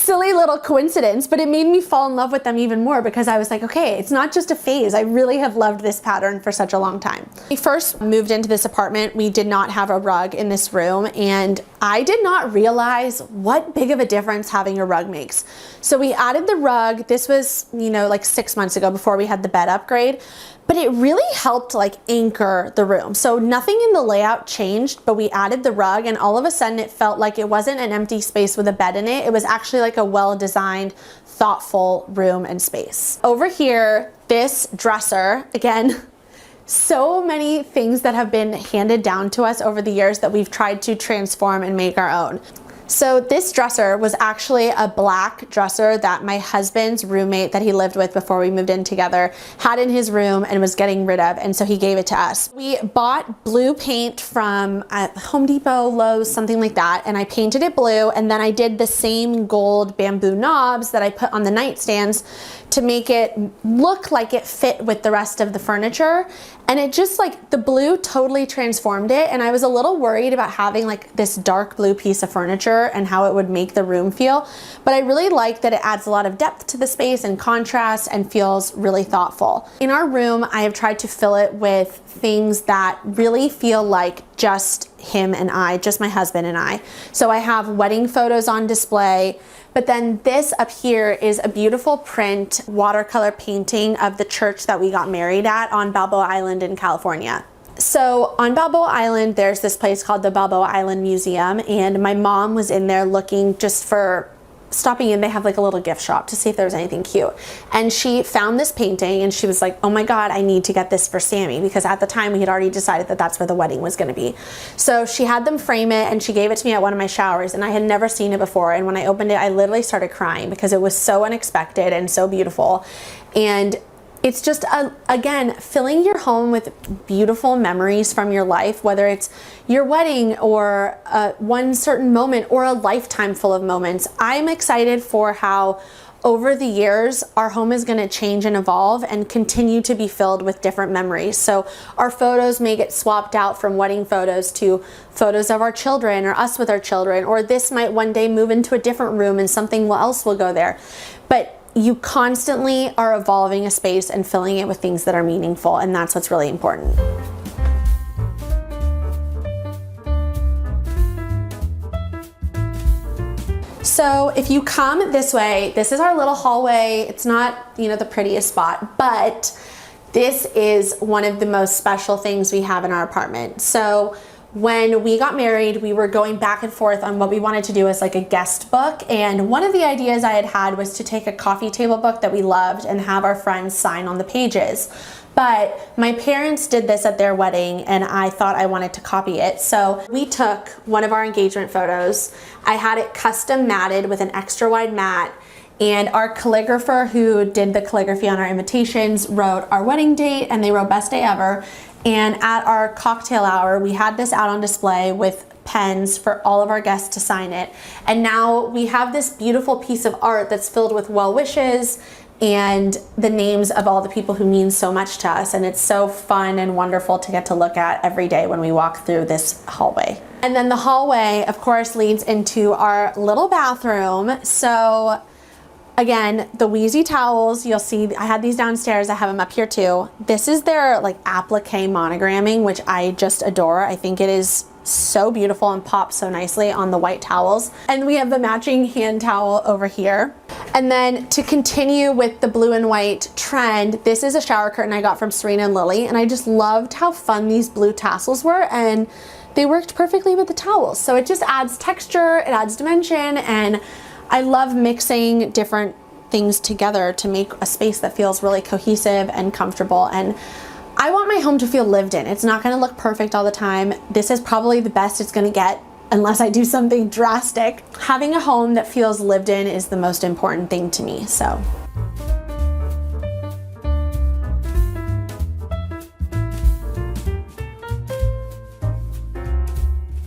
little coincidence, but it made me fall in love with them even more because I was like, okay, it's not just a phase. I really have loved this pattern for such a long time. When we first moved into this apartment, we did not have a rug in this room, and I did not realize what big of a difference having a rug makes. So we added the rug. This was, like 6 months ago before we had the bed upgrade. But it really helped like anchor the room. So nothing in the layout changed, but we added the rug, and all of a sudden it felt like it wasn't an empty space with a bed in it. It was actually like a well-designed, thoughtful room and space. Over here, this dresser, again, so many things that have been handed down to us over the years that we've tried to transform and make our own. So this dresser was actually a black dresser that my husband's roommate that he lived with before we moved in together had in his room and was getting rid of, and so he gave it to us. We bought blue paint from Home Depot, Lowe's, something like that, and I painted it blue, and then I did the same gold bamboo knobs that I put on the nightstands to make it look like it fit with the rest of the furniture. And it just like, the blue totally transformed it, and I was a little worried about having like this dark blue piece of furniture texture and how it would make the room feel. But I really like that it adds a lot of depth to the space and contrast and feels really thoughtful. In our room, I have tried to fill it with things that really feel like just him and I, just my husband and I. So I have wedding photos on display, but then this up here is a beautiful print watercolor painting of the church that we got married at on Balboa Island in California. So on Balboa Island, there's this place called the Balboa Island Museum, and my mom was in there looking just for stopping in. They have like a little gift shop to see if there was anything cute. And she found this painting and she was like, oh my God, I need to get this for Sammy, because at the time we had already decided that that's where the wedding was going to be. So she had them frame it and she gave it to me at one of my showers, and I had never seen it before. And when I opened it, I literally started crying because it was so unexpected and so beautiful. And it's just, again, filling your home with beautiful memories from your life, whether it's your wedding or one certain moment or a lifetime full of moments. I'm excited for how over the years our home is going to change and evolve and continue to be filled with different memories. So our photos may get swapped out from wedding photos to photos of our children or us with our children, or this might one day move into a different room and something else will go there. But you constantly are evolving a space and filling it with things that are meaningful, and that's what's really important. So if you come this way, this is our little hallway. It's not, the prettiest spot, but this is one of the most special things we have in our apartment. So when we got married, we were going back and forth on what we wanted to do as like a guest book. And one of the ideas I had was to take a coffee table book that we loved and have our friends sign on the pages. But my parents did this at their wedding and I thought I wanted to copy it. So we took one of our engagement photos. I had it custom matted with an extra wide mat. And our calligrapher who did the calligraphy on our invitations wrote our wedding date, and they wrote best day ever. And at our cocktail hour, we had this out on display with pens for all of our guests to sign it. And now we have this beautiful piece of art that's filled with well wishes and the names of all the people who mean so much to us. And it's so fun and wonderful to get to look at every day when we walk through this hallway. And then the hallway, of course, leads into our little bathroom. So again, the Wheezy towels, you'll see, I had these downstairs, I have them up here too. This is their like applique monogramming, which I just adore. I think it is so beautiful and pops so nicely on the white towels. And we have the matching hand towel over here. And then to continue with the blue and white trend, this is a shower curtain I got from Serena and Lily, and I just loved how fun these blue tassels were, and they worked perfectly with the towels. So it just adds texture, it adds dimension, and I love mixing different things together to make a space that feels really cohesive and comfortable. And I want my home to feel lived in. It's not going to look perfect all the time. This is probably the best it's going to get unless I do something drastic. Having a home that feels lived in is the most important thing to me. So.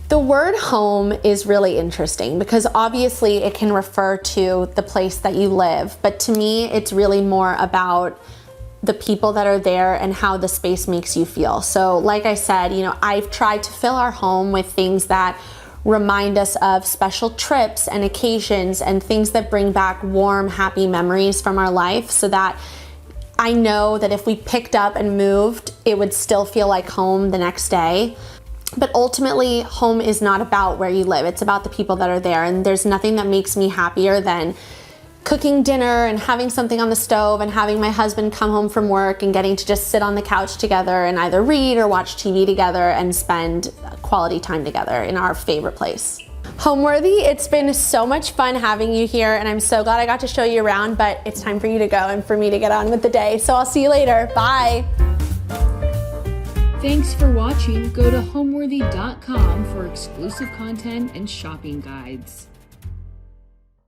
The word home is really interesting because obviously it can refer to the place that you live, but to me it's really more about the people that are there and how the space makes you feel. So like I said, I've tried to fill our home with things that remind us of special trips and occasions and things that bring back warm, happy memories from our life, so that I know that if we picked up and moved, it would still feel like home the next day. But ultimately, home is not about where you live. It's about the people that are there. And there's nothing that makes me happier than cooking dinner and having something on the stove and having my husband come home from work and getting to just sit on the couch together and either read or watch TV together and spend quality time together in our favorite place. Homeworthy, it's been so much fun having you here, and I'm so glad I got to show you around, but it's time for you to go and for me to get on with the day. So I'll see you later. Bye. Thanks for watching. Go to homeworthy.com for exclusive content and shopping guides.